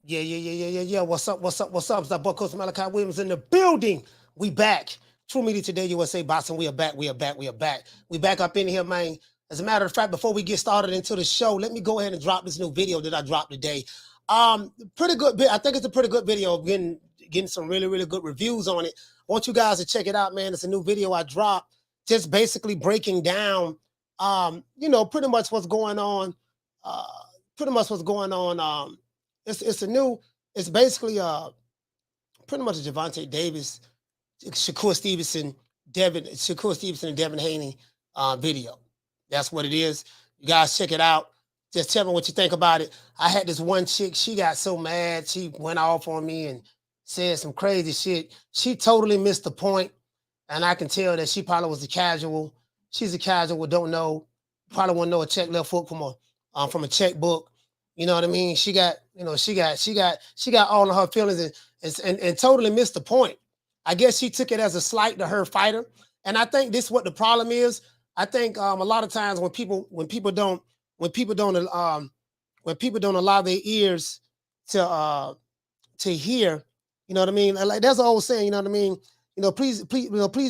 Yeah. What's up? It's that boy Coach Malachi Williams in the building. We back. True Media Today, USA Boxing. We are back. We back up in here, man. As a matter of fact, before we get started into the show, let me go ahead and drop this new video that I dropped today. Pretty good. I think it's a pretty good video. Getting some really good reviews on it. I want you guys to check it out, man. It's a new video I dropped, just basically breaking down, pretty much what's going on. It's basically pretty much a Gervonta Davis, Shakur Stevenson and Devin Haney video. That's what it is. You guys check it out. Just tell me what you think about it. I had this one chick, she got so mad. She went off on me and said some crazy shit. She totally missed the point. And I can tell that she probably was a casual. She's a casual, don't know, probably won't know a check left hook from a checkbook. You know what I mean? She got all of her feelings and totally missed the point. I guess she took it as a slight to her fighter. And I think this is what the problem is. I think a lot of times when people don't allow their ears to hear, you know what I mean? Like there's an old saying, you know what I mean? Please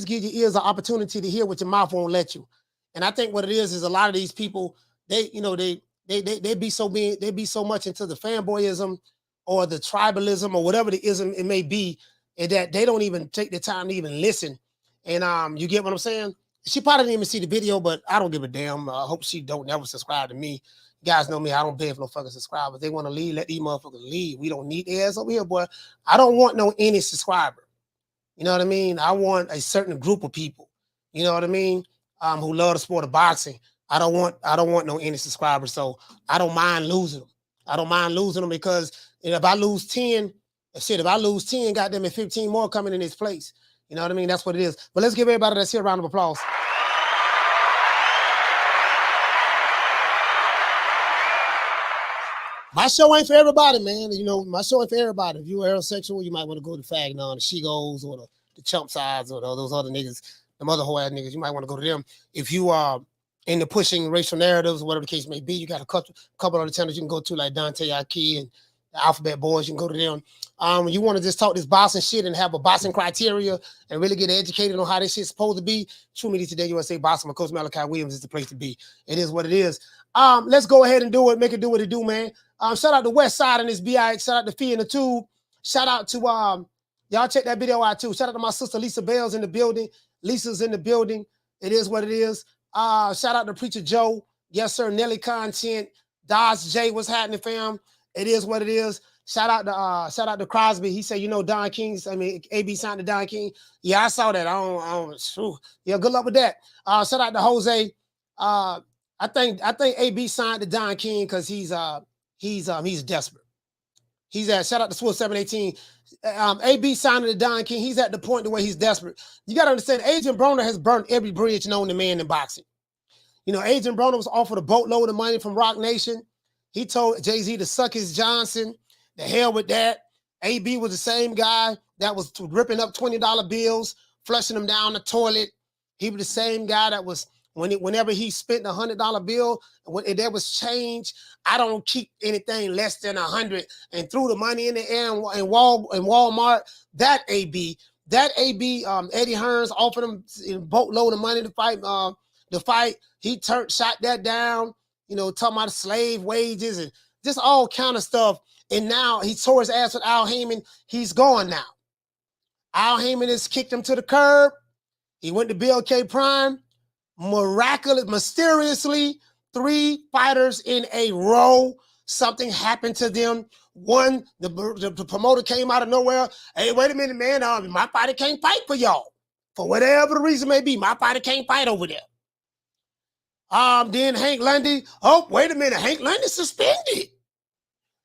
give your ears an opportunity to hear what your mouth won't let you. And I think what it is a lot of these people, they be so much into the fanboyism or the tribalism or whatever the ism it may be, and that they don't even take the time to even listen. And you get what I'm saying? She probably didn't even see the video, but I don't give a damn. I hope she don't never subscribe to me. You guys know me. I don't pay for no fucking subscribers. They want to leave, let these motherfuckers leave. We don't need their ass over here, boy. I don't want any subscriber. You know what I mean? I want a certain group of people, you know what I mean, who love the sport of boxing. I don't want no any subscribers, so I don't mind losing them. Because if I lose 10, goddamn it, 15 more coming in this place. You know what I mean? That's what it is. But let's give everybody that's here a round of applause. My show ain't for everybody, man. My show ain't for everybody. If you're heterosexual, you might want to go to Fagnon, the She-Goes, or the Chump Sides, or those other niggas, them other whole ass niggas. You might want to go to them. If you are into pushing racial narratives, whatever the case may be, you got a couple other channels you can go to, like Dante Aki and the Alphabet Boys. You can go to them. You want to just talk this boxing shit and have a boxing criteria and really get educated on how this shit's supposed to be, True Media Today, USA Boxing, Coach Malachi Williams is the place to be. It is what it is. Let's go ahead and do it. Make it do what it do, man. Shout out to West Side in this BIX. Shout out to Fee in the Tube. Shout out to y'all check that video out too. Shout out to my sister Lisa Bell's in the building. Lisa's in the building. It is what it is. Shout out to Preacher Joe. Yes, sir. Nelly Content. Dodge J. What's happening, fam? It is what it is. Shout out to Crosby. He said, Don King's. AB signed to Don King. Yeah, I saw that. Yeah, good luck with that. Shout out to Jose. I think AB signed to Don King because he's desperate. Shout out to Swift 718. AB signed to Don King. He's at the point to where he's desperate. You got to understand, Adrian Broner has burnt every bridge known to man in boxing. Adrian Broner was offered a boatload of money from Rock Nation. He told Jay-Z to suck his Johnson. The hell with that. AB was the same guy that was ripping up $20 bills, flushing them down the toilet. He was the same guy that was, whenever he spent a $100 bill, when there was change, I don't keep anything less than 100, and threw the money in the air in Walmart. That AB, Eddie Hearns offered him a boatload of money to fight. He shot that down, talking about slave wages and just all kind of stuff. And now he tore his ass with Al Heyman. He's gone now. Al Heyman has kicked him to the curb. He went to BLK Prime. Mysteriously, 3 fighters in a row, something happened to them. One, the promoter came out of nowhere. Hey, wait a minute, man. My fighter can't fight for y'all. For whatever the reason may be, my fighter can't fight over there. Then Hank Lundy. Oh, wait a minute. Hank Lundy suspended.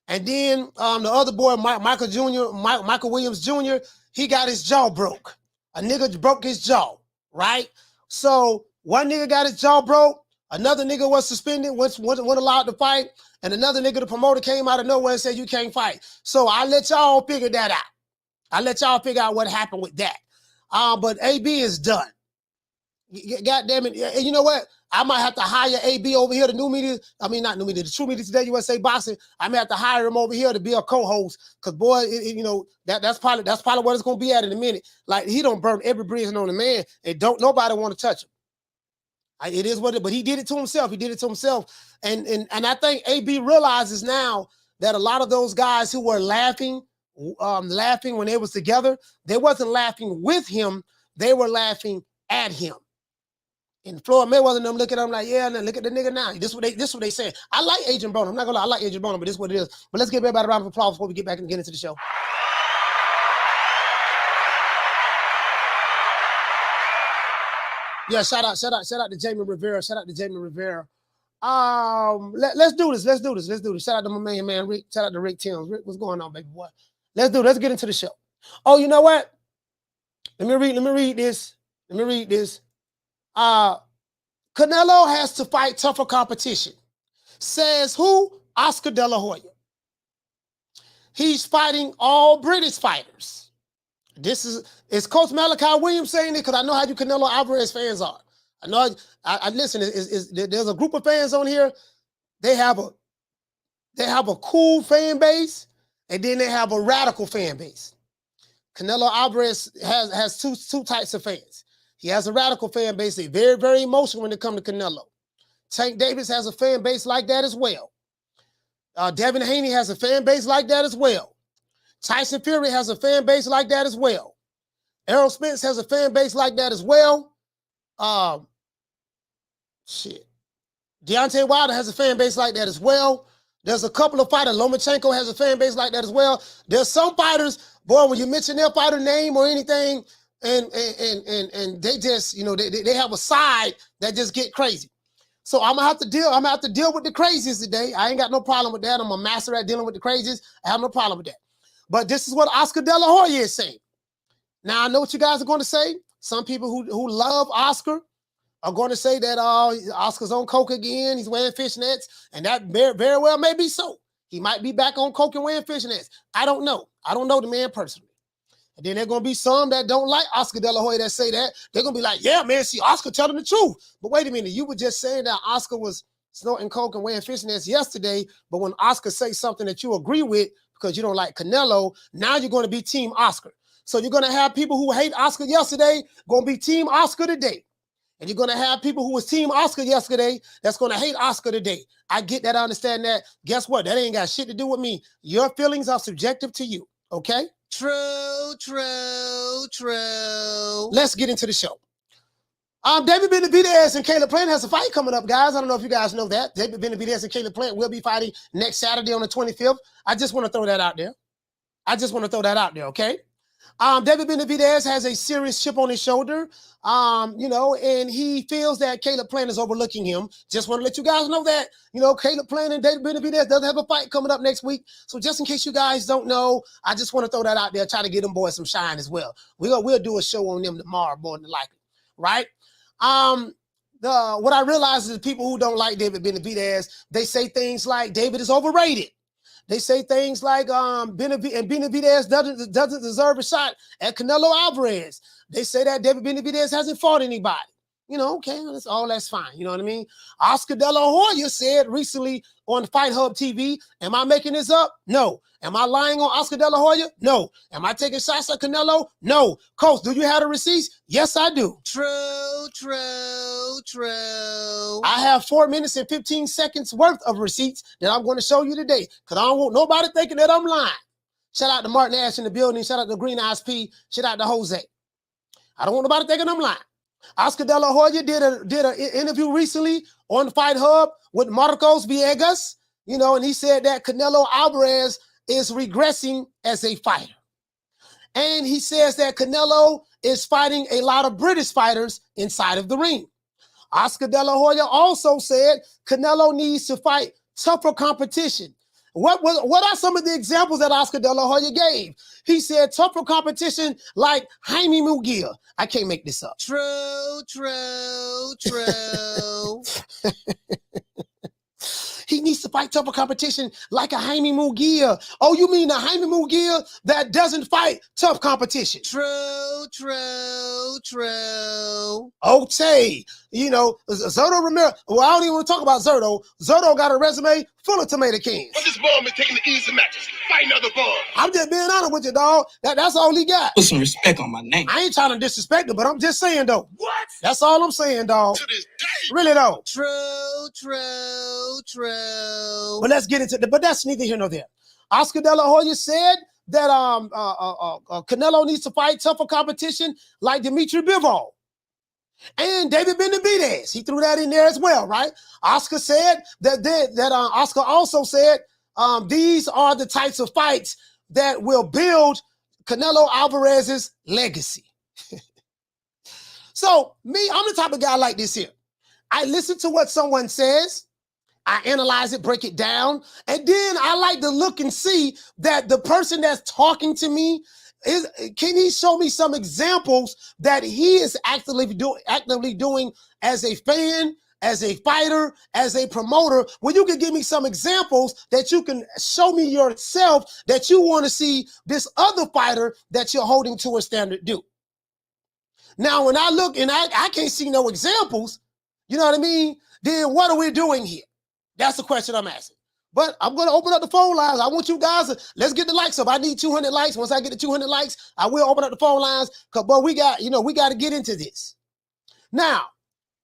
And then the other boy, Michael Williams Jr., he got his jaw broke. A nigga broke his jaw, right? So one nigga got his jaw broke. Another nigga was suspended, wasn't allowed to fight. And another nigga, the promoter, came out of nowhere and said, you can't fight. So I let y'all figure that out. I let y'all figure out what happened with that. But AB is done. God damn it. And you know what? I might have to hire AB over here, the new media. I mean, not new media, the True Media Today USA Boxing. I may have to hire him over here to be a co-host, because boy, you know, that's probably what it's gonna be at in a minute. Like, he don't burn every bridge on the man, and don't nobody want to touch him. It is what it, but he did it to himself. He did it to himself, and I think AB realizes now that a lot of those guys who were laughing when they was together, they wasn't laughing with him, they were laughing at him. And Floyd Mayweather and them look at him like, yeah, look at the nigga now. This what they saying. I like Adrian Broner. I'm not gonna lie, I like Adrian Broner, but this is what it is. But let's give everybody a round of applause before we get back and get into the show. Yeah, shout out to Jaime Rivera. Shout out to Jaime Rivera. Let's do this. Shout out to my man Rick. Shout out to Rick Timms. Rick, what's going on, baby boy? Let's get into the show. Oh, you know what? Let me read this. Canelo has to fight tougher competition. Says who? Oscar Dela Hoya. He's fighting all British fighters. Is Coach Malachi Williams saying it? Because I know how you Canelo Alvarez fans are. I know. I listen. There's a group of fans on here. They have a cool fan base, and then they have a radical fan base. Canelo Alvarez has two types of fans. He has a radical fan base. They're very, very emotional when it comes to Canelo. Tank Davis has a fan base like that as well. Devin Haney has a fan base like that as well. Tyson Fury has a fan base like that as well. Errol Spence has a fan base like that as well. Deontay Wilder has a fan base like that as well. There's a couple of fighters. Lomachenko has a fan base like that as well. There's some fighters, boy, when you mention their fighter name or anything, and they just, you know, they have a side that just get crazy. So I'm gonna have to deal with the crazies today. I ain't got no problem with that. I'm a master at dealing with the crazies. I have no problem with that. But this is what Oscar Dela Hoya is saying. Now I know what you guys are going to say. Some people who love Oscar are going to say that Oscar's on coke again. He's wearing fishnets, and that very, very well may be so. He might be back on coke and wearing fishnets. I don't know. I don't know the man personally. And then there are going to be some that don't like Oscar Dela Hoya that say that. They're going to be like, yeah, man, see, Oscar telling the truth. But wait a minute. You were just saying that Oscar was snorting coke and wearing fishnets yesterday, but when Oscar says something that you agree with because you don't like Canelo, now you're going to be Team Oscar. So you're going to have people who hate Oscar yesterday going to be Team Oscar today. And you're going to have people who was Team Oscar yesterday that's going to hate Oscar today. I get that. I understand that. Guess what? That ain't got shit to do with me. Your feelings are subjective to you. Okay? True. Let's get into the show. David Benavidez and Caleb Plant has a fight coming up, guys. I don't know if you guys know that. David Benavidez and Caleb Plant will be fighting next Saturday on the 25th. I just want to throw that out there. Okay? David Benavidez has a serious chip on his shoulder, you know, and he feels that Caleb Plant is overlooking him. Just want to let you guys know that, you know, Caleb Plant and David Benavidez doesn't have a fight coming up next week. So just in case you guys don't know, I just want to throw that out there, try to get them boys some shine as well. We'll do a show on them tomorrow, more than likely, right? What I realize is the people who don't like David Benavidez, they say things like David is overrated. They say things like Benavidez doesn't deserve a shot at Canelo Alvarez. They say that David Benavidez hasn't fought anybody. You know, okay, that's fine. You know what I mean? Oscar Dela Hoya said recently on Fight Hub TV, am I making this up? No. Am I lying on Oscar Dela Hoya? No. Am I taking shots at Canelo? No. Coach, do you have the receipts? Yes, I do. True. I have 4 minutes and 15 seconds worth of receipts that I'm going to show you today because I don't want nobody thinking that I'm lying. Shout out to Martin Ash in the building. Shout out to Green Eyes P. Shout out to Jose. I don't want nobody thinking I'm lying. Oscar De La Hoya did an interview recently on Fight Hub with Marcos Viegas, you know, and he said that Canelo Alvarez is regressing as a fighter. And he says that Canelo is fighting a lot of British fighters inside of the ring. Oscar De La Hoya also said Canelo needs to fight tougher competition. What are some of the examples that Oscar De La Hoya gave? He said tougher competition like Jaime Munguia. I can't make this up. True. He needs to fight fight tougher competition like a Jaime Munguia. Oh, you mean the Jaime Munguia that doesn't fight tough competition? True. Okay, Zurdo Ramirez. Well, I don't even want to talk about Zurdo. Zurdo got a resume full of tomato cans. But this bum is taking the easy matches, fighting other bums. I'm just being honest with you, dog. That's all he got. Put some respect on my name. I ain't trying to disrespect him, but I'm just saying, though. What? That's all I'm saying, dog. To this day. Really, though. True. But let's get into but that's neither here nor there. Oscar Dela Hoya said that Canelo needs to fight tougher competition like Dimitri Bivol. And David Benavidez, he threw that in there as well, right? Oscar said Oscar also said these are the types of fights that will build Canelo Alvarez's legacy. So me, I'm the type of guy like this here. I listen to what someone says, I analyze it, break it down, and then I like to look and see that the person that's talking to me can he show me some examples that he is actively doing as a fan, as a fighter, as a promoter, where you can give me some examples that you can show me yourself that you want to see this other fighter that you're holding to a standard do. Now, when I look and I can't see no examples, you know what I mean? Then what are we doing here? That's the question I'm asking. But I'm going to open up the phone lines. I want you guys to, let's get the likes up. I need 200 likes. Once I get the 200 likes, I will open up the phone lines. But we got to get into this. Now,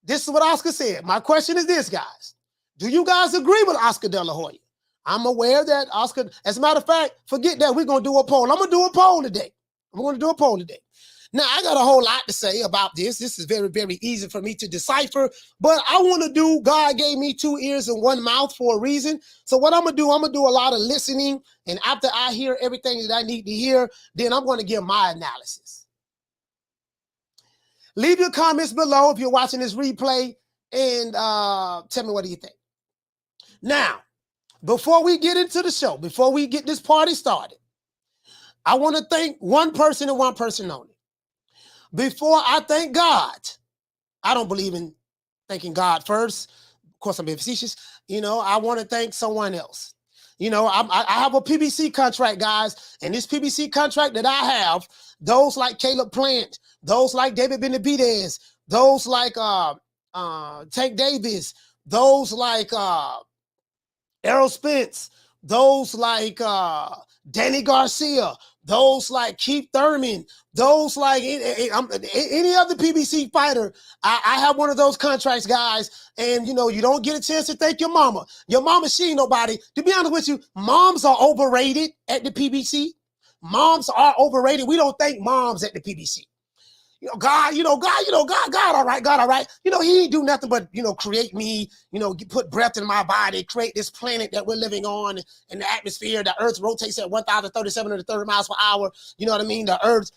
this is what Oscar said. My question is this, guys. Do you guys agree with Oscar Dela Hoya? I'm aware that Oscar, as a matter of fact, forget that. We're going to do a poll. I'm going to do a poll today. Now, I got a whole lot to say about this. This is very, very easy for me to decipher, but I want to do, God gave me 2 ears and 1 mouth for a reason. So what I'm going to do a lot of listening, and after I hear everything that I need to hear, then I'm going to give my analysis. Leave your comments below if you're watching this replay, and tell me what do you think. Now, before we get into the show, before we get this party started, I want to thank one person and one person only. Before I thank God, I don't believe in thanking God first. Of course, I'm being facetious. I want to thank someone else. I have a PBC contract, guys, and this PBC contract that I have, those like Caleb Plant, those like David Benavidez, those like Tank Davis, those like Errol Spence, those like Danny Garcia, those like Keith Thurman, those like any other PBC fighter. I have one of those contracts, guys. And, you don't get a chance to thank your mama. Your mama, she ain't nobody. To be honest with you, moms are overrated at the PBC. Moms are overrated. We don't thank moms at the PBC. God, all right. He ain't do nothing but, create me, put breath in my body, create this planet that we're living on in the atmosphere. The earth rotates at 1,037 miles per hour. You know what I mean? The earth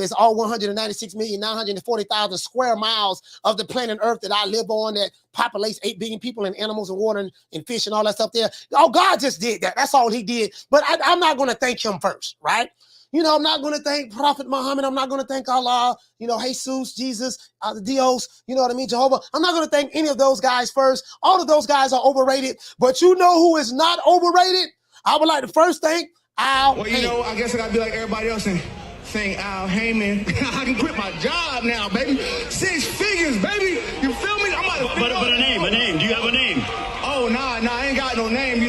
is all 196,940,000 square miles of the planet Earth that I live on that populates 8 billion people and animals and water and fish and all that stuff there. Oh, God just did that. That's all he did. But I'm not going to thank him first, right? I'm not going to thank Prophet Muhammad. I'm not going to thank Allah, Jesus, Jesus, Dios, you know what I mean, Jehovah. I'm not going to thank any of those guys first. All of those guys are overrated. But you know who is not overrated? I would like to first thank Al Haymon. I guess I got to be like everybody else and thank Al Haymon. I can quit my job now, baby. 6 figures, baby. You feel me? But a name. Do you have a name? Oh, nah, I ain't got no name,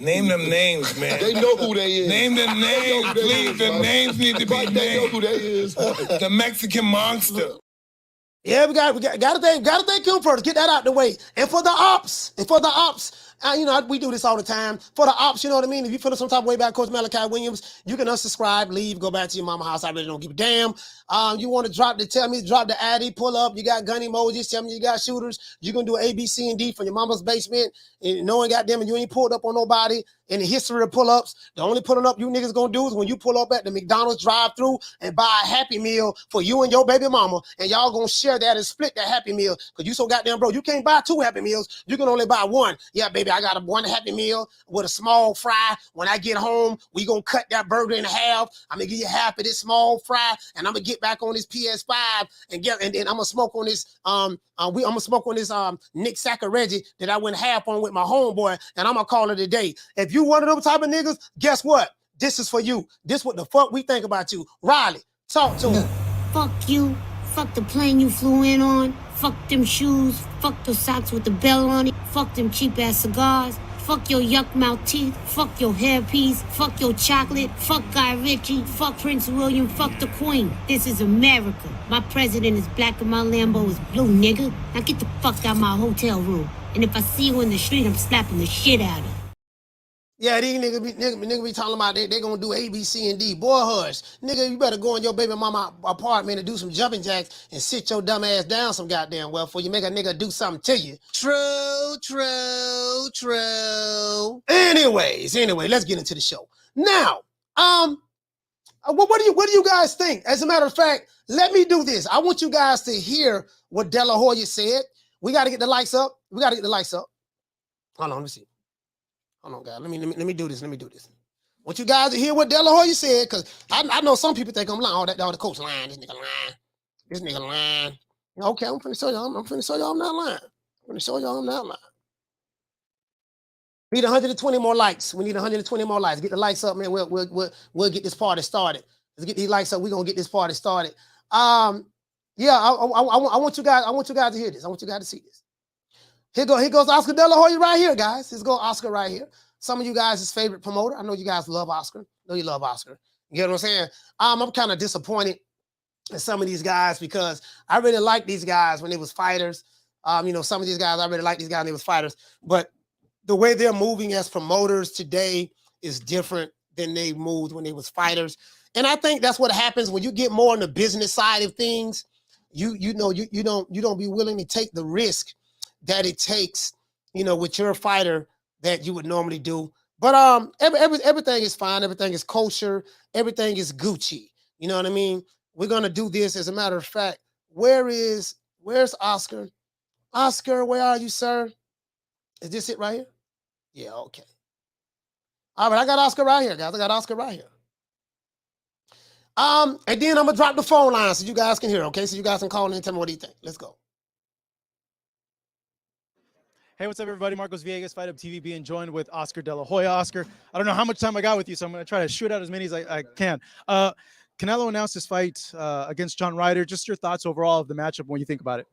Name them names, man. They know who they is. Name them names, please. The names need to be named. They know who they is. The Mexican monster. Yeah, we got to thank him first. Get that out the way. And for the ops, we do this all the time. For the ops, you know what I mean? If you feel some type of way about Coach Malachi Williams, you can unsubscribe, leave, go back to your mama house. I really don't give a damn. You want to drop the Addy, pull up. You got gun emojis. Tell me you got shooters. You can do A, B, C, and D from your mama's basement. And no one got them, and you ain't pulled up on nobody in the history of pull-ups. The only pulling up you niggas gonna do is when you pull up at the McDonald's drive-thru and buy a Happy Meal for you and your baby mama, and y'all gonna share that and split that Happy Meal. Because you so goddamn broke. You can't buy 2 Happy Meals. You can only buy 1. Yeah, baby, I got one Happy Meal with a small fry. When I get home, we gonna cut that burger in half. I'm gonna give you half of this small fry, and I'm gonna get back on this PS5 and then I'm gonna smoke on this I'm gonna smoke on this Nick Saccareggi that I went half on with my homeboy, and I'm gonna call it a day. If you one of those type of niggas, guess what? This is for you. This what the fuck we think about you. Riley, talk to him. Fuck you. Fuck the plane you flew in on. Fuck them shoes. Fuck the socks with the bell on it. Fuck them cheap ass cigars. Fuck your yuck mouth teeth. Fuck your hairpiece. Fuck your chocolate. Fuck Guy Ritchie. Fuck Prince William. Fuck the Queen. This is America. My president is black and my Lambo is blue, nigga. Now get the fuck out my hotel room. And if I see you in the street, I'm slapping the shit out of you. Yeah, these niggas be talking about they gonna do A, B, C, and D. Boy, hush. Nigga, you better go in your baby mama apartment and do some jumping jacks and sit your dumb ass down some goddamn well before you make a nigga do something to you. True. Anyways, let's get into the show. Now, what do you guys think? As a matter of fact, let me do this. I want you guys to hear what Dela Hoya said. We got to get the likes up. Hold on, let me see. Hold on, guys. Let me do this. I want you guys to hear what Dela Hoya said, because I know some people think I'm lying. All the coach lying. This nigga lying. Okay, I'm finna show y'all. I'm not lying. We need 120 more likes. We need 120 more likes. Get the likes up, man. We'll get this party started. Let's get these likes up. We're gonna get this party started. I want you guys to hear this. I want you guys to see this. Here goes Oscar Dela Hoya right here, guys. Here's go Oscar right here. Some of you guys' his favorite promoter. I know you guys love Oscar. I know you love Oscar. You get what I'm saying? I'm kind of disappointed in some of these guys because I really liked these guys when they was fighters. Some of these guys, I really liked these guys when they was fighters. But the way they're moving as promoters today is different than they moved when they was fighters. And I think that's what happens when you get more on the business side of things. You don't be willing to take the risk that it takes, with your fighter that you would normally do. But everything is fine. Everything is kosher. Everything is Gucci. You know what I mean? We're gonna do this. As a matter of fact, where's Oscar? Oscar, where are you, sir? Is this it right here? Yeah, okay. All right, I got Oscar right here, guys. And then I'm gonna drop the phone line so you guys can hear, okay? So you guys can call in and tell me what you think. Let's go. Hey, what's up, everybody? Marcos Viegas, Fight Up TV, being joined with Oscar Dela Hoya. Oscar, I don't know how much time I got with you, so I'm going to try to shoot out as many as I can. Canelo announced his fight against John Ryder. Just your thoughts overall of the matchup when you think about it.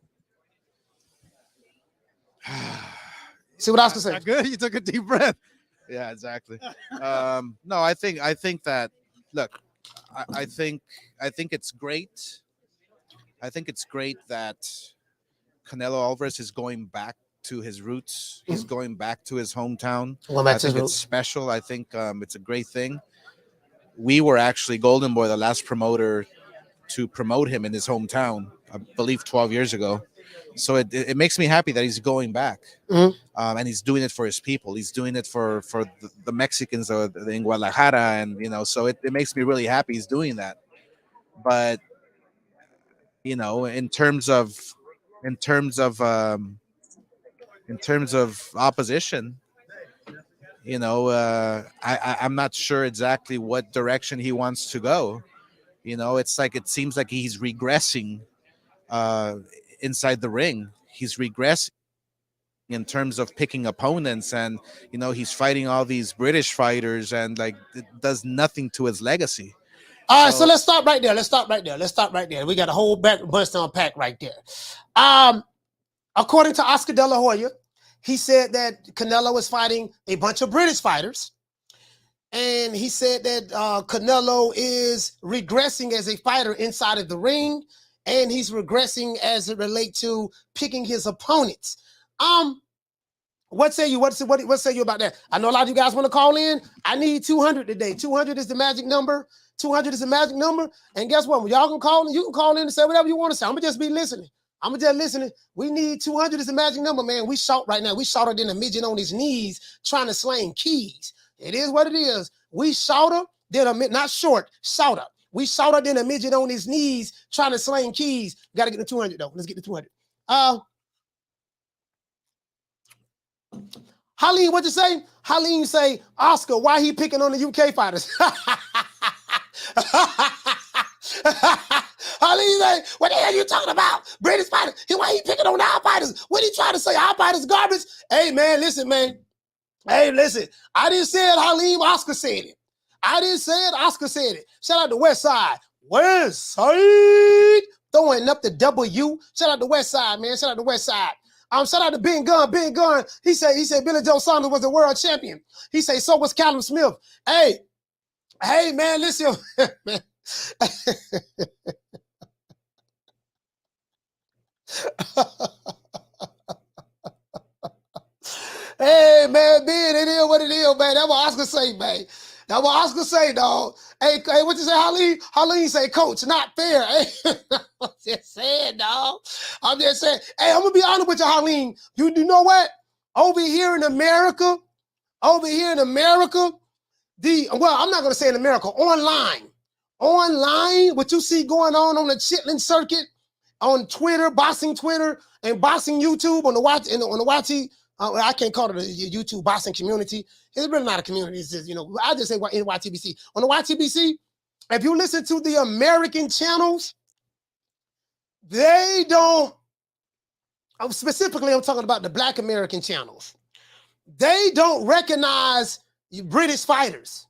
See what Oscar said? Good. You took a deep breath. Yeah, exactly. No, I think that. Look, I think it's great. I think it's great that Canelo Alvarez is going back to his roots. He's going back to his hometown. I think it's special. I think it's a great thing. We were actually Golden Boy, the last promoter to promote him in his hometown, I believe 12 years ago. So it makes me happy that he's going back, and he's doing it for his people. He's doing it for the Mexicans in Guadalajara, and so it makes me really happy he's doing that. But in terms of opposition, I'm not sure exactly what direction he wants to go. It seems like he's regressing inside the ring. He's regressing in terms of picking opponents, and he's fighting all these British fighters, and it does nothing to his legacy. All right, so let's stop right there. We got a whole bunch to unpack right there. According to Oscar Dela Hoya, he said that Canelo is fighting a bunch of British fighters. And he said that Canelo is regressing as a fighter inside of the ring. And he's regressing as it relates to picking his opponents. What say you? What say you about that? I know a lot of you guys want to call in. I need 200 today. 200 is the magic number. 200 is the magic number. And guess what? When y'all can call in, you can call in and say whatever you want to say. I'm going to just be listening. We need 200 is the magic number, man. We short right now. We shorter than a midget on his knees trying to sling keys. It is what it is. We shorter than not short, shorter. We shorter than a midget on his knees trying to sling keys. Got to get the 200 though. Let's get the 200. Halim, what you say? Halim say, Oscar, why he picking on the UK fighters? Halim say, what the hell you talking about? British fighters. Why he picking on our fighters? What he trying to say? Our fighters garbage? Hey, man, listen, man. Hey, listen. I didn't say it, Halim. Oscar said it. I didn't say it. Oscar said it. Shout out to West Side. West Side. Throwing up the W. Shout out to West Side, man. Shout out to West Side. Shout out to Ben Gunn. Ben Gunn. He said Billy Joe Saunders was a world champion. He said so was Callum Smith. Hey, man, listen, man. Hey, man, Ben, it is what it is, man. That's what Oscar say, man. That's what Oscar say, dog. Hey, what you say, Halim? Halim say, coach, not fair. Hey, I'm just saying, dog. I'm just saying. Hey, I'm going to be honest with you, Halim. You know what? Over here in America, well, I'm not going to say in America, online, what you see going on the Chitlin circuit, on Twitter, boxing Twitter, and boxing YouTube, on the YT, I can't call it a YouTube boxing community. It's really not a community. It's just, I just say NYTBC. On the YTBC, if you listen to the American channels, they don't, specifically I'm talking about the Black American channels. They don't recognize British fighters.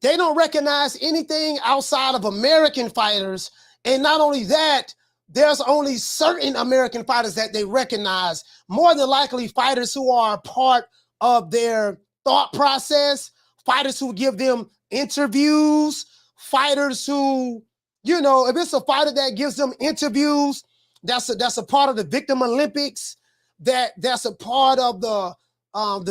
They don't recognize anything outside of American fighters. And not only that, there's only certain American fighters that they recognize, more than likely fighters who are a part of their thought process, fighters who give them interviews, fighters who, if it's a fighter that gives them interviews, that's a part of the Victim Olympics, that's a part of the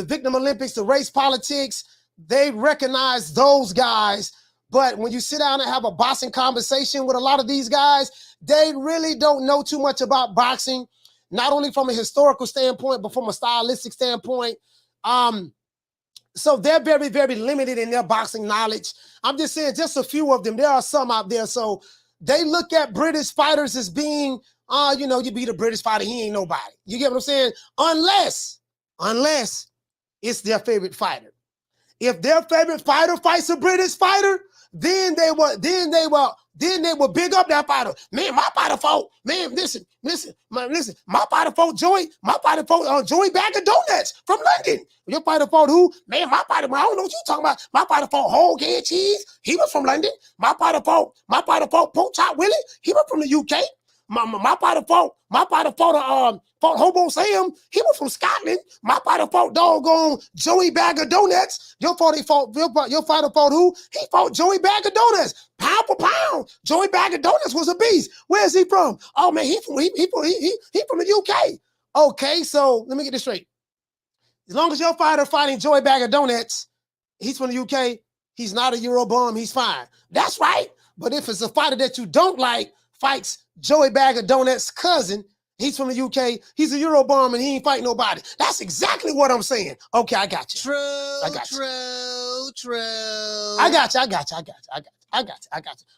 Victim Olympics, the race politics. They recognize those guys. But when you sit down and have a boxing conversation with a lot of these guys, they really don't know too much about boxing, not only from a historical standpoint, but from a stylistic standpoint. So they're very, very limited in their boxing knowledge. I'm just saying, just a few of them. There are some out there. So they look at British fighters as being, you beat a British fighter, he ain't nobody. You get what I'm saying? Unless it's their favorite fighter. If their favorite fighter fights a British fighter, then they will big up that fighter. Man, my fighter fought. Man, listen. My fighter fought Joey. My fighter fought Joey Bag of Donuts from London. Your fighter fought who? Man, my fighter. I don't know what you talking about. My fighter fought Whole Head Cheese. He was from London. My fighter fought Pork Chop Willie. He was from the UK. My fighter fought Hobo Sam. He was from Scotland. My fighter fought doggone Joey Bag of Donuts. Your fighter fought who? He fought Joey Bag of Donuts. Pound for pound. Joey Bag of Donuts was a beast. Where is he from? Oh man, he from the UK. Okay, so let me get this straight. As long as your fighter fighting Joey Bag of Donuts, he's from the UK, he's not a Euro bum, he's fine. That's right. But if it's a fighter that you don't like, fights Joey Bag of Donuts' cousin, he's from the UK, he's a Euro bomb and he ain't fighting nobody. That's exactly what I'm saying. Okay, I got you. True. I got you.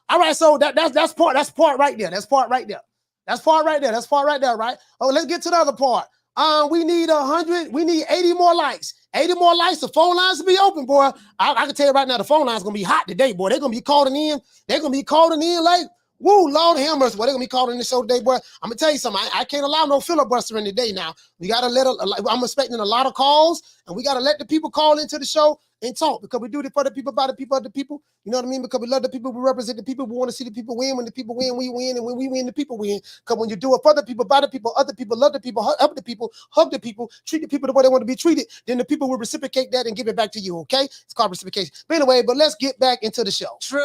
All right, so that's part right there. That's part right there, right? Oh, let's get to the other part. We need 80 more likes. 80 more likes, the phone lines will be open, boy. I can tell you right now, the phone lines gonna be hot today, boy. They're gonna be calling in. Like, woo, Lord have mercy. Boy, they're gonna be calling in the show today, boy. I'm gonna tell you something. I can't allow no filibustering today now. We gotta I'm expecting a lot of calls, and we gotta let the people call into the show and talk, because we do it for the people, by the people, of the people. You know what I mean? Because we love the people, we represent the people, we want to see the people win. When the people win, we win, and when we win, the people win. Because when you do it for the people, by the people, other people, love the people, help the people, hug the people, treat the people the way they want to be treated, then the people will reciprocate that and give it back to you, okay? It's called reciprocation. But anyway, let's get back into the show. True.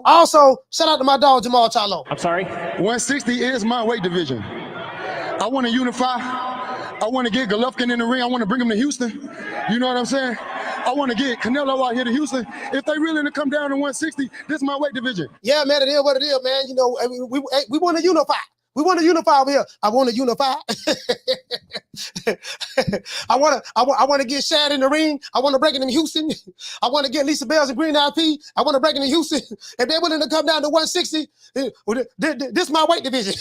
Also, shout out to my dog, Jamal Charlo. I'm sorry? 160 is my weight division. I want to unify. I want to get Golovkin in the ring. I want to bring him to Houston. You know what I'm saying? I want to get Canelo out here to Houston. If they really to come down to 160, this is my weight division. Yeah, man, it is what it is, man. You know, we want to unify. We want to unify over here. I want to unify. I want to get Shad in the ring. I want to break it in Houston. I want to get Lisa Bells and Green IP. I want to break it in Houston. If they're willing to come down to 160, this is my weight division.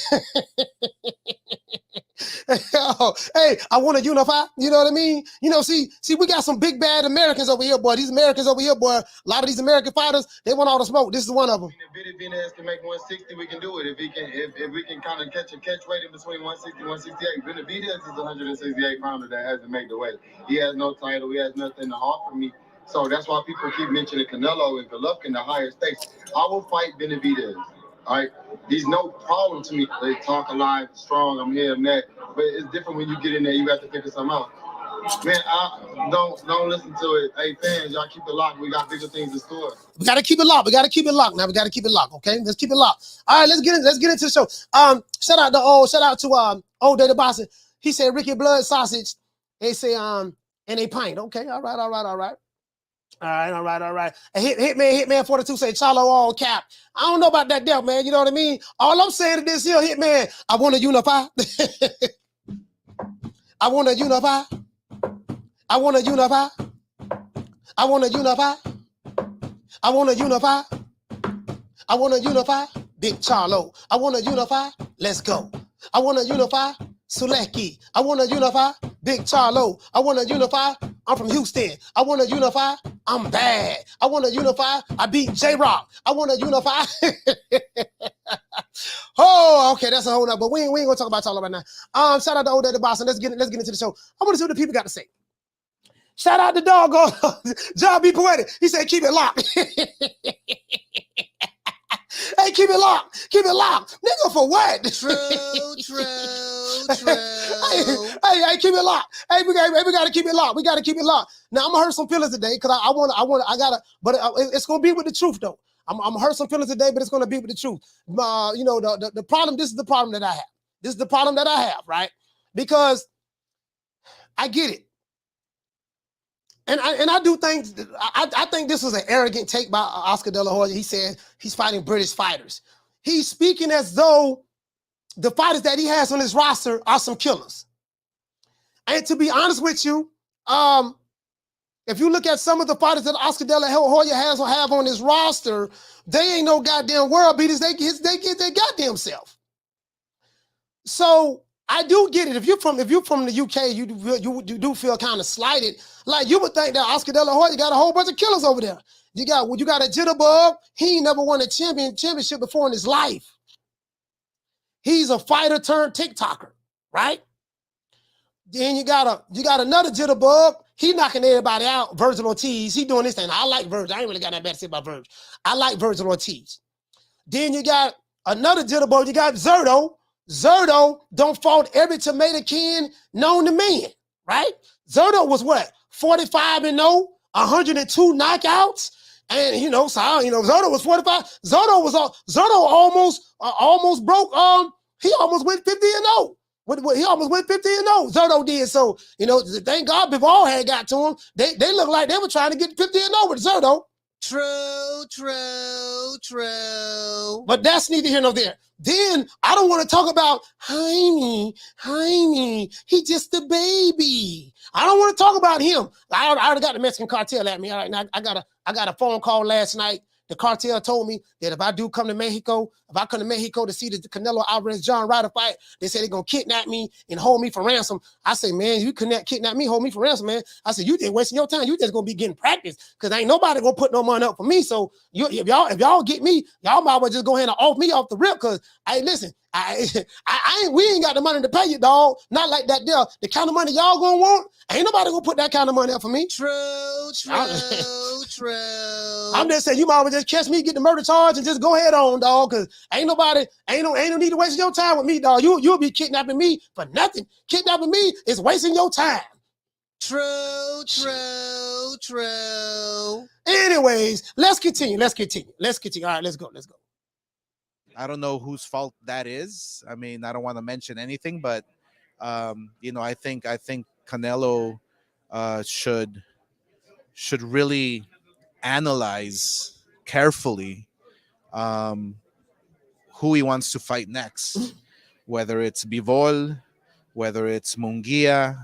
Hey, I want to unify. You know what I mean? You know, see, we got some big bad Americans over here, boy. These Americans over here, boy. A lot of these American fighters, they want all the smoke. This is one of them. If Benavidez can make 160, we can do it. If we can kind of catch weight in between 160 and 168. Benavidez is a 168 pounder that hasn't made the weight. He has no title. He has nothing to offer me. So that's why people keep mentioning Canelo and Golovkin, the higher stakes. I will fight Benavidez. All right, he's no problem to me. They talk alive, strong. I'm here, I'm that. But it's different when you get in there. You have to figure something out. Man, don't listen to it. Hey, fans, y'all keep it locked. We got bigger things in store. We gotta keep it locked. Now we gotta keep it locked. Okay, let's keep it locked. All right, let's get into the show. Shout out to old David Benavidez. He said Ricky Blood sausage. They say and a pint. Okay, all right. All right. And Hitman 42 say Charlo all cap. I don't know about that deal, man. You know what I mean? All I'm saying to this here, Hitman, I want to unify. I want to unify. I want to unify. I want to unify. I want to unify. I want to unify. Big Charlo. I want to unify. Let's go. I want to unify. Suleki. I want to unify. Big Charlo. I want to unify. I'm from Houston. I want to unify. I'm bad. I want to unify. I beat J-Rock. I want to unify. Oh, okay, that's a whole nother. But we ain't gonna talk about Charlo right now. Shout out to old David Benavidez. Let's get into the show. I want to see what the people got to say. Shout out to Doggo. John B. Poetic. He said, keep it locked. Hey, keep it locked. Keep it locked. Nigga, for what? True. Hey, keep it locked. Hey, we gotta keep it locked. We gotta keep it locked. Now I'm gonna hurt some feelings today because I gotta, but it's gonna be with the truth though. I'm gonna hurt some feelings today, but it's gonna be with the truth. You know, the problem. This is the problem that I have. This is the problem that I have, right? Because I get it. And I do think I think this was an arrogant take by Oscar Dela Hoya. He said he's fighting British fighters. He's speaking as though the fighters that he has on his roster are some killers. And to be honest with you, if you look at some of the fighters that Oscar Dela Hoya has or have on his roster, they ain't no goddamn world beaters. They get their goddamn self. So I do get it. If you're from the UK, you do feel kind of slighted. Like you would think that Oscar Dela Hoya got a whole bunch of killers over there. You got a jitterbug. He ain't never won a championship before in his life. He's a fighter turned TikToker, right? Then you got another jitterbug. He knocking everybody out. Virgil Ortiz. He doing this thing. I like Virgil. I ain't really got that bad to say about Virgil. I like Virgil Ortiz. Then you got another jitterbug. You got Zerto. Zerto don't fault every tomato can known to man, right? Zerto was what? 45-0, 102 knockouts. And Zerto was 45. Zerto almost broke. He almost went 50-0. He almost went 50-0. Zerto did. So, thank God Bivol had got to him. They looked like they were trying to get 50-0 with Zerto. True. But that's neither here nor there. Then I don't want to talk about Jaime. He just a baby. I don't want to talk about him. I already got the Mexican cartel at me. All right, now I got a phone call last night. The cartel told me that if I come to Mexico to see the Canelo Alvarez John Ryder fight, they said they're gonna kidnap me and hold me for ransom. I say, man, you kidnap me, hold me for ransom, man. I said, you just wasting your time. You just gonna be getting practice because ain't nobody gonna put no money up for me. So if y'all get me, y'all might as well just go ahead and off me off the rip. Cause listen, we ain't got the money to pay you, dog. Not like that deal. The kind of money y'all gonna want, ain't nobody gonna put that kind of money up for me. True. I'm just saying you might as well just catch me, get the murder charge, and just go ahead on, dog. Cause ain't no need to waste your time with me, dog. You'll be kidnapping me for nothing. Kidnapping me is wasting your time. True. Anyways, let's continue. All right, let's go. I don't know whose fault that is. I mean, I don't want to mention anything, but I think Canelo should really analyze carefully who he wants to fight next, whether it's Bivol, whether it's Munguia.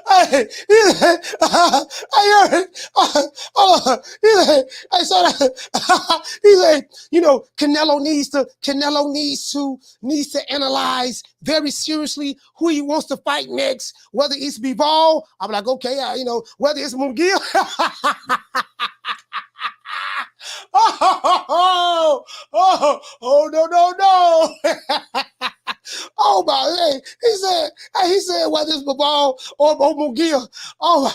Hey, he said, you know, Canelo needs to analyze very seriously who he wants to fight next, whether it's Bivol. I'm like, okay, you know, whether it's Munguia. No. Oh my, hey, he said whether it's Bivol or Munguia. Oh,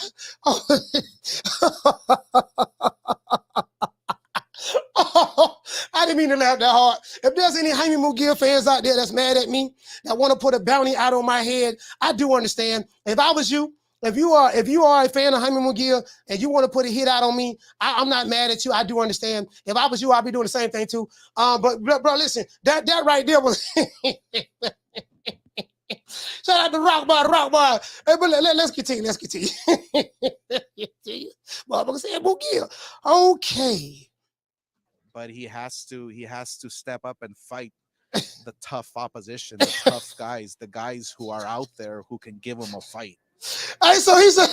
I didn't mean to laugh that hard. If there's any Jaime Munguia fans out there that's mad at me, that want to put a bounty out on my head, I do understand. If I was you, if you are a fan of Jaime Munguia and you want to put a hit out on me, I'm not mad at you. I do understand. If I was you, I'd be doing the same thing too. But bro, listen, that right there was. Shout out to Rock Bar. Hey, but let's continue. Motherfucker said Munguia. Okay. But he has to step up and fight the tough opposition, the tough guys, the guys who are out there who can give him a fight. Hey, so he said,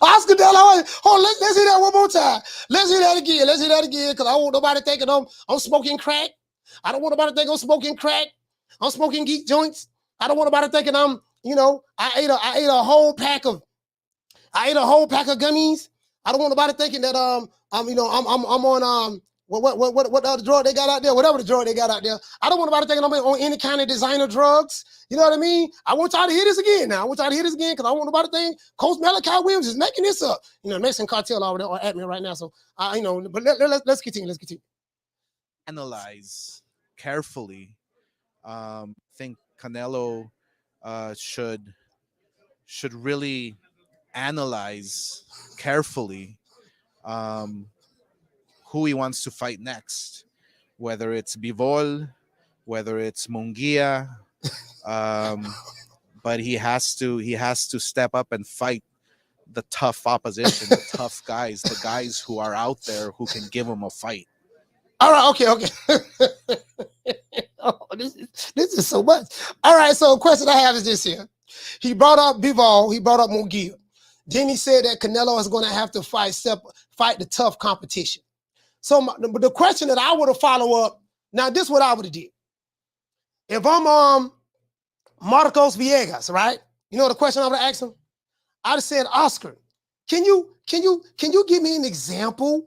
Oscar Dela Hoya. Hold on, let's hear that one more time. Let's hear that again, because I don't want nobody thinking I'm smoking crack. I don't want nobody thinking I'm smoking crack. I'm smoking geek joints. I don't want nobody thinking I'm, you know, I ate a whole pack of gummies. I don't want nobody thinking that I'm on what other drug they got out there, whatever the drug they got out there. I don't want nobody thinking I'm on any kind of designer drugs. You know what I mean? I want y'all to hear this again now. I want y'all to hear this again because I want nobody to think Coach Malachi Williams is making this up. You know, the Mexican cartel already are at me right now. So you know, but let's continue. Analyze carefully. Think Canelo should really analyze carefully who he wants to fight next, whether it's Bivol, whether it's Munguia, but he has to step up and fight the tough opposition, the tough guys, the guys who are out there who can give him a fight. All right, okay. Oh, this is so much. All right, so the question I have is this here. He brought up Bivol, he brought up Munguia. Then he said that Canelo is going to have to fight the tough competition. So the question that I would have followed up, now this is what I would have did. If I'm Marcos Viegas, right? You know the question I would have asked him? I'd have said, Oscar, can you give me an example?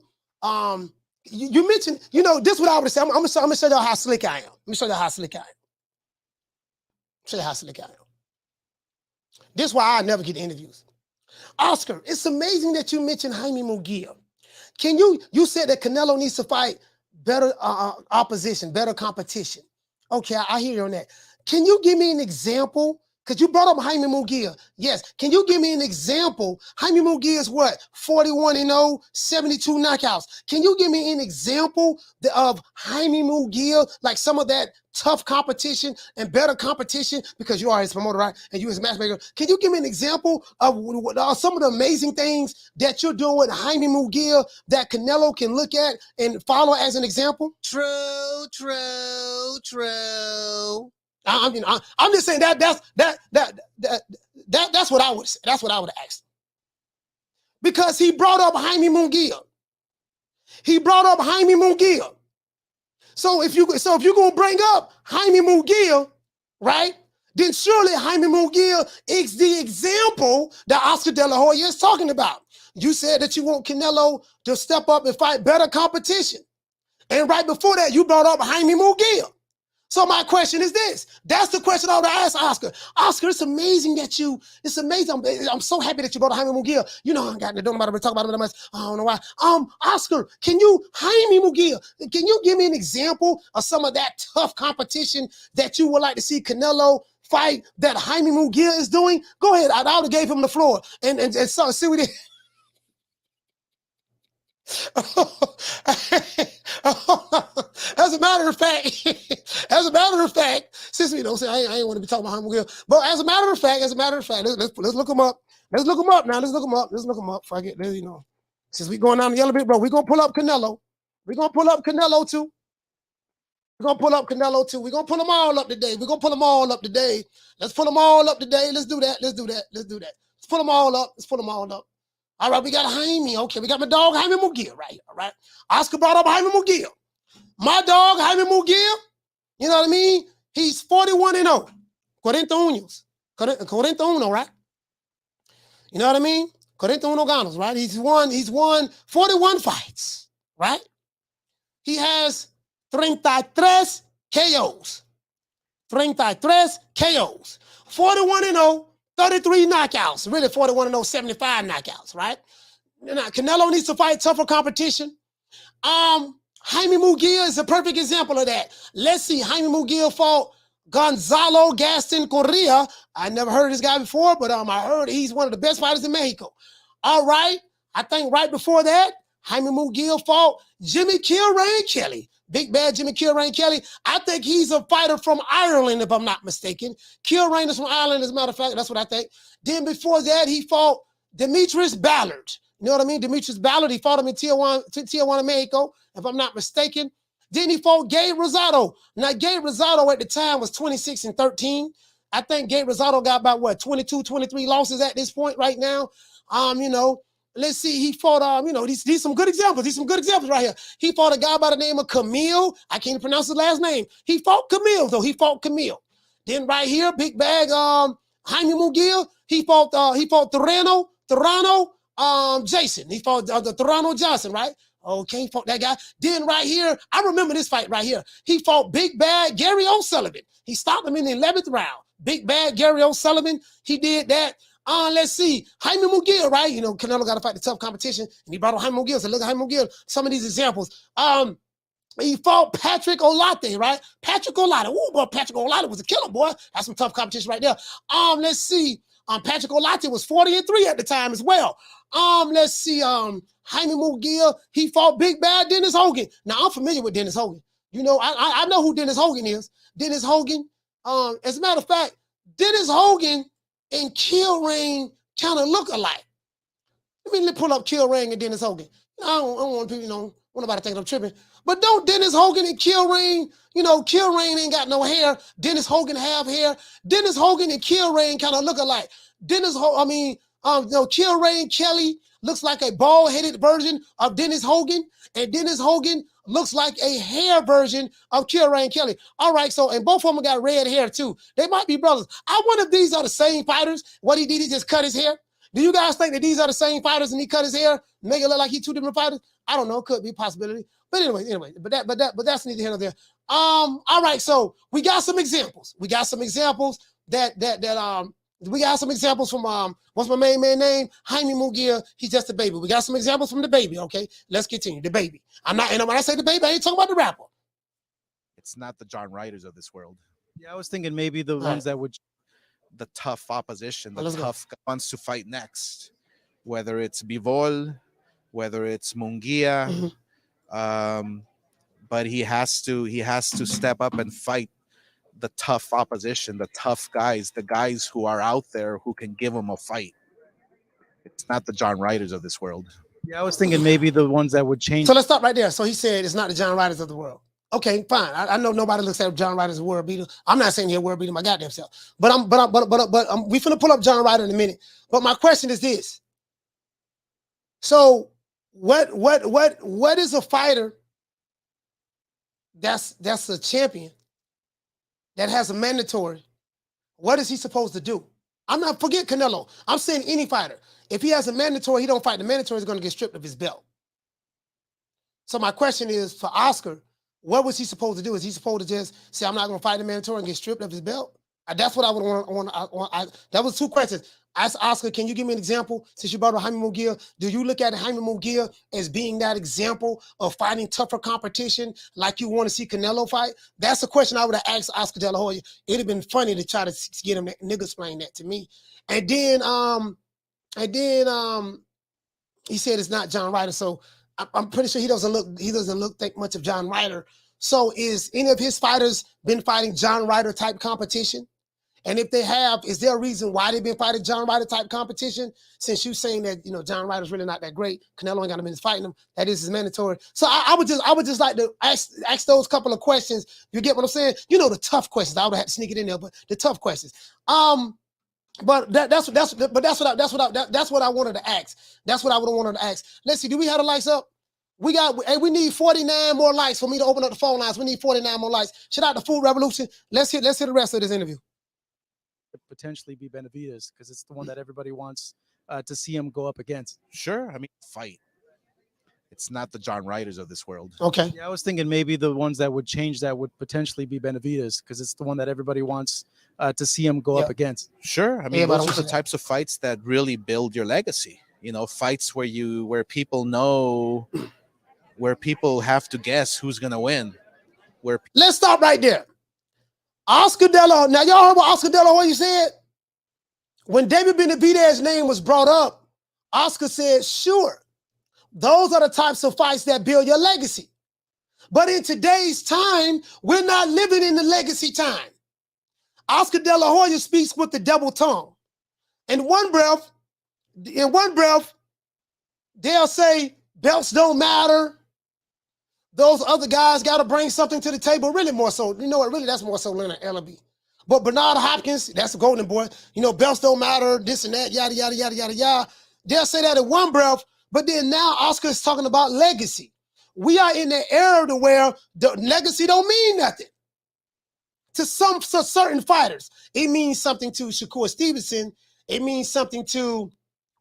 You mentioned, you know, this is what I would have said. I'm gonna show you how slick I am. Let me show you how slick I am. This is why I never get interviews. Oscar, it's amazing that you mentioned Jaime Munguia. You said that Canelo needs to fight better opposition, better competition. Okay, I hear you on that. Can you give me an example? Because you brought up Jaime Munguia. Yes. Can you give me an example? Jaime Munguia is what? 41-0, 72 knockouts. Can you give me an example of Jaime Munguia, like some of that tough competition and better competition? Because you are his promoter, right? And you his matchmaker. Can you give me an example of some of the amazing things that you're doing with Jaime Munguia that Canelo can look at and follow as an example? True. I'm just saying that's what I would say. That's what I would have asked. Because he brought up Jaime Munguia. So if you're gonna bring up Jaime Munguia, right? Then surely Jaime Munguia is the example that Oscar Dela Hoya is talking about. You said that you want Canelo to step up and fight better competition. And right before that, you brought up Jaime Munguia. So my question is this. That's the question I would ask Oscar. Oscar, it's amazing. I'm so happy that you brought Jaime Munguia. You know, I don't know about to talk about it that much. I don't know why. Oscar, Jaime Munguia, can you give me an example of some of that tough competition that you would like to see Canelo fight that Jaime Munguia is doing? Go ahead. I would have gave him the floor and see what he As a matter of fact, since we don't say I ain't want to be talking about Jaime Munguia, but as a matter of fact, let's look him up. Let's look him up now. Let's look him up. If I get there, you know, since we going down the yellow bit, bro, we gonna pull up Canelo. We're gonna pull up Canelo too. We're gonna pull up Canelo too. We're gonna pull them all up today. We're gonna pull them all up today. Let's pull them all up today. Let's do that. Let's do that. Let's do that. Let's pull them all up. Let's pull them all up. All right, we got Jaime. Okay, we got my dog Jaime Munguia right here. All right. Oscar brought up Jaime Munguia. My dog Jaime Munguia, you know what I mean? He's 41-0. 41. 41, right? You know what I mean? 41 ganos, right? He's won 41 fights, right? He has 33 KOs. 33 KOs. 41-0, 33 knockouts. Really 41-0, 75 knockouts, right? Now, Canelo needs to fight tougher competition. Jaime Munguia is a perfect example of that. Let's see. Jaime Munguia fought Gonzalo Gaston Correa. I never heard of this guy before, but I heard he's one of the best fighters in Mexico. All right. I think right before that, Jaime Munguia fought Jimmy Kilrain Kelly. Big bad Jimmy Kilrain Kelly. I think he's a fighter from Ireland, if I'm not mistaken. Kilrain is from Ireland, as a matter of fact. That's what I think. Then before that, he fought Demetrius Ballard. You know what I mean? Demetrius Ballard. He fought him in Tijuana, Mexico, if I'm not mistaken. Then he fought Gabe Rosado. Now, Gabe Rosado at the time was 26-13. I think Gabe Rosado got about, what, 22, 23 losses at this point right now. You know, let's see. He fought, you know, these some good examples. These some good examples right here. He fought a guy by the name of Camille. I can't even pronounce his last name. He fought Camille, though. He fought Camille. Then right here, big bag, Jaime Munguia. He fought Torano, Jason. He fought the Torano Johnson, right? Okay, fought that guy. Then right here, I remember this fight right here. He fought big bad Gary O'Sullivan. He stopped him in the 11th round. Big bad Gary O'Sullivan. He did that. Let's see. Jaime Munguia, right? You know, Canelo got to fight the tough competition, and he brought on Jaime Munguia. So look at Jaime Munguia. Some of these examples. He fought Patrick Olate, right? Patrick Olate. Oh, boy, Patrick Olate was a killer, boy. That's some tough competition right there. Let's see. Patrick Olate was 40-3 at the time as well. Let's see. Jaime Munguia, he fought big bad Dennis Hogan. Now, I'm familiar with Dennis Hogan. You know, I know who Dennis Hogan is. Dennis Hogan. As a matter of fact, Dennis Hogan and Kilrain kind of look alike. Let me pull up Kilrain and Dennis Hogan. I don't want people, you know, want nobody thinking I'm tripping. But don't Dennis Hogan and Kilrain, you know, Kilrain ain't got no hair. Dennis Hogan have hair. Dennis Hogan and Kilrain kind of look alike. Kilrain Kelly looks like a bald-headed version of Dennis Hogan, and Dennis Hogan looks like a hair version of Kilrain Kelly. All right, so, and both of them got red hair too. They might be brothers. I wonder if these are the same fighters. What he did, he just cut his hair. Do you guys think that these are the same fighters and he cut his hair, make it look like he two different fighters? I don't know. It could be a possibility. But anyway, but that's neither here nor there. All right, so we got some examples. We got some examples we got some examples from what's my main man name? Jaime Munguia. He's just a baby. We got some examples from the baby. Okay, let's continue. The baby. And when I say the baby, I ain't talking about the rapper. It's not the John Ryders of this world. Yeah, I was thinking maybe the ones that would, the tough opposition, the Let's tough ones to fight next, whether it's Bivol, whether it's Munguia, but he has to step up and fight the tough opposition, the tough guys, the guys who are out there who can give him a fight. It's not the John Ryders of this world. Yeah, I was thinking maybe the ones that would change. So let's stop right there. So he said it's not the John Ryders of the world. Okay, fine. I know nobody looks at John Ryder as a world beater. I'm not saying he's a world beater my goddamn self. But we finna pull up John Ryder in a minute. But my question is this. So what is a fighter that's a champion that has a mandatory? What is he supposed to do? I'm not, forget Canelo. I'm saying any fighter. If he has a mandatory, he don't fight. The mandatory is going to get stripped of his belt. So my question is for Oscar, what was he supposed to do? Is he supposed to just say, I'm not going to fight the mandatory and get stripped of his belt? That's what I would want. That was two questions. I asked Oscar, can you give me an example? Since you brought up Jaime Munguia, do you look at Jaime Munguia as being that example of fighting tougher competition like you want to see Canelo fight? That's a question I would have asked Oscar Dela Hoya. It'd have been funny to try to get him to nigga explain that to me. And then he said it's not John Ryder. So I'm pretty sure he doesn't think much of John Ryder. So is any of his fighters been fighting John Ryder type competition? And if they have, is there a reason why they've been fighting John Ryder type competition? Since you saying that, you know, John Ryder's really not that great, Canelo ain't got a minute fighting him. That is mandatory. So I would just like to ask those couple of questions. You get what I'm saying? You know, the tough questions. I would have to sneak it in there, but the tough questions. But that's what I wanted to ask. That's what I would have wanted to ask. Let's see. Do we have the lights up? We need 49 more likes for me to open up the phone lines. We need 49 more likes. Shout out to Food Revolution. Let's hear the rest of this interview. Potentially be Benavidez because it's the one that everybody wants to see him go up against. Sure. I mean, fight. It's not the John Ryders of this world. Okay. Yeah, I was thinking maybe the ones that would change that would potentially be Benavidez because it's the one that everybody wants to see him go up against. Sure. I mean, those are the types of fights that really build your legacy. You know, fights where people know, where people have to guess who's gonna win. Let's stop right there. Oscar Dela. Now y'all heard what Oscar Dela Hoya said? When David Benavidez's name was brought up, Oscar said, sure, those are the types of fights that build your legacy. But in today's time, we're not living in the legacy time. Oscar Dela Hoya speaks with the double tongue. In one breath, they'll say belts don't matter. Those other guys got to bring something to the table. Really more so, you know what? Really, that's more so Leonard Ellaby. But Bernard Hopkins, that's a golden boy. You know, belts don't matter, this and that, yada, yada, yada, yada, yada. They'll say that in one breath, but then now Oscar is talking about legacy. We are in the era to where the legacy don't mean nothing. To certain fighters, it means something to Shakur Stevenson. It means something to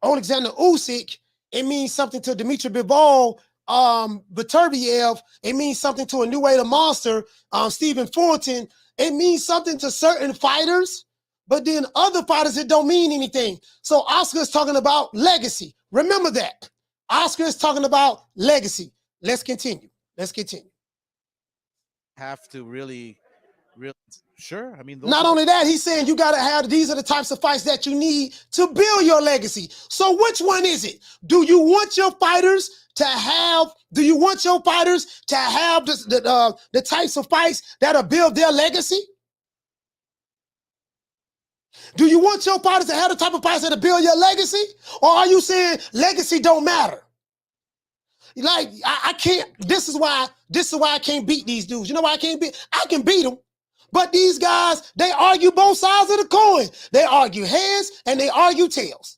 Alexander Usyk. It means something to Dmitry Bivol, Beterbiev. It means something to a new way to monster, Stephen Fulton. It means something to certain fighters, but then other fighters, it don't mean anything. So Oscar is talking about legacy. Remember that. Oscar is talking about legacy. Let's continue. Have to really, sure. I mean, not only that, he's saying you got to have, these are the types of fights that you need to build your legacy. So which one is it? Do you want your fighters to have the types of fights that'll build their legacy? Do you want your fighters to have the type of fights that'll build your legacy? Or are you saying legacy don't matter? Like, I can't, this is why I can't beat these dudes. You know why I can't beat? I can beat them. But these guys, they argue both sides of the coin. They argue heads and they argue tails.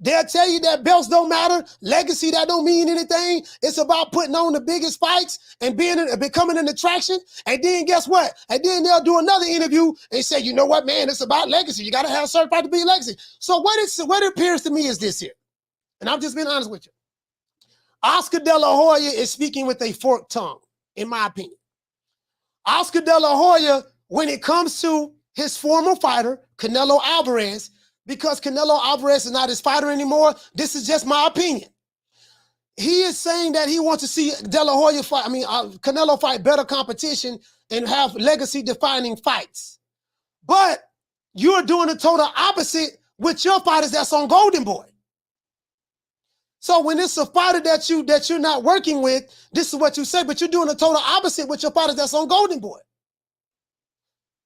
They'll tell you that belts don't matter, legacy that don't mean anything. It's about putting on the biggest fights and becoming an attraction. And then guess what? And then they'll do another interview and say, you know what, man, it's about legacy. You got to have a certain fight to be a legacy. So what it appears to me is this here, and I'm just being honest with you. Oscar Dela Hoya is speaking with a forked tongue, in my opinion. Oscar Dela Hoya, when it comes to his former fighter, Canelo Alvarez, because Canelo Alvarez is not his fighter anymore, this is just my opinion. He is saying that he wants to see Canelo fight better competition and have legacy-defining fights. But you're doing the total opposite with your fighters that's on Golden Boy. So when it's a fighter that you're not working with, this is what you say, but you're doing the total opposite with your fighters that's on Golden Boy.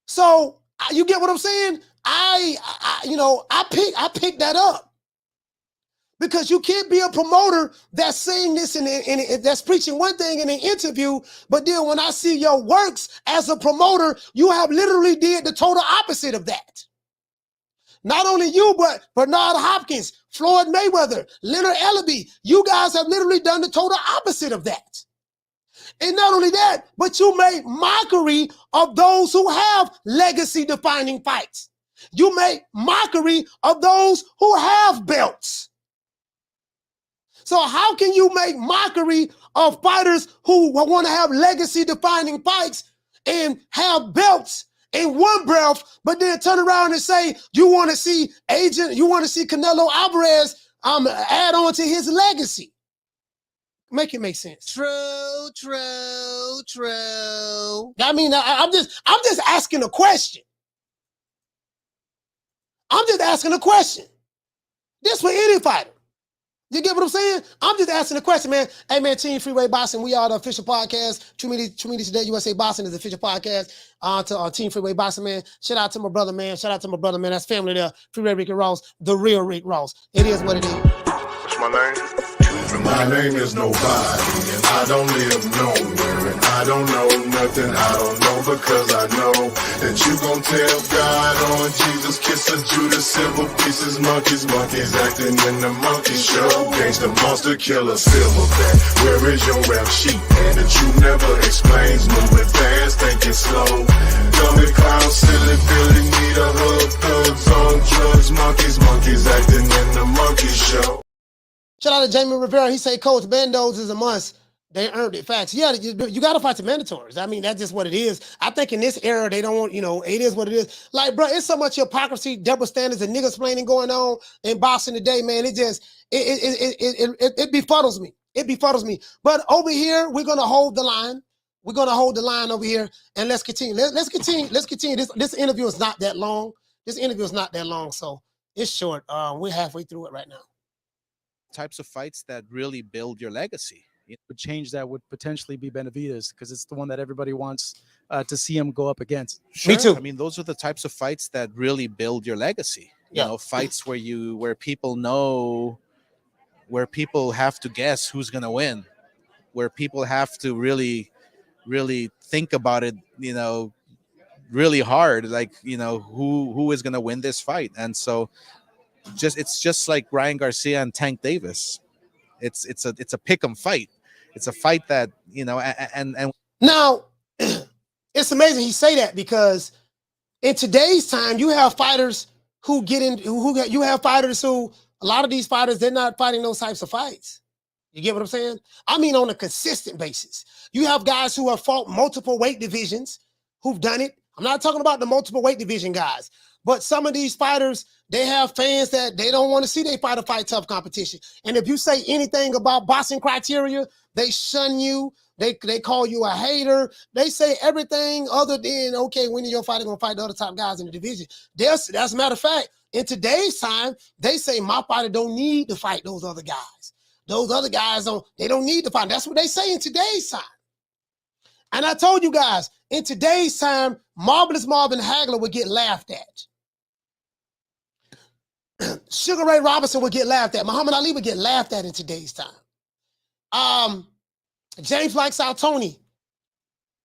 So you get what I'm saying? I picked that up because you can't be a promoter that's saying this and that's preaching one thing in an interview, but then when I see your works as a promoter, you have literally did the total opposite of that. Not only you, but Bernard Hopkins, Floyd Mayweather, Leonard Ellaby, you guys have literally done the total opposite of that. And not only that, but you make mockery of those who have legacy-defining fights. You make mockery of those who have belts. So how can you make mockery of fighters who want to have legacy-defining fights and have belts in one breath, but then turn around and say you want to see Canelo Alvarez add on to his legacy? Make it make sense. True. I mean, I'm just asking a question. I'm just asking a question. This for any fighter. You get what I'm saying? I'm just asking the question, man. Hey, man, Team Freeway Boxing, we are the official podcast. True Media Today USA Boxing is the official podcast to our Team Freeway Boxing, man. Shout out to my brother, man. Shout out to my brother, man. That's family there. Freeway Rick and Ross, the real Rick Ross. It is what it is. What's my name? My name is nobody, and I don't live nowhere, and I don't know nothing. I don't know because I know that you gon' tell God on Jesus, kiss a Judas, silver pieces, monkeys acting in the monkey show. Gangsta monster killer, silverback. Where is your rap sheet that you never explains? Moving fast, thinking slow. Dummy clown, silly Billy, need a hug. Thugs on drugs, monkeys acting in the monkey show. Shout out to Jaime Rivera. He say, Coach, bandos is a must. They earned it. Facts. Yeah, you got to fight the mandatories. I mean, that's just what it is. I think in this era, they don't want, it is what it is. Like, bro, it's so much hypocrisy, double standards, and niggas planning going on in boxing today, man. It just, it befuddles me. It befuddles me. But over here, we're going to hold the line. We're going to hold the line over here, and let's continue. Let's continue. This interview is not that long. So it's short. We're halfway through it right now. Types of fights that really build your legacy. Would change that would potentially be Benavidez because it's the one that everybody wants to see him go up against. Sure. Me too. I mean, those are the types of fights that really build your legacy. You know, fights where people know, where people have to guess who's gonna win, where people have to really think about it, really hard, like, who is gonna win this fight. And so it's just like Ryan Garcia and Tank Davis. It's a pick 'em fight. It's a fight that, and now it's amazing he say that because in today's time you have fighters who you have fighters who, a lot of these fighters, they're not fighting those types of fights. You get what I'm saying? I mean, on a consistent basis. You have guys who have fought multiple weight divisions who've done it. I'm not talking about the multiple weight division guys, but some of these fighters, they have fans that they don't want to see their fighter fight tough competition. And if you say anything about boxing criteria, they shun you. They call you a hater. They say everything other than, okay, when your fighter going to fight the other top guys in the division. That's a matter of fact. In today's time, they say my fighter don't need to fight those other guys. Those other guys they don't need to fight. That's what they say in today's time. And I told you guys, in today's time, Marvelous Marvin Hagler would get laughed at. Sugar Ray Robinson would get laughed at. Muhammad Ali would get laughed at in today's time. James Mike Saltoni,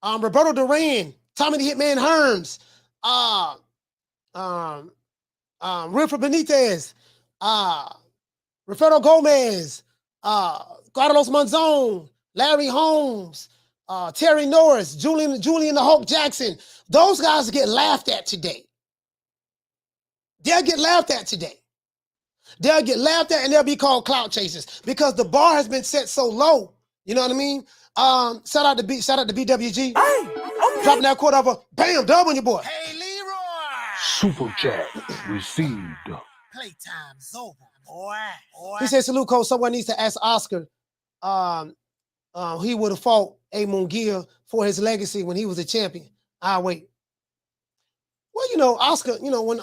Roberto Duran, Tommy the Hitman Hearns, Wilfred Benitez, Rafael Gomez, Carlos Monzon, Larry Holmes, Terry Norris, Julian the Hulk Jackson. Those guys get laughed at today. They'll get laughed at today. They'll get laughed at and they'll be called clout chasers because the bar has been set so low. You know what I mean? Shout out to BWG. Hey, okay. Dropping that quarter over. Bam, dub on your boy. Hey, Leroy! Super chat received. Playtime's over, boy. He said, salute, coach. Someone needs to ask Oscar. He would have fought a Munguia for his legacy when he was a champion. I'll wait. Well, Oscar, when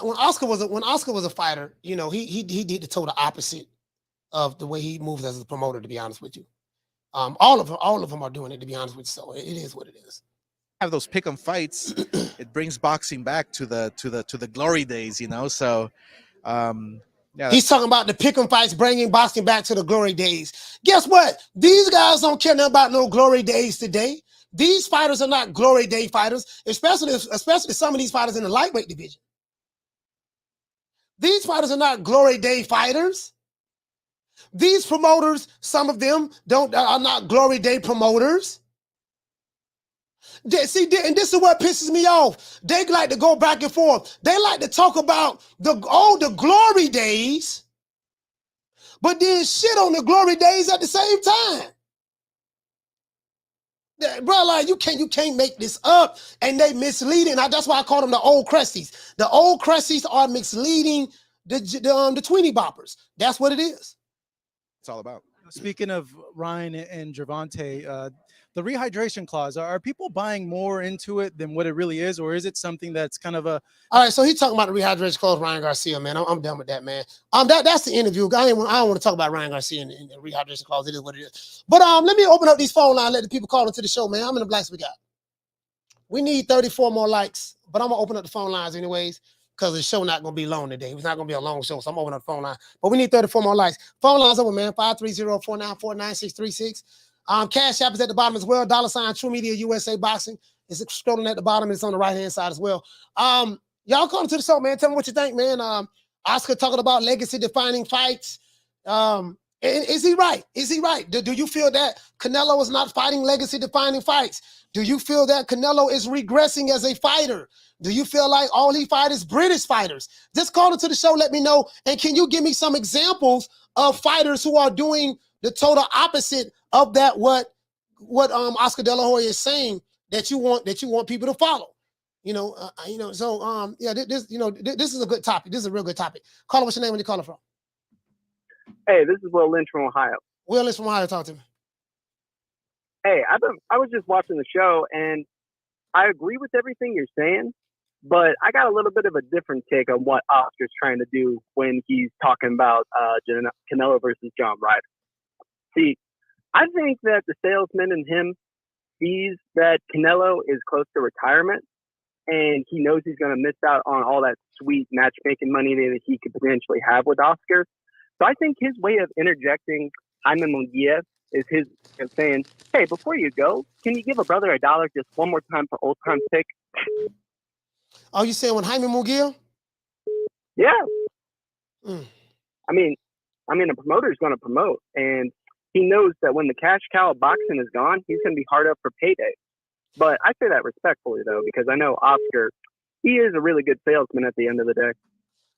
Oscar was a fighter, he did the total opposite of the way he moves as a promoter, to be honest with you. All of them are doing it, to be honest with you. So it is what it is. Have those pick 'em fights. It brings boxing back to the glory days, So, he's talking about the pick 'em fights, bringing boxing back to the glory days. Guess what? These guys don't care nothing about no glory days today. These fighters are not glory day fighters, especially some of these fighters in the lightweight division. These fighters are not glory day fighters. These promoters, some of them are not glory day promoters. See, and this is what pisses me off. They like to go back and forth. They like to talk about the glory days, but then shit on the glory days at the same time. Bro, like you can't make this up, and they misleading. That's why I call them the old crusties. The old crusties are misleading the tweeny boppers. That's what it is. It's all about. Speaking of Ryan and Gervonta, the rehydration clause, are people buying more into it than what it really is, or is it something that's kind of a? All right, so he's talking about the rehydration clause, Ryan Garcia, man. I'm done with that, man. That's the interview. I don't want to talk about Ryan Garcia and the rehydration clause. It is what it is. But let me open up these phone lines, let the people call into the show, man. How many blacks we got? We need 34 more likes, but I'm gonna open up the phone lines anyways, because the show not gonna be long today. It's not gonna be a long show, so I'm opening up the phone line. But we need 34 more likes. Phone lines over, man. 530-494-9636. Cash App is at the bottom as well. $ True Media USA Boxing is scrolling at the bottom. It's on the right-hand side as well. Y'all come to the show, man. Tell me what you think, man. Oscar talking about legacy-defining fights. Is he right? Is he right? Do you feel that Canelo is not fighting legacy-defining fights? Do you feel that Canelo is regressing as a fighter? Do you feel like all he fights is British fighters? Just call into the show, let me know. And can you give me some examples of fighters who are doing the total opposite of that what Oscar Dela Hoya is saying that you want people to follow? So this is a good topic. This is a real good topic. Caller, what's your name? Where you calling from? Hey, this is Will Lynch from Ohio. Will Lynch from Ohio, talk to me. Hey, I was just watching the show, and I agree with everything you're saying, but I got a little bit of a different take on what Oscar's trying to do when he's talking about Canelo versus John Ryder. See, I think that the salesman in him sees that Canelo is close to retirement, and he knows he's going to miss out on all that sweet matchmaking money that he could potentially have with Oscar. So I think his way of interjecting Jaime Munguia is his of saying, hey, before you go, can you give a brother $1 just one more time for old time's sake? Oh, you saying when Jaime Munguia? Yeah. I mean, a promoter is going to promote, and he knows that when the cash cow of boxing is gone, he's going to be hard up for payday. But I say that respectfully, though, because I know Oscar, he is a really good salesman at the end of the day.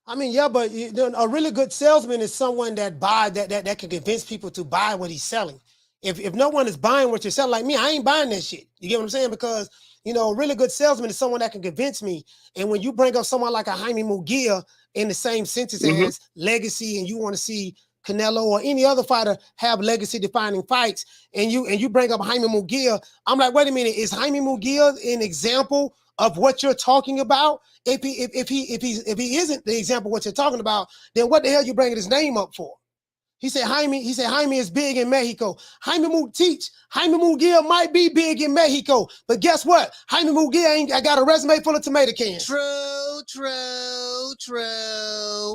I mean, yeah, but a really good salesman is someone that that can convince people to buy what he's selling. If no one is buying what you're selling, like me, I ain't buying that shit. You get what I'm saying? Because, a really good salesman is someone that can convince me. And when you bring up someone like a Jaime Munguia in the same sentence as legacy, and you want to see Canelo or any other fighter have legacy-defining fights, and you bring up Jaime Munguia, I'm like, wait a minute, is Jaime Munguia an example of what you're talking about? If he isn't the example of what you're talking about, then what the hell you bringing his name up for? He said Jaime is big in Mexico. Jaime Munguia might be big in Mexico, but guess what? Jaime Munguia ain't got a resume full of tomato cans. True.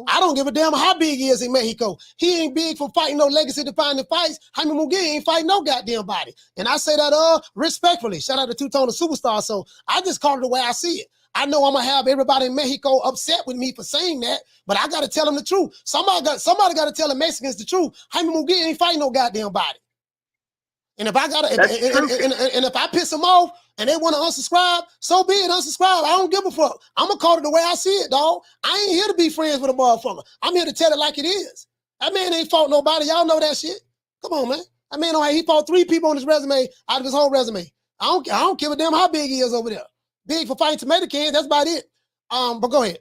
I don't give a damn how big he is in Mexico. He ain't big for fighting no legacy-defining fights. Jaime Munguia ain't fighting no goddamn body. And I say that respectfully. Shout out to Two-Tone Superstar. So I just call it the way I see it. I know I'm gonna have everybody in Mexico upset with me for saying that, but I gotta tell them the truth. Somebody gotta tell the Mexicans the truth. Jaime Munguia ain't fighting no goddamn body. And if I gotta, and if I piss them off and they want to unsubscribe, so be it. Unsubscribe. I don't give a fuck. I'm gonna call it the way I see it, dog. I ain't here to be friends with a motherfucker. I'm here to tell it like it is. That man ain't fought nobody. Y'all know that shit. Come on, man. That man, he fought 3 people on his resume out of his whole resume. I don't give a damn how big he is over there. Big for fighting tomato cans. That's about it. But go ahead.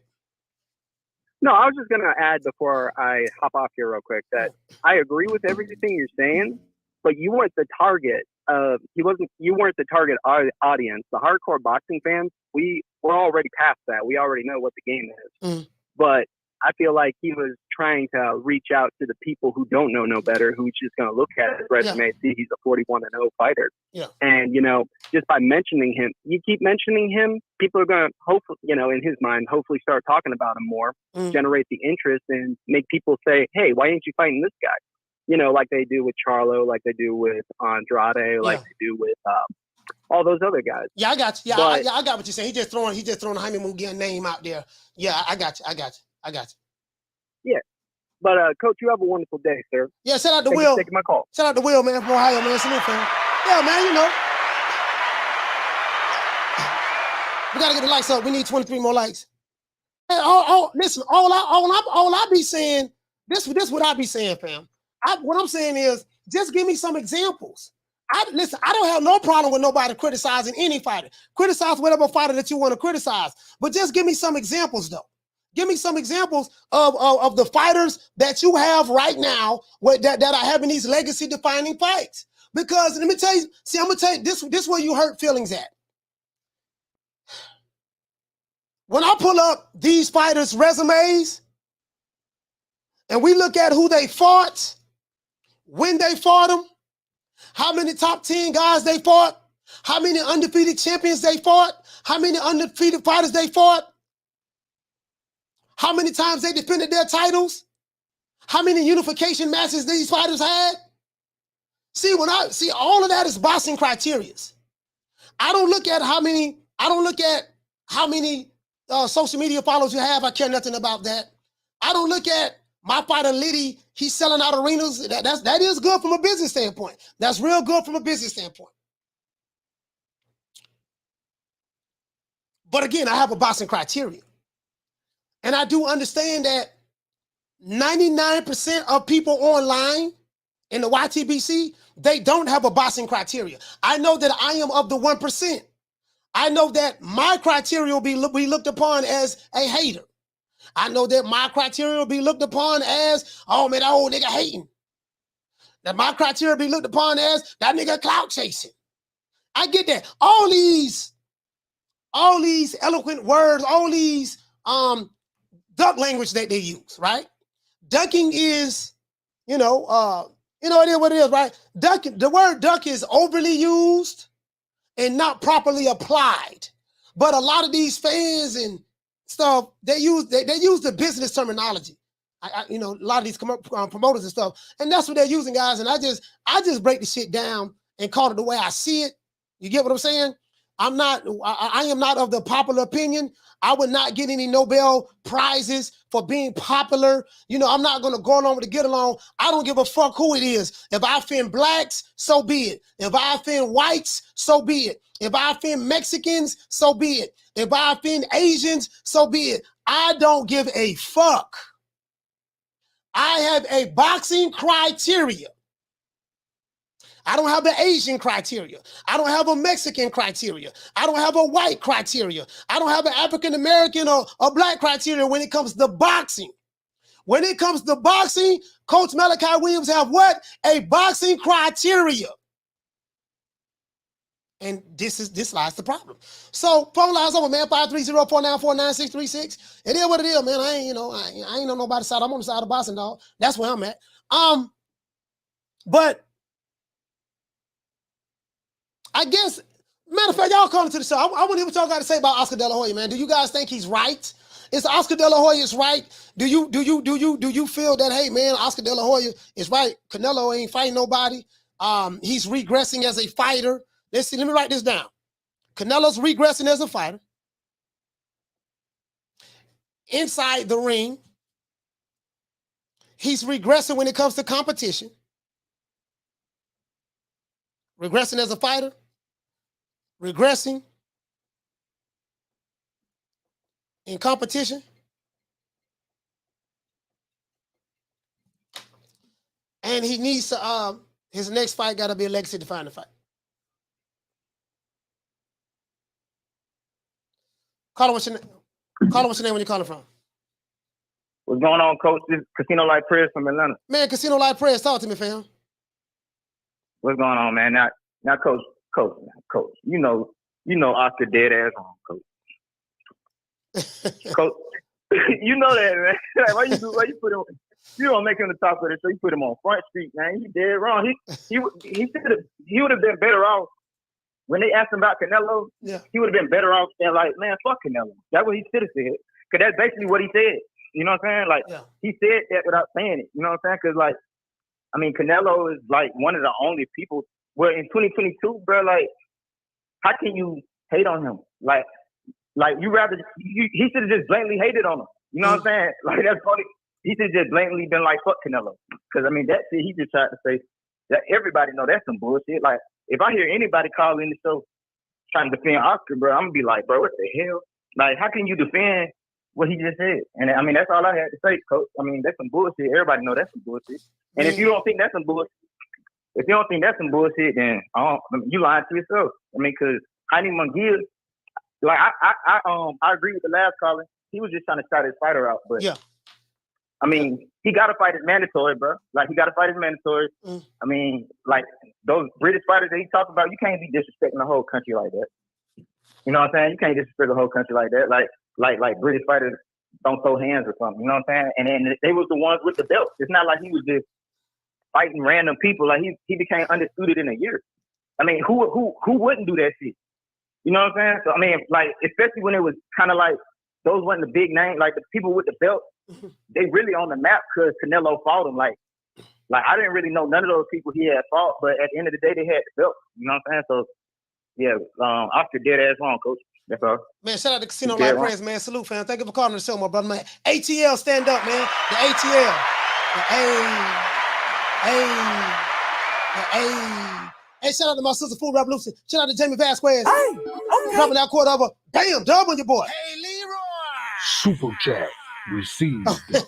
No, I was just gonna add before I hop off here real quick that I agree with everything you're saying, but you weren't the target. You weren't the target audience. The hardcore boxing fans, we're already past that. We already know what the game is. But I feel like he was trying to reach out to the people who don't know no better, who's just going to look at his resume and see he's a 41-0 fighter. Yeah. And, just by mentioning him, you keep mentioning him, people are going to hopefully, in his mind, hopefully start talking about him more, generate the interest and make people say, hey, why ain't you fighting this guy? Like they do with Charlo, like they do with Andrade, like they do with all those other guys. Yeah, I got you. Yeah, I got what you're saying. He just throwing Jaime Munguia name out there. Yeah, I got you. Yeah. But, Coach, you have a wonderful day, sir. Yeah, shout out to Will. Taking my call. Shout out to Will, man, from Ohio, man. Salute, fam. Yeah, man, we got to get the likes up. We need 23 more likes. Hey, listen, all I be saying, this what I be saying, fam. What I'm saying is, just give me some examples. I don't have no problem with nobody criticizing any fighter. Criticize whatever fighter that you want to criticize. But just give me some examples, though. Give me some examples of the fighters that you have right now that are having these legacy-defining fights. Because let me tell you, see, I'm gonna tell you this where you hurt feelings at. When I pull up these fighters' resumes and we look at who they fought, when they fought them, how many top 10 guys they fought, how many undefeated champions they fought, how many undefeated fighters they fought, how many times they defended their titles, how many unification matches these fighters had. See, all of that is boxing criteria. I don't look at how many social media followers you have. I care nothing about that. I don't look at my fighter Liddy, he's selling out arenas. That is good from a business standpoint. That's real good from a business standpoint. But again, I have a boxing criteria. And I do understand that 99% of people online in the YTBC, they don't have a boxing criteria. I know that I am of the 1%. I know that my criteria will be looked upon as a hater. I know that my criteria will be looked upon as, oh man, that old nigga hating. That my criteria will be looked upon as that nigga clout chasing. I get that. All these eloquent words, all these duck language that they use, right? Ducking is, it is what it is, right? Ducking, the word duck is overly used and not properly applied. But a lot of these fans and stuff, they use the business terminology. A lot of these promoters and stuff, and that's what they're using, guys. And I just break the shit down and call it the way I see it. You get what I'm saying? I am not of the popular opinion. I would not get any Nobel prizes for being popular. I'm not going to go along with the get along. I don't give a fuck who it is. If I offend blacks, so be it. If I offend whites, so be it. If I offend Mexicans, so be it. If I offend Asians, so be it. I don't give a fuck. I have a boxing criteria. I don't have an Asian criteria. I don't have a Mexican criteria. I don't have a white criteria. I don't have an African-American or black criteria when it comes to boxing. When it comes to boxing, Coach Malachi Williams have what? A boxing criteria. And this lies the problem. So phone lines over, man, 530-494-9636. It is what it is, man. I ain't on nobody's side. I'm on the side of boxing, dog. That's where I'm at. But I guess, matter of fact, y'all calling to the show. I want to hear what y'all got to say about Oscar Dela Hoya, man. Do you guys think he's right? Is Oscar Dela Hoya is right? Do you feel that, hey, man, Oscar Dela Hoya is right? Canelo ain't fighting nobody. He's regressing as a fighter. Let's see. Let me write this down. Canelo's regressing as a fighter. Inside the ring, he's regressing when it comes to competition. Regressing as a fighter. Regressing in competition. And he needs to, his next fight got to be a legacy-defining fight. Caller, what's your name? Caller, what's your name when you calling from? What's going on, Coach? This is Casino Light Prayers from Atlanta. Man, Casino Light Prayers, talk to me, fam. What's going on, man? Now, Coach, you know Oscar dead ass on, Coach. Coach, you know that, man. Like, why you put him? You don't make him the top of the show. You put him on Front Street, man. He dead wrong. He would have been better off when they asked him about Canelo. Yeah, he would have been better off saying like, man, fuck Canelo. That's what he should have said. Cause that's basically what he said. You know what I'm saying? Like, He said that without saying it. You know what I'm saying? Cause like, I mean, Canelo is like one of the only people. Well, in 2022, bro, like, how can you hate on him? Like you rather he should have just blatantly hated on him. You know what I'm saying? Like, that's funny. He should have just blatantly been like, fuck Canelo. Because, I mean, that shit he just tried to say, that everybody know that's some bullshit. Like, if I hear anybody call in the show trying to defend Oscar, bro, I'm going to be like, bro, what the hell? Like, how can you defend what he just said? And, I mean, that's all I had to say, Coach. I mean, that's some bullshit. Everybody know that's some bullshit. And if you don't think that's some bullshit, then you lying to yourself. I mean, because Jaime Munguia, like, I agree with the last caller. He was just trying to start his fighter out. But, I mean, he got to fight his mandatory, bro. Like, he got to fight his mandatory. I mean, like, those British fighters that he talked about, you can't be disrespecting the whole country like that. You know what I'm saying? You can't disrespect the whole country like that. Like British fighters don't throw hands or something. You know what I'm saying? And then they was the ones with the belt. It's not like he was just fighting random people. Like, he became undisputed in a year. I mean, who wouldn't do that shit? You know what I'm saying? So, I mean, like, especially when it was kind of like, those wasn't the big name, like the people with the belt, they really on the map because Canelo fought him. Like I didn't really know none of those people he had fought, but at the end of the day, they had the belt. You know what I'm saying? So, yeah, Oscar dead ass wrong, coach. That's all. Man, shout out to Casino Life Friends, man. Salute, fam. Thank you for calling the show, my brother, man. ATL, stand up, man. The ATL. Hey, shout out to my sister, Food Revolution. Shout out to Jaime Vasquez. Dropping that quarter over. Damn, dub on your boy. Hey, Leroy. Super chat received. Hey,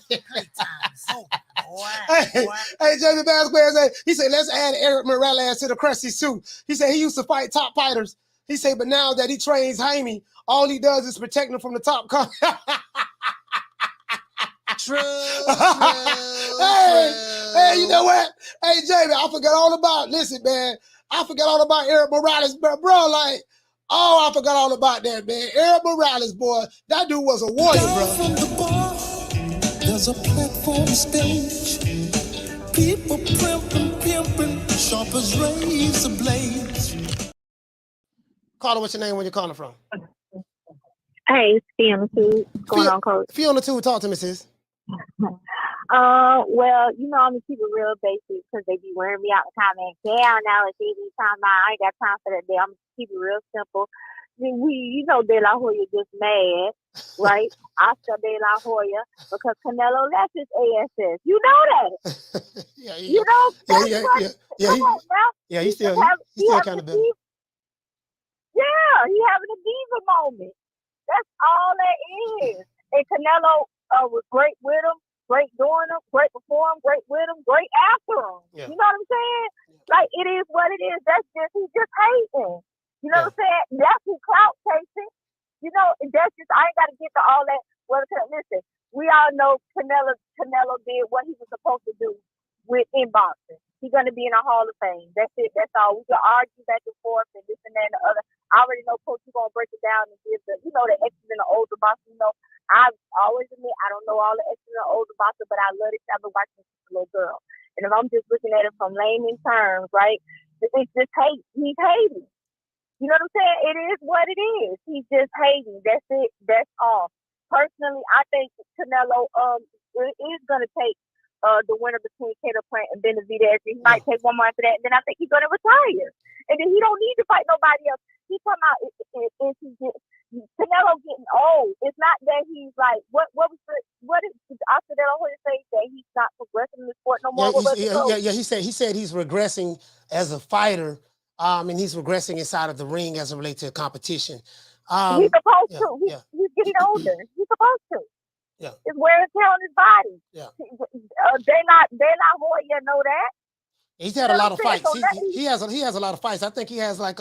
David Benavidez, he said, let's add Eric Morales to the crusty suit. He said he used to fight top fighters. He said, but now that he trains Jaime, all he does is protect him from the top. True. Hey, you know what? Hey, Jamie, I forgot all about, listen, man, I forgot all about Eric Morales, bro, like, oh, I forgot all about that, man. Eric Morales, boy, that dude was a warrior, bro. From the bar, there's a platform stage. People pimping, sharp as razor blades. Caller, what's your name? Where you calling from? Hey, it's Fiona Two. What's going on, Coach? Fiona Two, talk to me, sis. Well, you know, I'm gonna keep it real basic because they be wearing me out in the comments. Yeah, now it's easy time. I ain't got time for that. I'm gonna keep it real simple. You know, De La Hoya just mad, right? Oscar De La Hoya because Canelo left his ASS. You know that. You know. Yeah. He's still kind of bitter. Yeah, he having a diva moment. That's all that is. And Canelo was great with him, great doing him, great before him, great with him, great after him. Yeah. You know what I'm saying? Like, it is what it is. That's just, he's just hating. You know what I'm saying? That's who clout chasing. You know, that's just, I ain't got to get to all that. Well, listen, we all know Canelo did what he was supposed to do in boxing. He's going to be in a Hall of Fame. That's it. That's all. We can argue back and forth and this and that and the other. I already know, Coach, you're going to break it down and give the, you know, the X's and the O's of boxing. You know, I always admit I don't know all the X's and the O's of boxing, but I love it. I've been watching this little girl. And if I'm just looking at it from layman terms, right, it's just hate. He's hating. You know what I'm saying? It is what it is. He's just hating. That's it. That's all. Personally, I think Canelo is going to take the winner between Caleb Plant and Benavidez. He might take one more after that, and then I think he's going to retire. And then he don't need to fight nobody else. He's talking about Canelo getting old. It's not that he's like, what is Oscar Dela Hoya say that he's not progressing in the sport no more? He said he's regressing as a fighter. And he's regressing inside of the ring as it relates to competition. He's supposed to. He's getting older. He's supposed to. Yeah. It's wear and tear on his body. Yeah. They not Hoya know that. He's had a lot of fights. He has a lot of fights. I think he has like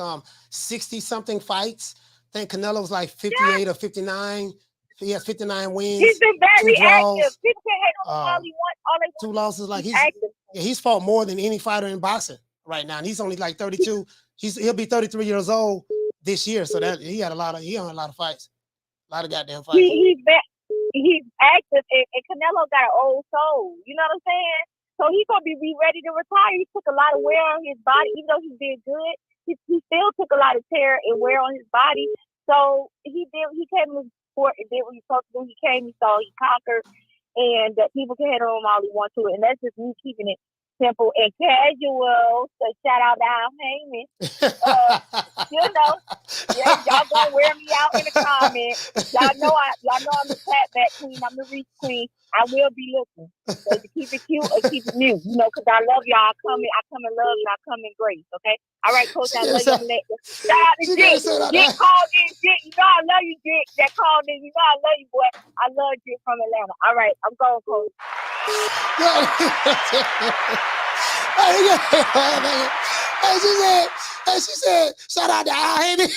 60 something fights. I think Canelo's like 58 or 59. He has 59 wins. He's been very active. People can't hate on him all they want. 2 losses. Like he's active. Yeah, he's fought more than any fighter in boxing right now. And he's only like 32. He'll be 33 years old this year. So that he had a lot of fights. A lot of goddamn fights. He's active, and Canelo got an old soul. You know what I'm saying? So he's gonna be ready to retire. He took a lot of wear on his body, even though he did good. He still took a lot of tear and wear on his body. So he came to the sport and did what he was supposed to do. He came, he saw, he conquered, and people can hit on him all they want to. And that's just me keeping it simple and casual. So shout out to Jaime. You know, yeah, y'all gonna wear me out in the comments. Y'all know I'm the pat back queen. I'm the reach queen. I will be looking. So to keep it cute or keep it new, you know, because I love y'all. I come in love and I come in grace. Okay. All right, Coach. I love you. Shout out to Dick. Dick called in. Dick, you know I love you, Dick. That called in. You know I love you, boy. I love Dick from Atlanta. All right, I'm going, Coach. She said, shout out to Jaime.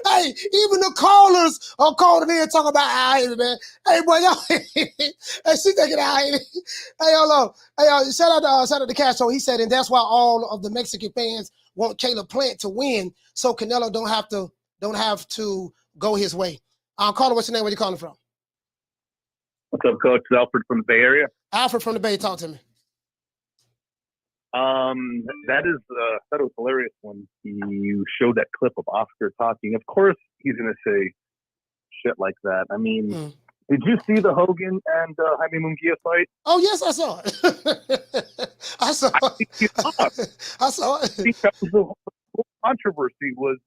Hey, even the callers are calling in talking about I hate it, man. Hey, boy, y'all. Hey, she thinking I hate it. Hey, hold on. Hey, shout out to Castro. He said, and that's why all of the Mexican fans want Caleb Plant to win, so Canelo don't have to go his way. Caller, what's your name? Where you calling from? What's up, Coach? It's Alfred from the Bay Area. Alfred from the Bay. Talk to me. That was hilarious when you showed that clip of Oscar talking. Of course, he's gonna say shit like that. I mean, did you see the Hogan and Jaime Munguia fight? Oh yes, I saw it. I saw it. I saw it. Because the whole controversy was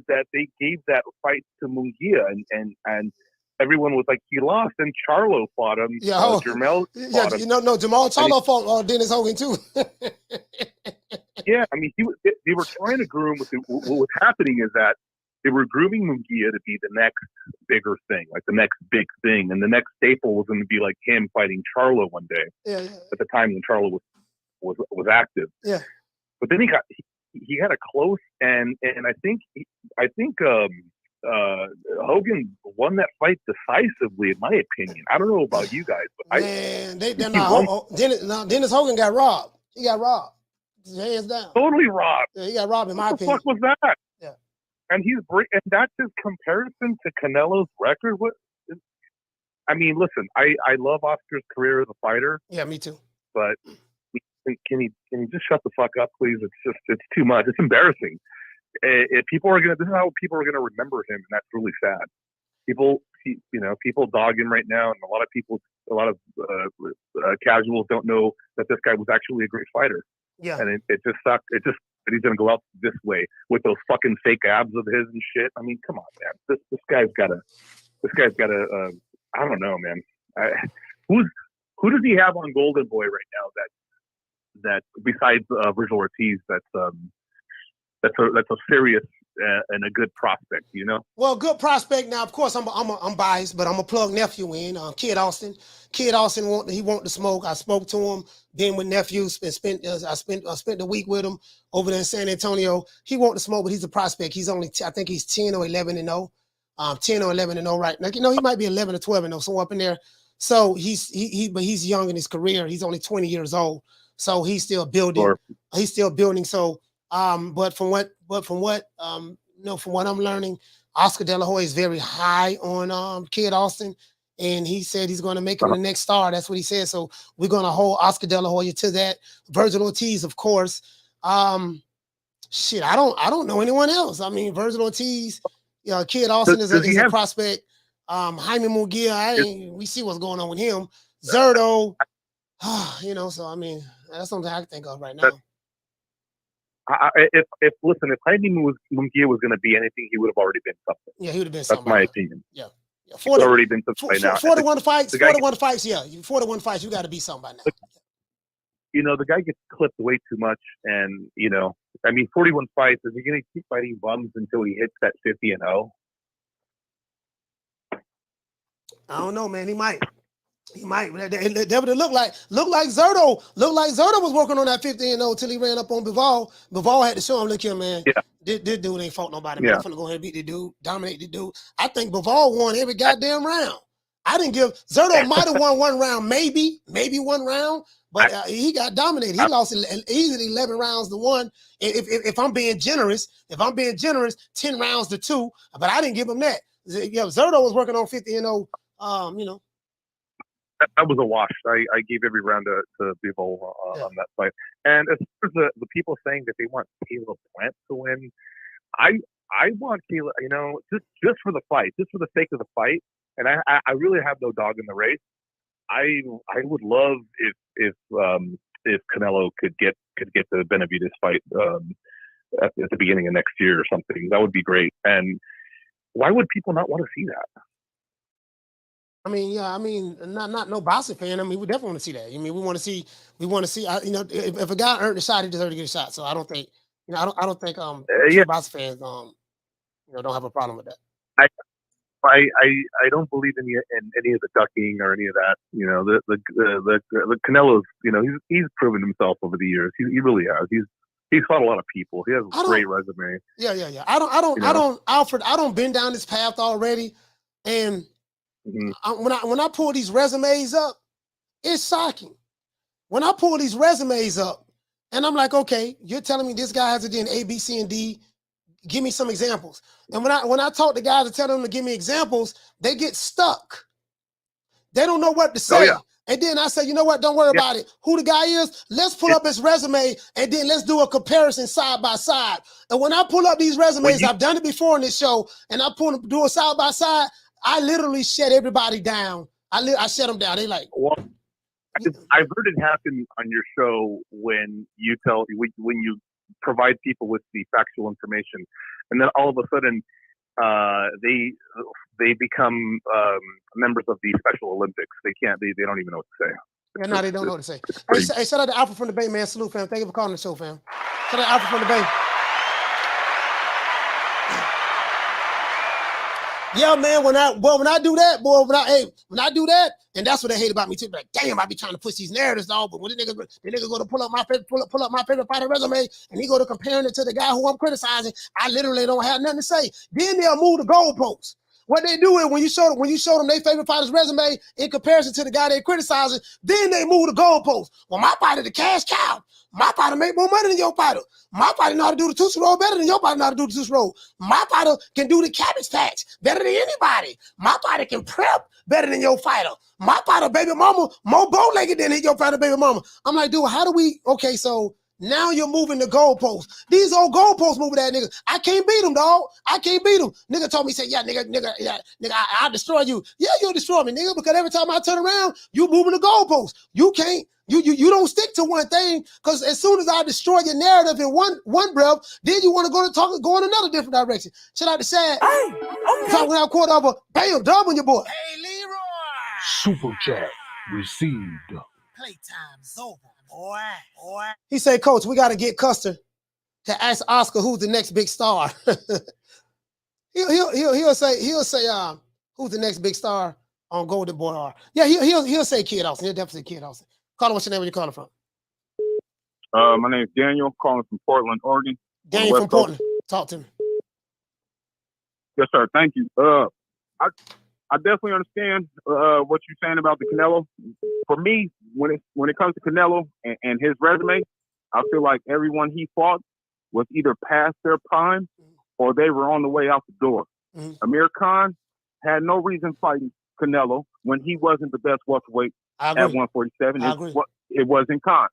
that they gave that fight to Munguia, and everyone was like, he lost, and Charlo fought him. Yeah, Jamal fought him. No, Jamal Charlo fought Dennis Hogan too. Yeah, I mean, they were trying to groom. What was happening is that they were grooming Munguia to be the next bigger thing, like the next big thing, and the next staple was going to be like him fighting Charlo one day. Yeah. At the time when Charlo was active. Yeah. But then he had a close, and I think Hogan won that fight decisively, in my opinion. I don't know about you guys, but Dennis Hogan got robbed. He got robbed. Hands down. Totally robbed. Yeah, he got robbed, in my opinion. What the fuck was that? Yeah. And that's his comparison to Canelo's record. I mean, listen, I love Oscar's career as a fighter. Yeah, me too. But can he just shut the fuck up, please? It's too much. It's embarrassing. This is how people are gonna remember him, and that's really sad. People dog him right now, and a lot of casuals don't know that this guy was actually a great fighter. Yeah, and it just sucked. It just that he's gonna go out this way with those fucking fake abs of his and shit. I mean, come on, man. This guy's got a. I don't know, man. Who does he have on Golden Boy right now that besides Virgil Ortiz that's a serious and a good prospect, you know? Well, good prospect. Now, of course, I'm biased, but I'm gonna plug nephew in. Kid Austin. Kid Austin want the smoke. I spoke to him. Been with nephew. I spent the week with him over there in San Antonio. He want the smoke, but he's a prospect. He's only I think he's 10 or 11-0. 10 or 11-0 right now. You know, he might be 11 or 12-0, somewhere up in there. So but he's young in his career. He's only 20 years old. So he's still building. Sure. He's still building. So but from what I'm learning, Oscar Dela Hoya is very high on Kid Austin, and he said he's going to make him the next star. That's what he said. So we're going to hold Oscar Dela Hoya to that. Virgil Ortiz, of course. Shit, I don't know anyone else. I mean, Virgil Ortiz, Kid Austin is a prospect. Jaime Munguia, we see what's going on with him. Zerto, so I mean, that's something I can think of right now. If Jaime Munguia was going to be anything, he would have already been something. Yeah, he would have been something. That's my opinion. Yeah. He's already been something by now. 41 fights. 41 fights. Yeah, 41 fights. You got to be something by now. The guy gets clipped way too much, and 41 fights. Is he going to keep fighting bums until he hits that 50-0? I don't know, man. He might. That would look like Zerto. Looked like Zerto was working on that 50-0 till he ran up on Bivol. Bivol had to show him, look here, man. Yeah. This dude ain't fought nobody. Man. I'm gonna go ahead and beat the dude, dominate the dude. I think Bivol won every goddamn round. I didn't give Zerto might have won one round, maybe one round, but he got dominated. He lost easily 11 rounds to 1. If I'm being generous, 10 rounds to 2. But I didn't give him that. Zerto was working on 50-0. That was a wash. I gave every round to Bivol on that fight. And as far as the people saying that they want Caleb Plant to win, I want Caleb, just for the fight, just for the sake of the fight. And I really have no dog in the race. I would love if Canelo could get the Benavidez fight at the beginning of next year or something. That would be great. And why would people not want to see that? Not no boxing fan. We definitely want to see that. We want to see. If a guy earned a shot, he deserves to get a shot. So I don't think, I don't think boxing fans, don't have a problem with that. I don't believe in any of the ducking or any of that. The Canelo's, he's proven himself over the years. He really has. He's fought a lot of people. He has a great resume. Yeah. Alfred, I don't been down this path already. And when I pull these resumes up, it's shocking. When I pull these resumes up, and I'm like, okay, you're telling me this guy has done A, B, C, and D. Give me some examples. And when I talk to guys and tell them to give me examples, they get stuck. They don't know what to say. Oh, yeah. And then I say, you know what? Don't worry about it. Who the guy is? Let's pull up his resume and then let's do a comparison side by side. And when I pull up these resumes, I've done it before in this show, and I do a side by side. I literally shut everybody down. I shut them down. They like, well, I've heard it happen on your show when you provide people with the factual information, and then all of a sudden they become members of the Special Olympics. They don't even know what to say. Yeah, no, they don't know what to say. Hey, shout out to Alpha from the Bay, man. Salute, fam. Thank you for calling the show, fam. Shout out to Alpha from the Bay. Yeah, man. When I do that, when I do that, and that's what they hate about me too. Like, damn, I be trying to push these narratives, dog. But when the nigga go to pull up my favorite fighter resume, and he go to comparing it to the guy who I'm criticizing, I literally don't have nothing to say. Then they'll move the goalposts. What they do is when you show them their favorite fighter's resume in comparison to the guy they're criticizing, then they move the goalposts. Well, my fighter the cash cow. My fighter make more money than your fighter. My fighter know how to do the Tootsie Roll better than your fighter know how to do the Tootsie Roll. My fighter can do the cabbage patch better than anybody. My fighter can prep better than your fighter. My fighter baby mama more bow-legged than your fighter baby mama. I'm like, dude, how do we? Okay, so now you're moving the goalposts. These old goalposts moving that nigga. I can't beat them, dog. I can't beat them. Nigga told me, say, yeah, nigga, I'll destroy you. Yeah, you'll destroy me, nigga, because every time I turn around, you moving the goalposts. You can't. You don't stick to one thing, because as soon as I destroy your narrative in one breath, then you want to go in another different direction. Shout out to Shad. Hey, okay. Talking out quarter over, bam, dub on your boy. Hey, Leroy. Super chat received. Playtime's over, boy. He said, Coach, we got to get Custer to ask Oscar who's the next big star. he'll say who's the next big star on Golden Boy R. Yeah, he'll say Kid Austin. He'll definitely say Kid Austin. Call him. What's your name? Where you calling from? My name's Daniel, calling from Portland, Oregon. Daniel from Portland. Talk to me. Yes, sir. Thank you. I definitely understand what you're saying about the Canelo. For me, when it comes to Canelo and his resume, I feel like everyone he fought was either past their prime or they were on the way out the door. Mm-hmm. Amir Khan had no reason fighting Canelo when he wasn't the best welterweight at 147. It wasn't Khan.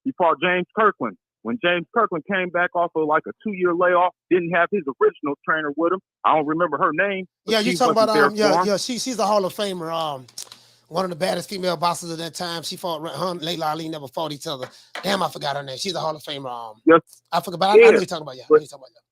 He fought James Kirkland. When James Kirkland came back off of like a 2-year layoff, didn't have his original trainer with him. I don't remember her name. Yeah, you talking about she's a Hall of Famer. One of the baddest female boxers at that time. She fought Layla Ali, never fought each other. Damn, I forgot her name. She's a Hall of Famer. Yes. I forgot, but I know you're talking about. Yeah, I know you're talking about.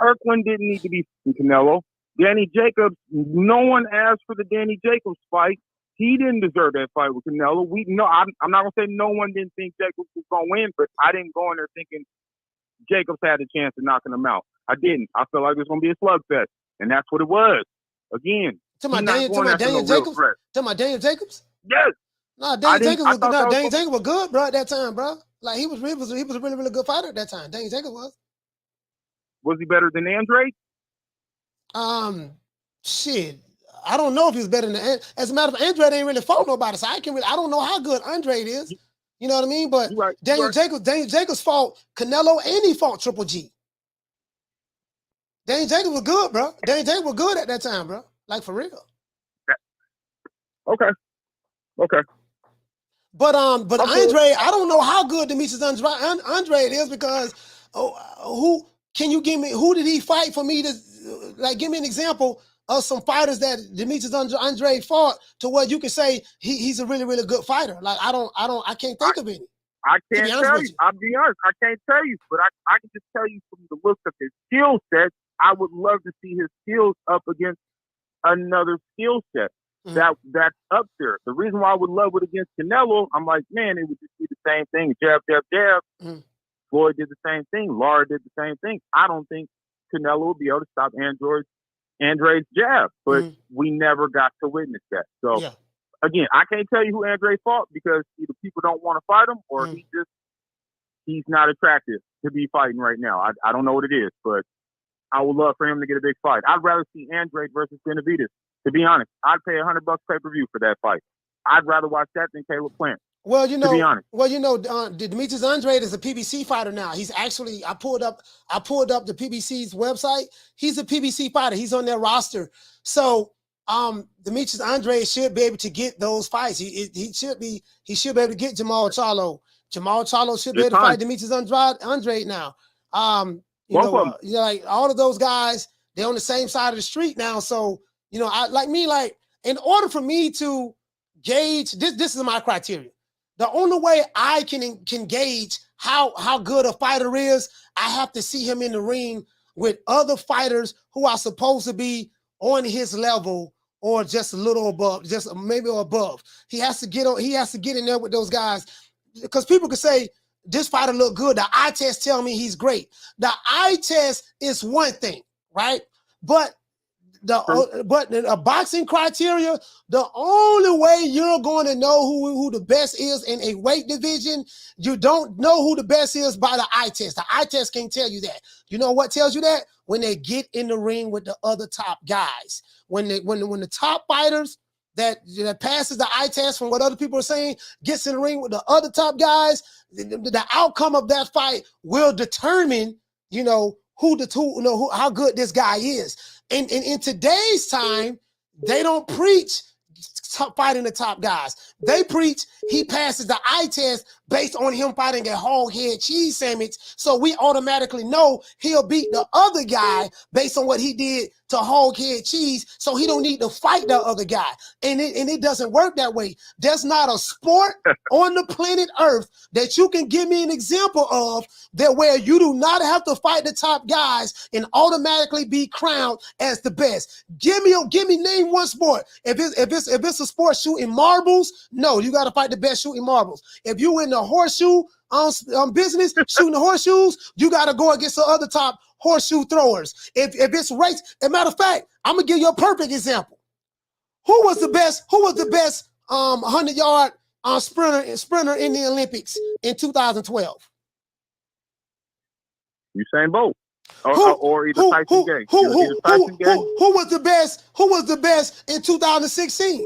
Kirkland didn't need to be Canelo. Danny Jacobs, no one asked for the Danny Jacobs fight. He didn't deserve that fight with Canelo. I'm not gonna say no one didn't think Jacobs was gonna win, but I didn't go in there thinking Jacobs had a chance of knocking him out. I didn't. I felt like it was gonna be a slugfest, and that's what it was. Again, to my Daniel Jacobs. To my Daniel Jacobs. Yes. No, Daniel Jacobs was good, bro, at that time, bro. Like he was a really good fighter at that time. Daniel Jacobs was. Was he better than Andre? Shit. I don't know if he was better than. As a matter of fact, Andre ain't really fought nobody, so I don't know how good Andre is. You know what I mean? But Daniel Jacobs fought Canelo and he fought Triple G. Daniel Jacobs was good, bro. Daniel Jacobs was good at that time, bro. Like for real. Okay. But Andre, I don't know how good Demetrius Andre is, because who did he fight for me to give me an example of some fighters that Demetrius Andre fought to where you can say he's a really, really good fighter. Like I can't think of any. I can't tell you. I'll be honest. I can't tell you, but I can just tell you from the looks of his skill set, I would love to see his skills up against another skill set that's up there. The reason why I would love it against Canelo, I'm like, man, it would just be the same thing. Jab, jab, jab. Floyd did the same thing. Lara did the same thing. I don't think Canelo will be able to stop Andre's jab, but we never got to witness that. So, again, I can't tell you who Andre fought because either people don't want to fight him or he just he's not attractive to be fighting right now. I don't know what it is, but I would love for him to get a big fight. I'd rather see Andrade versus Benavidez. To be honest, I'd pay $100 pay-per-view for that fight. I'd rather watch that than Caleb Plant. Well, you know, to be honest. Demetrius Andrade is a PBC fighter now. He's actually, I pulled up the PBC's website. He's a PBC fighter. He's on their roster. So, Demetrius Andrade should be able to get those fights. He should be able to get Jamal Charlo. Jamal Charlo should be able to fight Demetrius Andrade now. Like all of those guys, they're on the same side of the street now. So, in order for me to gauge this is my criteria. The only way I can gauge how good a fighter is, I have to see him in the ring with other fighters who are supposed to be on his level or just a little above, just maybe above. He has to get in there with those guys, because people could say this fighter look good. The eye test tell me he's great. The eye test is one thing, right? But a boxing criteria, the only way you're going to know who the best is in a weight division, you don't know who the best is by the eye test. The eye test can't tell you that. You know what tells you that? When they get in the ring with the other top guys. When the top fighters that passes the eye test from what other people are saying gets in the ring with the other top guys, the outcome of that fight will determine, how good this guy is. And in today's time, they don't preach fighting the top guys. They preach he passes the eye test based on him fighting a hog head cheese sandwich. So we automatically know he'll beat the other guy based on what he did to hog head cheese. So he don't need to fight the other guy. And it doesn't work that way. There's not a sport on the planet Earth that you can give me an example of that where you do not have to fight the top guys and automatically be crowned as the best. Give me name one sport. If it's a sport shooting marbles, no, you got to fight the best shooting marbles. If you in the horseshoe business shooting the horseshoes, you got to go against the other top horseshoe throwers. If it's race, as a matter of fact, I'm gonna give you a perfect example. Who was the best 100-yard sprinter in the Olympics in 2012? Usain Bolt. Or either Tyson Gay. Who was the best? Who was the best in 2016?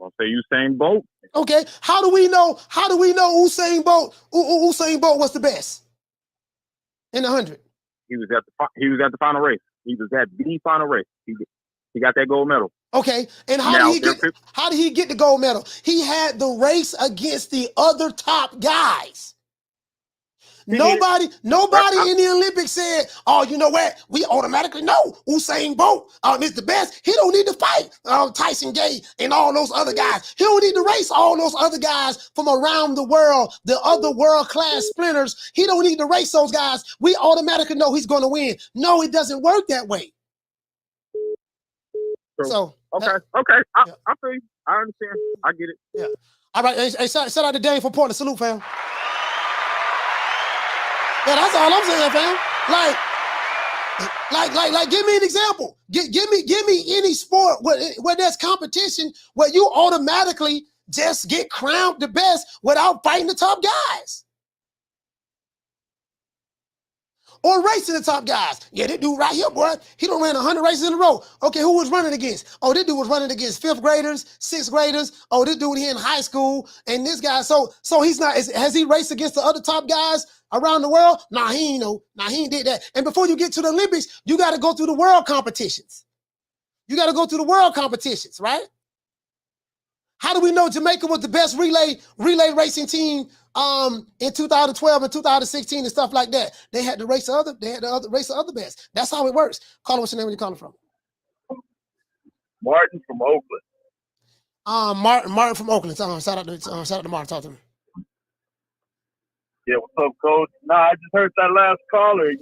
I'll say Usain Bolt. Okay. How do we know Usain Bolt was the best in the 100? He was at the final race. He was at the final race. He got that gold medal. Okay. And how did he get the gold medal? He had the race against the other top guys. Nobody in the Olympics said, "Oh, you know what? We automatically know Usain Bolt is the best. He don't need to fight Tyson Gay and all those other guys. He don't need to race all those other guys from around the world, the other world-class sprinters. He don't need to race those guys. We automatically know he's going to win." No, it doesn't work that way. So okay, I feel you. I understand. I get it. Yeah. All right. Hey, shout out to Dane from Portland. Salute, fam. Yeah, that's all I'm saying, fam. Like, give me an example. Give me any sport where there's competition where you automatically just get crowned the best without fighting the top guys. Or racing the top guys. Yeah, this dude right here, boy, he done ran 100 races in a row. Okay, who was running against? Oh, this dude was running against 5th graders, 6th graders. Oh, this dude here in high school. And this guy, so he's not, has he raced against the other top guys around the world? Nah, he ain't know. Nah, he ain't did that. And before you get to the Olympics, you got to go through the world competitions. You got to go through the world competitions, right? How do we know Jamaica was the best relay racing team in 2012 and 2016 and stuff like that? They had to race the other best. That's how it works. Call, what's your name? Where you calling from? Martin from Oakland. Martin from Oakland. Shout out to Martin. Talk to me. Yeah, what's up, Coach? I just heard that last caller,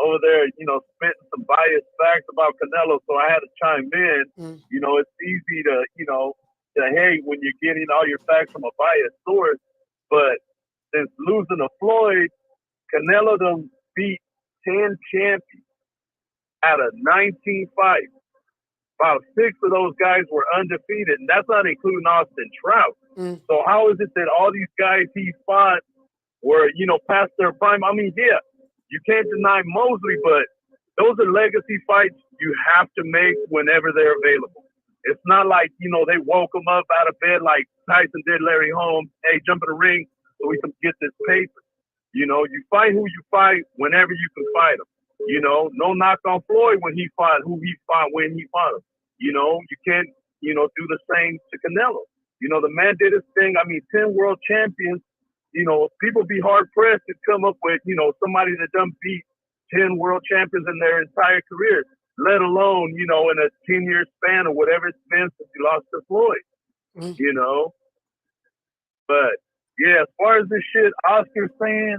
over there, spitting some biased facts about Canelo, so I had to chime in. It's easy to, to hate when you're getting all your facts from a biased source, but since losing to Floyd, Canelo done beat 10 champions out of 19 fights. about 6 of those guys were undefeated, and that's not including Austin Trout. So how is it that all these guys he fought were, past their prime? I mean, yeah, you can't deny Mosley, but those are legacy fights you have to make whenever they're available. It's not like, they woke him up out of bed like Tyson did Larry Holmes. Hey, jump in the ring so we can get this paper. You fight who you fight whenever you can fight them. No knock on Floyd when he fought who he fought when he fought him. You can't, do the same to Canelo. The man did his thing. I mean, 10 world champions, people be hard pressed to come up with, somebody that done beat 10 world champions in their entire career, let alone, in a 10-year span or whatever it's been since he lost to Floyd, But, yeah, as far as this shit Oscar's saying,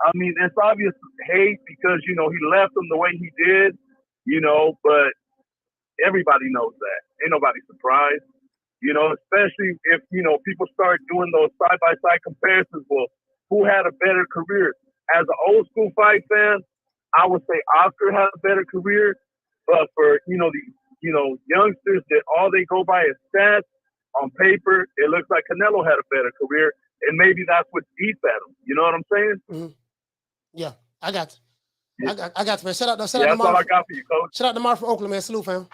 I mean, it's obvious hate because, he left him the way he did, but everybody knows that. Ain't nobody surprised, especially if, people start doing those side-by-side comparisons. Well, who had a better career? As an old school fight fan, I would say Oscar had a better career, but for, the youngsters that all they go by is stats on paper, it looks like Canelo had a better career, and maybe that's what beats at him. You know what I'm saying? Yeah, I got you. I got you, man. Shout out to that's all I got for you, Coach. Shout out to Mark from Oakland, man. Salute, fam.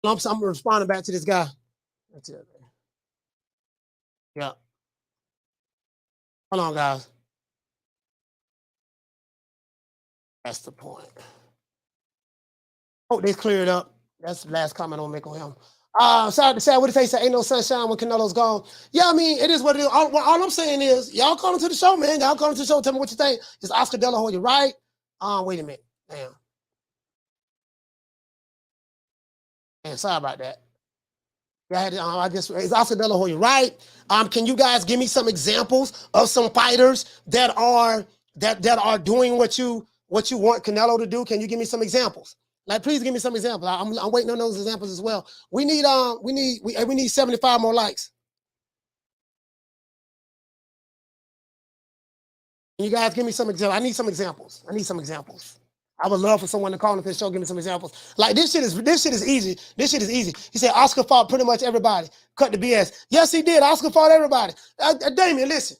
I'm responding back to this guy. That's it. Yeah. Hold on, guys. That's the point. Hope they cleared up. That's the last comment I'll make on him. Shout out to Sad. What did he say? Ain't no sunshine when Canelo's gone. Yeah, I mean, it is what it is. All I'm saying is, y'all calling to the show, man. Y'all calling to the show. Tell me what you think. Is Oscar Dela Hoya right? Wait a minute. Damn. Man, sorry about that. Yeah, is Oscar Dela Hoya right? Can you guys give me some examples of some fighters that are doing what you want Canelo to do? Can you give me some examples? Like, please give me some examples. I'm waiting on those examples as well. We need 75 more likes. Can you guys give me some examples? I need some examples. I would love for someone to call into the show, give me some examples. Like, this shit is easy. This shit is easy. He said Oscar fought pretty much everybody. Cut the BS. Yes, he did. Oscar fought everybody. Damien, listen.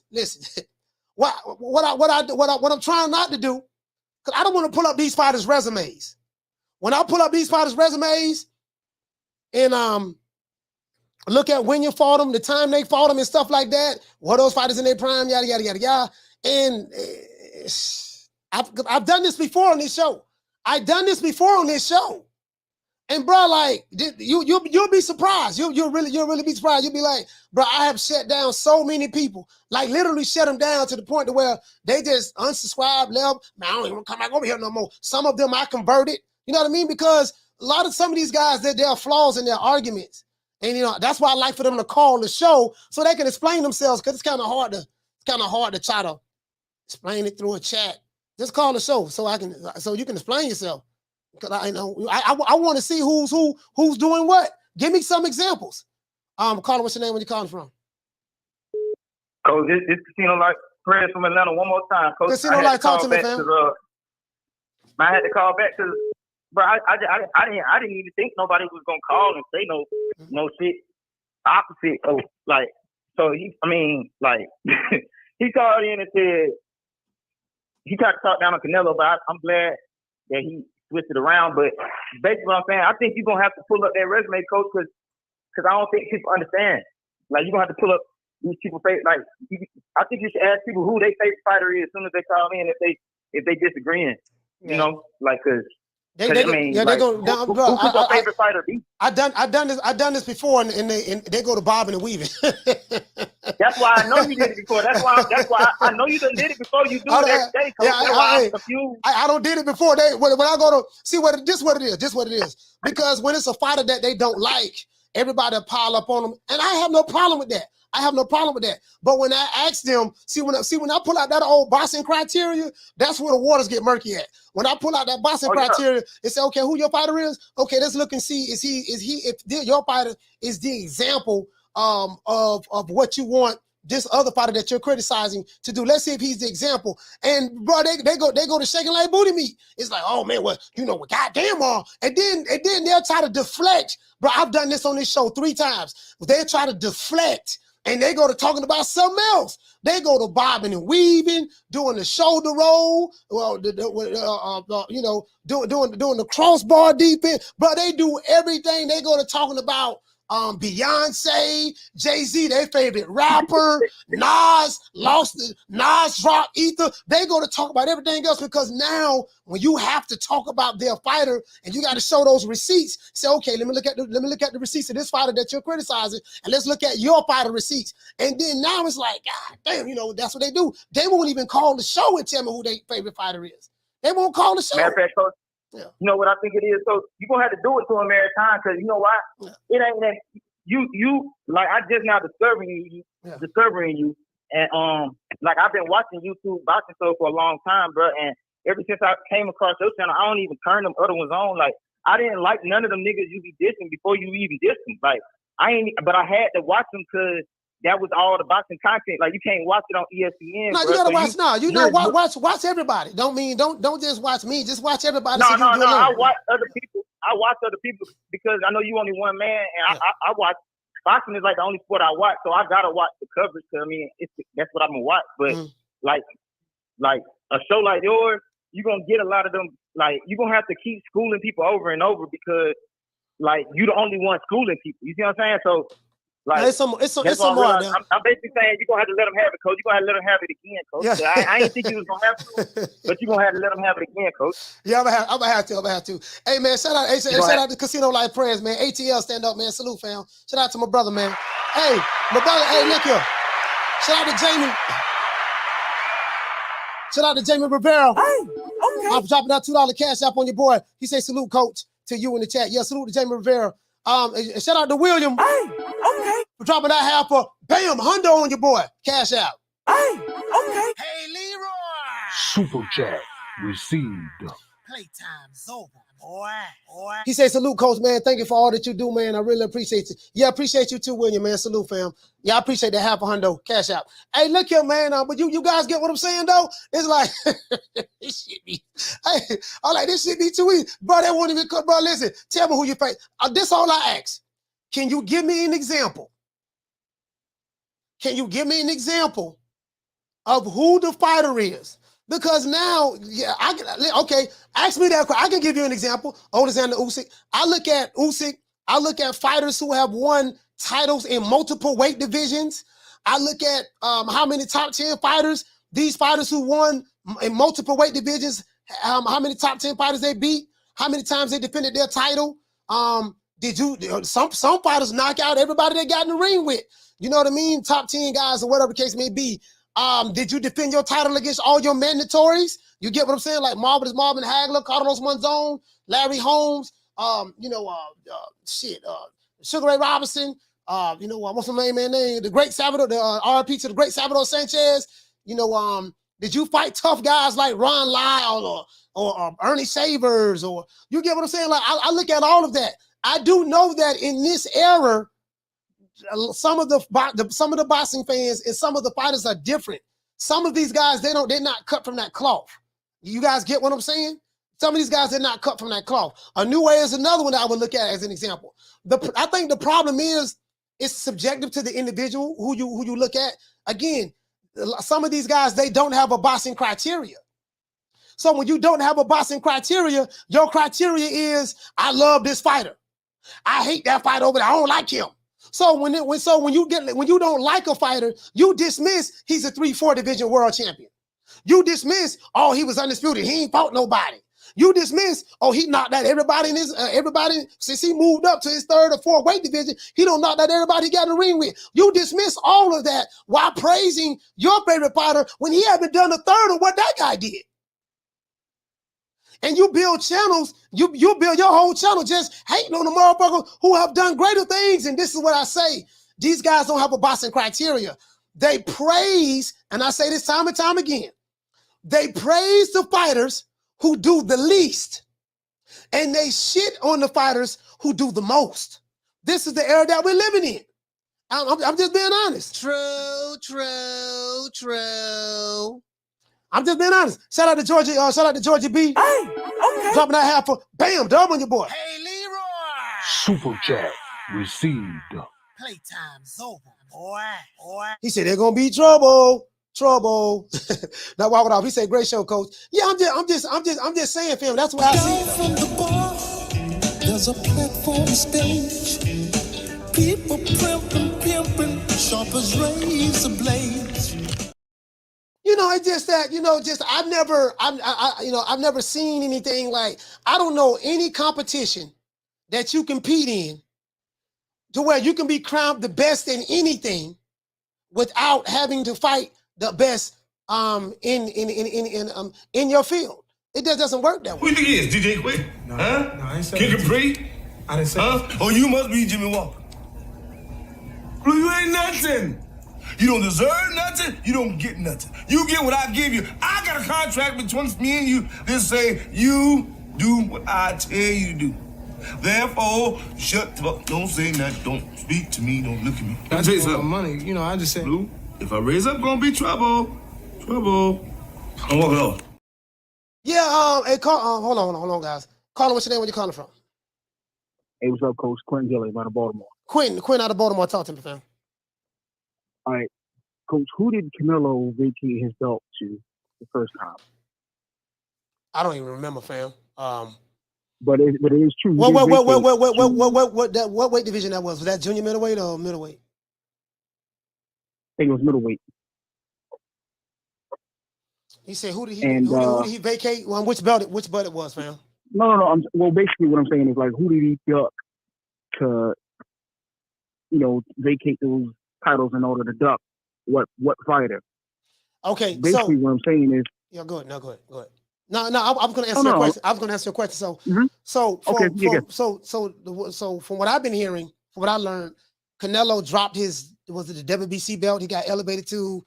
What I'm trying not to do, because I don't want to pull up these fighters' resumes. When I pull up these fighters' resumes and look at when you fought them, the time they fought them and stuff like that, were those fighters in their prime, yada, yada, yada, yada. And I've done this before on this show. And bro, like, you'll be surprised. You'll really be surprised. You'll be like, bro, I have shut down so many people. Like, literally shut them down to the point to where they just unsubscribed, left. Man, I don't even want to come back over here no more. Some of them I converted. You know what I mean? Because some of these guys, there are flaws in their arguments. And, that's why I like for them to call the show so they can explain themselves, because it's kind of hard to try to explain it through a chat. Just call the show so you can explain yourself. Because I want to see who's doing what. Give me some examples. Caller, what's your name? Where you calling from? Coach, this Casino Life Chris from Atlanta one more time. Coach, Casino Life, talk to me, fam. I had to call back because, bro, I didn't even think nobody was gonna call and say no shit opposite. So he called in and said he tried to talk down on Canelo, but I'm glad that he switched it around. But basically what I'm saying, I think you're going to have to pull up that resume, Coach, because I don't think people understand. Like, you're going to have to pull up these people's face. Like, I think you should ask people who their favorite fighter is as soon as they call in if they disagreeing. You know, like, because I've done this before, and they go to bobbing and weaving. That's why I know you did it before. That's why I know you done did it before. You do it every day. I don't did it before. When I go to see what it is. Because when it's a fighter that they don't like, everybody pile up on them, and I have no problem with that. But when I ask them, when I pull out that old boxing criteria, that's where the waters get murky at. When I pull out that boxing criteria, and say, okay, who your fighter is? Okay, let's look and see if your fighter is the example of what you want this other fighter that you're criticizing to do. Let's see if he's the example. And bro, they go to shaking like booty meat. It's like, oh man, well, goddamn and then they'll try to deflect. Bro, I've done this on this show 3 times. They try to deflect and they go to talking about something else. They go to bobbing and weaving, doing the shoulder roll, doing the crossbar defense. Bro, they do everything. They go to talking about Beyonce, Jay-Z, their favorite rapper, Nas dropped Ether. They go to talk about everything else because now when you have to talk about their fighter and you got to show those receipts, say, okay, let me look at the receipts of this fighter that you're criticizing, and let's look at your fighter receipts. And then now it's like, God damn, that's what they do. They won't even call the show and tell me who their favorite fighter is. They won't call the show. Matter of fact, Coach, you know what I think it is? So you're going to have to do it to him every time because you know why? Yeah. It ain't that you like I just now discovering you. And like I've been watching YouTube boxing shows for a long time, bro. And ever since I came across your channel, I don't even turn them other ones on. Like I didn't like none of them niggas you be dissing before you even diss them. Like but I had to watch them because that was all the boxing content. Like you can't watch it on ESPN. No, bro. you gotta So watch now. Watch everybody. Don't just watch me. Just watch everybody. No. I watch other people. Because I know you only one man, and I watch. Boxing is like the only sport I watch, so I gotta watch the coverage. Cause I mean, that's what I'm gonna watch. But like a show like yours, you're gonna get a lot of them. Like you're gonna have to keep schooling people over and over because like you the only one schooling people. You see what I'm saying? So. Like, it's some more. I'm basically saying you're going to have to let them have it, Coach. You're going to have to let them have it again, Coach. Yeah. I ain't think you was going to have to, but you're going to have to let them have it again, Coach. Yeah, I'm going to have to. Hey, man, shout out to Casino Life Prayers, man. ATL, stand up, man. Salute, fam. Shout out to my brother, man. Hey, my brother, look here. Shout out to Jaime. Shout out to Jaime Rivera. Hey, okay. I'm dropping out $2 cash app on your boy. He said salute, Coach, to you in the chat. Yeah, salute to Jaime Rivera. Shout out to William. Hey, okay. For dropping that half for bam, hundo on your boy. Cash out. Hey, okay. Hey, Leroy. Super chat received. Playtime's over, boy. He said, salute, Coach, man. Thank you for all that you do, man. I really appreciate you. Yeah, I appreciate you too, William, man. Salute, fam. Yeah, I appreciate that half a hundo. Cash out. Hey, look here, man. But you guys get what I'm saying, though? It's like, this shit be, I'm like, this shit be too easy. Bro, they won't even, bro, listen, tell me who you face. This all I ask. Can you give me an example? Can you give me an example of who the fighter is? Because now, ask me that question. I can give you an example. Alexander Usyk. I look at Usyk. I look at fighters who have won titles in multiple weight divisions. I look at how many top 10 fighters, these fighters who won in multiple weight divisions, how many top 10 fighters they beat, how many times they defended their title. Some fighters knock out everybody they got in the ring with? You know what I mean? Top 10 guys or whatever the case may be. Did you defend your title against all your mandatories? You get what I'm saying? Like Marvin Hagler, Carlos Monzon, Larry Holmes, Sugar Ray Robinson, what's the man name? The Great Salvador, RIP to the Great Salvador Sanchez. Did you fight tough guys like Ron Lyle or Ernie Savers? Or you get what I'm saying? Like I look at all of that. I do know that in this era, some of the boxing fans and some of the fighters are different. Some of these guys, they're not cut from that cloth. You guys get what I'm saying? Some of these guys, they're not cut from that cloth. A New Way is another one that I would look at as an example. I think the problem is it's subjective to the individual who you look at. Again, some of these guys, they don't have a boxing criteria. So when you don't have a boxing criteria, your criteria is, I love this fighter. I hate that fighter over there. I don't like him. So when you don't like a fighter, you dismiss he's a 3-4 division world champion. You dismiss, oh, he was undisputed. He ain't fought nobody. You dismiss, oh, he knocked out everybody in his since he moved up to his 3rd or 4th weight division. He don't knock out everybody he got in the ring with. You dismiss all of that while praising your favorite fighter when he haven't done a third of what that guy did. And you build channels, you build your whole channel just hating on the motherfuckers who have done greater things. And this is what I say. These guys don't have a boxing criteria. They praise, and I say this time and time again, they praise the fighters who do the least. And they shit on the fighters who do the most. This is the era that we're living in. I'm just being honest. True. I'm just being honest. Shout out to Georgia. Shout out to Georgia B. Hey, okay. Dropping that half for bam, dub on your boy. Hey, Leroy. Super chat received. Playtime's over, boy. He said they're gonna be trouble. Now walk it off. He said, "Great show, coach." Yeah, I'm just saying, fam. That's what I see. From the bar, there's a platform stage. People pimping, sharp as razor blades. You know, it's just that, I've never seen anything like, I don't know any competition that you compete in to where you can be crowned the best in anything without having to fight the best in your field. It just doesn't work that way. Who you think he is? DJ Quick? No, huh? no, I ain't saying Kid that. Capri? I didn't say Huh? that. Oh, you must be Jimmy Walker. Blue, you ain't nothing. You don't deserve nothing. You don't get nothing. You get what I give you. I got a contract between me and you that say you do what I tell you to do. Therefore, shut the fuck. Don't say nothing. Don't speak to me. Don't look at me. I tell you something. Money, I just said. Blue, if I raise up, gonna be trouble. I'm walking off. Yeah, hey, hold on, guys. Carlin, what's your name? Where you calling from? Hey, what's up, Coach? Quentin Gilly out of Baltimore. Quinn out of Baltimore. Talk to me, fam. All right, Coach, who did Canelo vacate his belt to the first time? I don't even remember, fam. But it is true. What weight division that was? Was that junior middleweight or middleweight? I think it was middleweight. He said, who did he vacate? Well, which belt it was, fam? No. Well, basically, what I'm saying is, like, who did he duck to, vacate those titles in order to duck what fighter? Okay, basically, what I'm saying is, yeah, go ahead. No, I was going to answer your question. I was going to answer your question. So, so from what I've been hearing, from what I learned, Canelo dropped the WBC belt. He got elevated to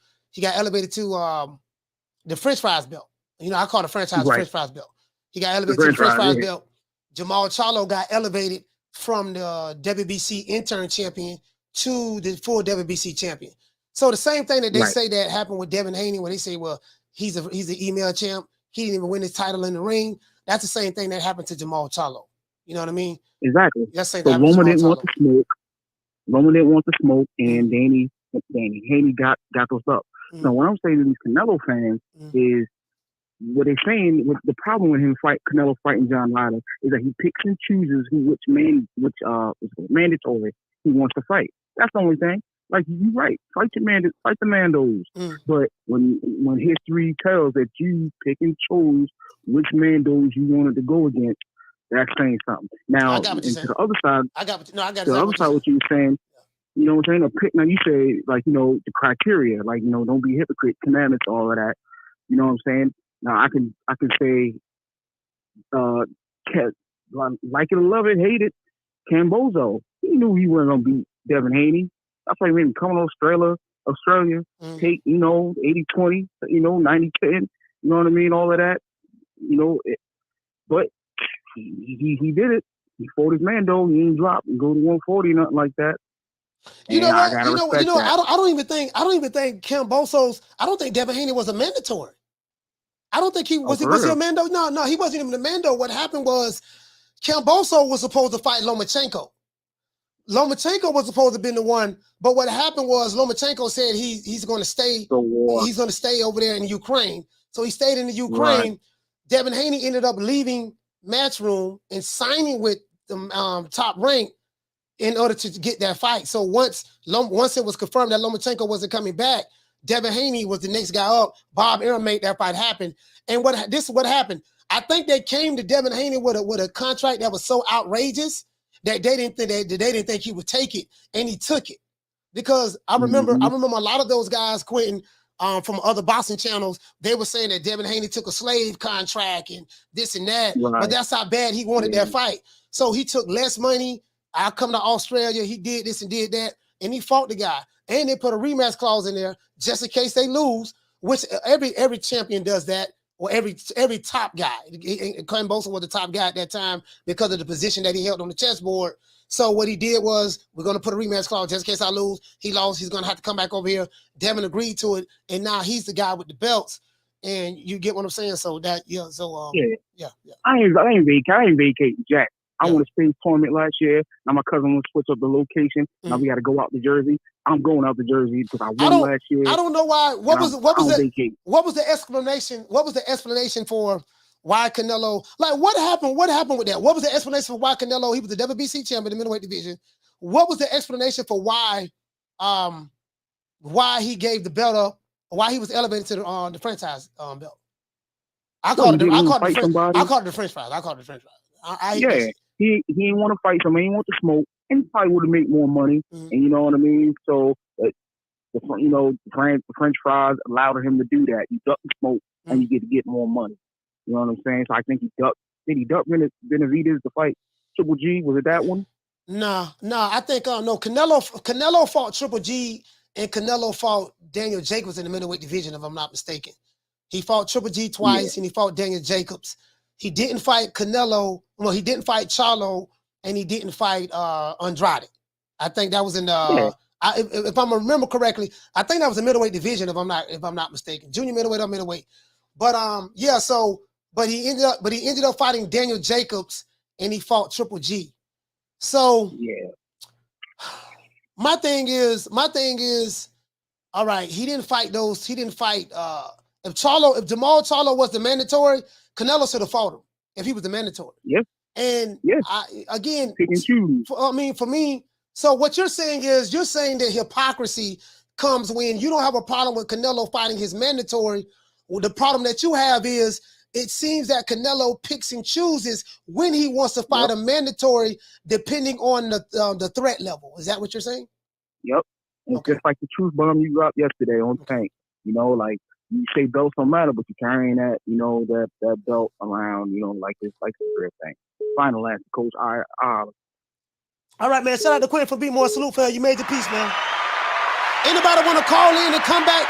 the French fries belt. I call it a franchise French fries belt. He got elevated to the French fries belt. Jamal Charlo got elevated from the WBC intern champion to the full WBC champion. So the same thing that they say that happened with Devin Haney, when they say, well, he's an email champ. He didn't even win his title in the ring. That's the same thing that happened to Jamal Charlo. You know what I mean? Exactly. That's the same thing. Roman didn't want the smoke. Roman didn't want the smoke, and Haney got those up. So what I'm saying to these Canelo fans is, what they're saying, the problem with Canelo fighting John Ryder is that he picks and chooses which mandatory he wants to fight. That's the only thing. Like, you're right. Fight the Mandos. But when history tells that you pick and chose which Mandos you wanted to go against, that's saying something. Now, to the other side, what you were saying, you know what I'm saying? Now you say, like, the criteria, like, don't be a hypocrite, commandments, all of that. You know what I'm saying? Now I can say, like it or love it, hate it, Cambozo. He knew he wasn't gonna beat Devin Haney. That's why he didn't come on Australia, take 80-20, 90-10. You know what I mean? All of that. But he did it. He fought his man though. He didn't drop and go to 140, nothing like that. You know what? I don't even think Cambozo's. I don't think Devin Haney was a mandatory. I don't think he was. Was he a Mando? No, he wasn't even a Mando. What happened was Cambozo was supposed to fight Lomachenko. Lomachenko was supposed to have been the one, but what happened was Lomachenko said he's going to stay. He's going to stay over there in Ukraine. So he stayed in the Ukraine. Right. Devin Haney ended up leaving Matchroom and signing with the Top Rank in order to get that fight. So once it was confirmed that Lomachenko wasn't coming back, Devin Haney was the next guy up. Bob Arum made that fight happen. And this is what happened. I think they came to Devin Haney with a contract that was so outrageous that they didn't think he would take it, and he took it. Because I remember a lot of those guys quitting from other boxing channels. They were saying that Devin Haney took a slave contract and this and that. Right. But that's how bad he wanted that fight. So he took less money. I come to Australia. He did this and did that, and he fought the guy. And they put a rematch clause in there just in case they lose, which every champion does that, or every top guy. Cambozo was the top guy at that time because of the position that he held on the chessboard. So what he did was, we're going to put a rematch clause just in case I lose. He lost. He's going to have to come back over here. Devin agreed to it, and now he's the guy with the belts. And you get what I'm saying? So that yeah. I ain't vacating Jack. I want to stay tournament last year. Now my cousin wants to switch up the location. Now we got to go out to Jersey. I'm going out to Jersey because I won last year. I don't know why. What was the explanation? What was the explanation for why Canelo? Like, what happened? What happened with that? What was the explanation for why Canelo? He was the WBC champion in the middleweight division. What was the explanation for why he gave the belt up? Why he was elevated to the franchise belt? I called it the French fries. He didn't want to fight somebody. He didn't want to smoke, and he probably would have made more money. And you know what I mean. So the French fries allowed him to do that. You duck the smoke, and you get more money. You know what I'm saying? So I think he ducked. Did he duck Benavidez to fight Triple G? Was it that one? Nah. I think no. Canelo fought Triple G, and Canelo fought Daniel Jacobs in the middleweight division, if I'm not mistaken. He fought Triple G twice, and he fought Daniel Jacobs. He didn't fight Canelo. Well, he didn't fight Charlo, and he didn't fight Andrade. I think that was in the. If I remember correctly, I think that was a middleweight division. If I'm not mistaken, junior middleweight or middleweight. But but he ended up fighting Daniel Jacobs, and he fought Triple G. So my thing is, all right. He didn't fight those. He didn't fight. If Jamal Charlo was the mandatory, Canelo should have fought him if he was the mandatory. Yes. And again, pick and choose. For me, so what you're saying is that hypocrisy comes when you don't have a problem with Canelo fighting his mandatory. Well, the problem that you have is it seems that Canelo picks and chooses when he wants to fight a mandatory, depending on the threat level. Is that what you're saying? Yep. It's just like the truth bomb you dropped yesterday on Tank. You know, like you say belts don't matter, but you're carrying that, that belt around, like it's a real thing. Final answer, Coach. All right, man. Shout out to Quentin for being more salute for you. You made your piece, man. Anybody want to call in and come back?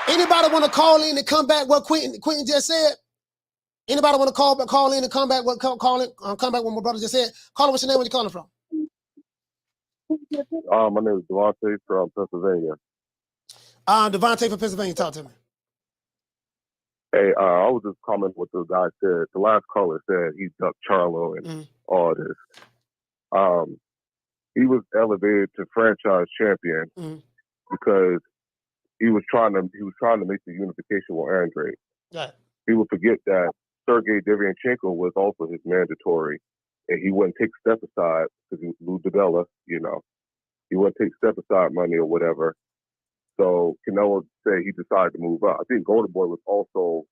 Anybody want to call in and come back what Quentin just said? Anybody want to call in and come back come back what my brother just said? Call in, what's your name? Where you calling from? My name is Devontae from Pennsylvania. Devontae from Pennsylvania, talk to me. Hey, I was just commenting what the guy said. The last caller said he ducked Charlo and all this. He was elevated to franchise champion because he was trying to make the unification with Andre. Yeah. He would forget that Sergey Devianchenko was also his mandatory, and he wouldn't take step aside because he was Lou DiBella, He wouldn't take step aside money or whatever. So Canelo said he decided to move up. I think Golden Boy was also,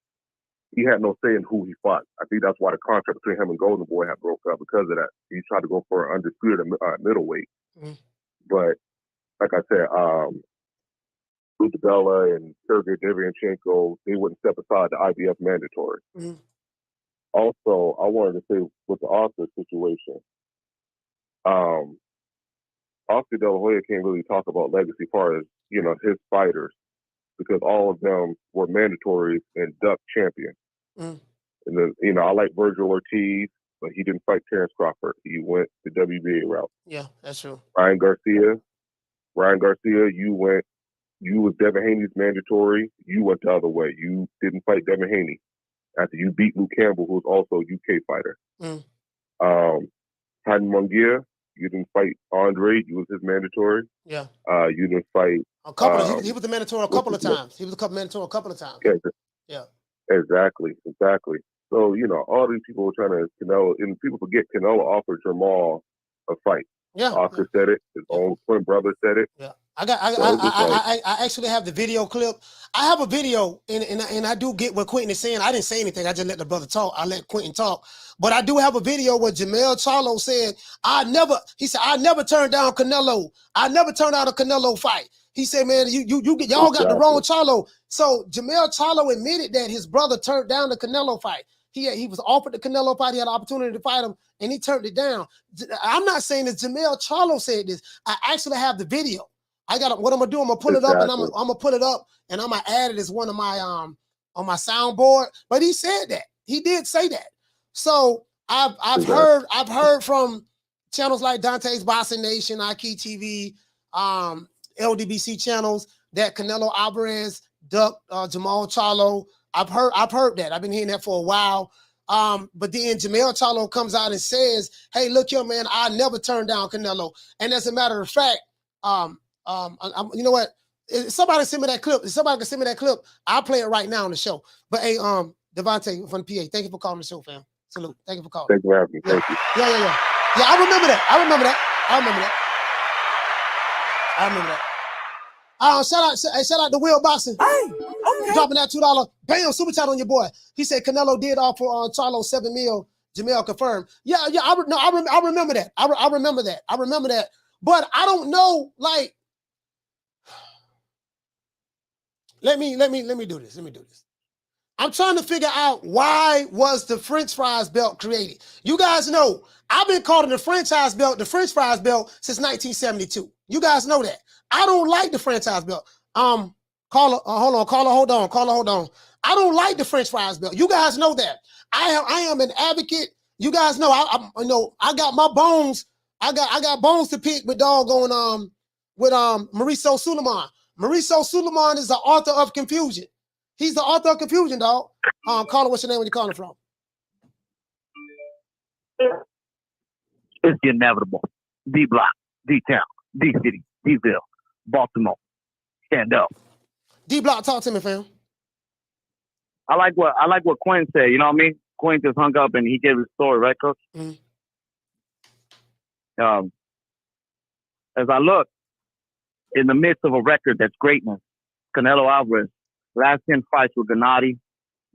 he had no say in who he fought. I think that's why the contract between him and Golden Boy had broke up because of that. He tried to go for an undisputed middleweight. But like I said, Lou DiBella and Sergey Devianchenko, they wouldn't step aside the IBF mandatory. Also, I wanted to say with the Oscar situation, Oscar Dela Hoya can't really talk about legacy as far as, his fighters, because all of them were mandatories and duck champions. And then, I like Virgil Ortiz, but he didn't fight Terrence Crawford. He went the WBA route. Yeah, that's true. Ryan Garcia, you was Devin Haney's mandatory. You went the other way. You didn't fight Devin Haney after you beat Luke Campbell, who was also a UK fighter. Jaime Munguia, you didn't fight Andre. You was his mandatory. Yeah. You didn't fight. He was the mandatory a couple of times. He was a mandatory a couple of times. Yeah. Exactly. So, all these people were trying to Canelo, and people forget Canelo offered Jamal a fight. Yeah. Oscar said it. His own twin brother said it. Yeah. I actually have the video clip. I have a video, and I do get what Quentin is saying. I didn't say anything. I just let the brother talk. I let Quentin talk. But I do have a video where Jamel Charlo said, I never turned down Canelo. I never turned down a Canelo fight. He said, man, y'all got the wrong Charlo. So Jamel Charlo admitted that his brother turned down the Canelo fight. He was offered the Canelo fight. He had an opportunity to fight him, and he turned it down. I'm not saying that Jamel Charlo said this. I actually have the video. What I'm gonna do, I'm gonna pull it up, and I'm gonna pull it up, and I'm gonna add it as one of my on my soundboard. But he said that. He did say that. So I've heard from channels like Dante's Boxing Nation, IKEA TV, LDBC channels that Canelo Alvarez ducked Jamal Charlo. I've heard that. I've been hearing that for a while. But then Jamal Charlo comes out and says, "Hey, look here, man, I never turned down Canelo." And as a matter of fact, you know what? If somebody send me that clip. If somebody can send me that clip, I'll play it right now on the show. But hey, Devontae from the PA, thank you for calling the show, fam. Salute. Thank you for calling. Thank you for having me. Thank you. Yeah. Yeah, I remember that. I remember that. Shout out to Will Boxing. Hey, okay. Dropping that $2. Bam, super chat on your boy. He said Canelo did offer Charlo $7 million. Jamel confirmed. Yeah. I remember that. I remember that. But I don't know. Like, let me do this. I'm trying to figure out why was the French fries belt created. You guys know I've been calling the franchise belt the French fries belt since 1972. You guys know that. I don't like the franchise belt. Caller, hold on. I don't like the French fries belt. You guys know that. I am an advocate. You guys know I got my bones. I got bones to pick with doggone Mauricio Suleiman. Mauricio Suleiman is the author of confusion. He's the author of confusion, dog. Caller, what's your name? Where you calling from? It's the inevitable. D Block, D Town, D City, D-Ville, Baltimore. Stand up. D Block, talk to me, fam. I like what Quinn said. You know what I mean? Quinn just hung up and he gave his story, right, Coach? Mm-hmm. As I look in the midst of a record that's greatness, Canelo Alvarez, last 10 fights with Gennady,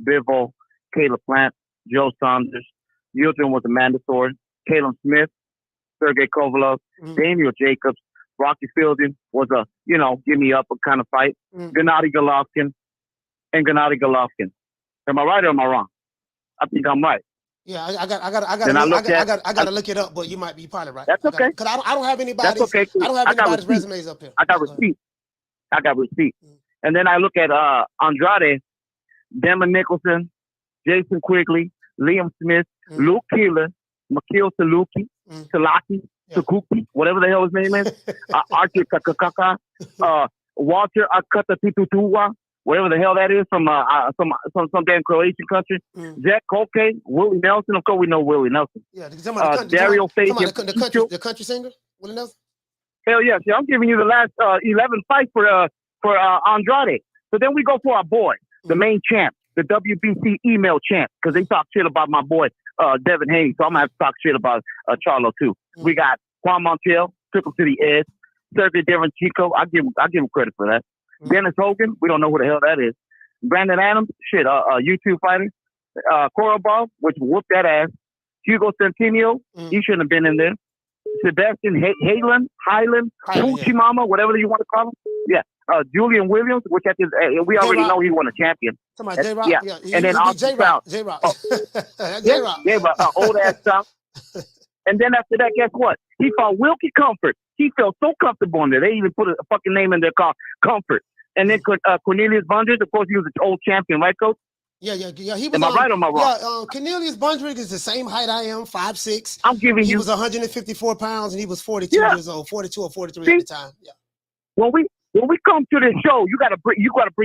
Bivol, Caleb Plant, Joe Saunders, Yildirim was a mandatory, Caleb Smith, Sergey Kovalev, Daniel Jacobs, Rocky Fielding was a, give me up a kind of fight, Gennady Golovkin, and Gennady Golovkin. Am I right or am I wrong? I think I'm right. Yeah, I got to look it up, but you might be probably right. That's okay. Because I don't have anybody's. That's okay. I don't have anybody's resumes up here. I got receipt. And then I look at Andrade, Damon Nicholson, Jason Quigley, Liam Smith, Luke Keeler, Makil Salaki, whatever the hell his name is, Archie Kakakaka, Walter Akatatutua, whatever the hell that is from some damn Croatian country. Jack Colque, Willie Nelson. Of course, we know Willie Nelson. Yeah, Dario Fagan, the country singer, Willie Nelson. Hell yeah! See, I'm giving you the last 11 fights for Andrade. So then we go for our boy, the main champ, the WBC email champ, because they talk shit about my boy Devin Haney. So I'm gonna have to talk shit about Charlo too. We got Juan Montiel, took him to the edge. Sergey Derenchenko, I give him credit for that. Dennis Hogan, we don't know who the hell that is. Brandon Adams, a YouTube fighter. Korobov, which whooped that ass. Hugo Centennial, he shouldn't have been in there. Sebastian Highland, Poochie Mama, whatever you want to call him. Yeah. Julian Williams, which we already know he won a champion. J-Rock. Yeah. And then J-Rock. J-Rock, old ass stuff. And then after that, guess what? He fought Wilkie Comfort. He felt so comfortable in there. They even put a fucking name in there called Comfort. And then Cornelius Bundridge, of course, he was an old champion, right, Coach? Yeah. He was, am I right or am I wrong? Yeah, Cornelius Bundridge is the same height I am, 5'6". I'm giving you. He was 154 pounds and he was 42 years old, 42 or 43 at the time. Yeah. When we come to this show, you gotta bring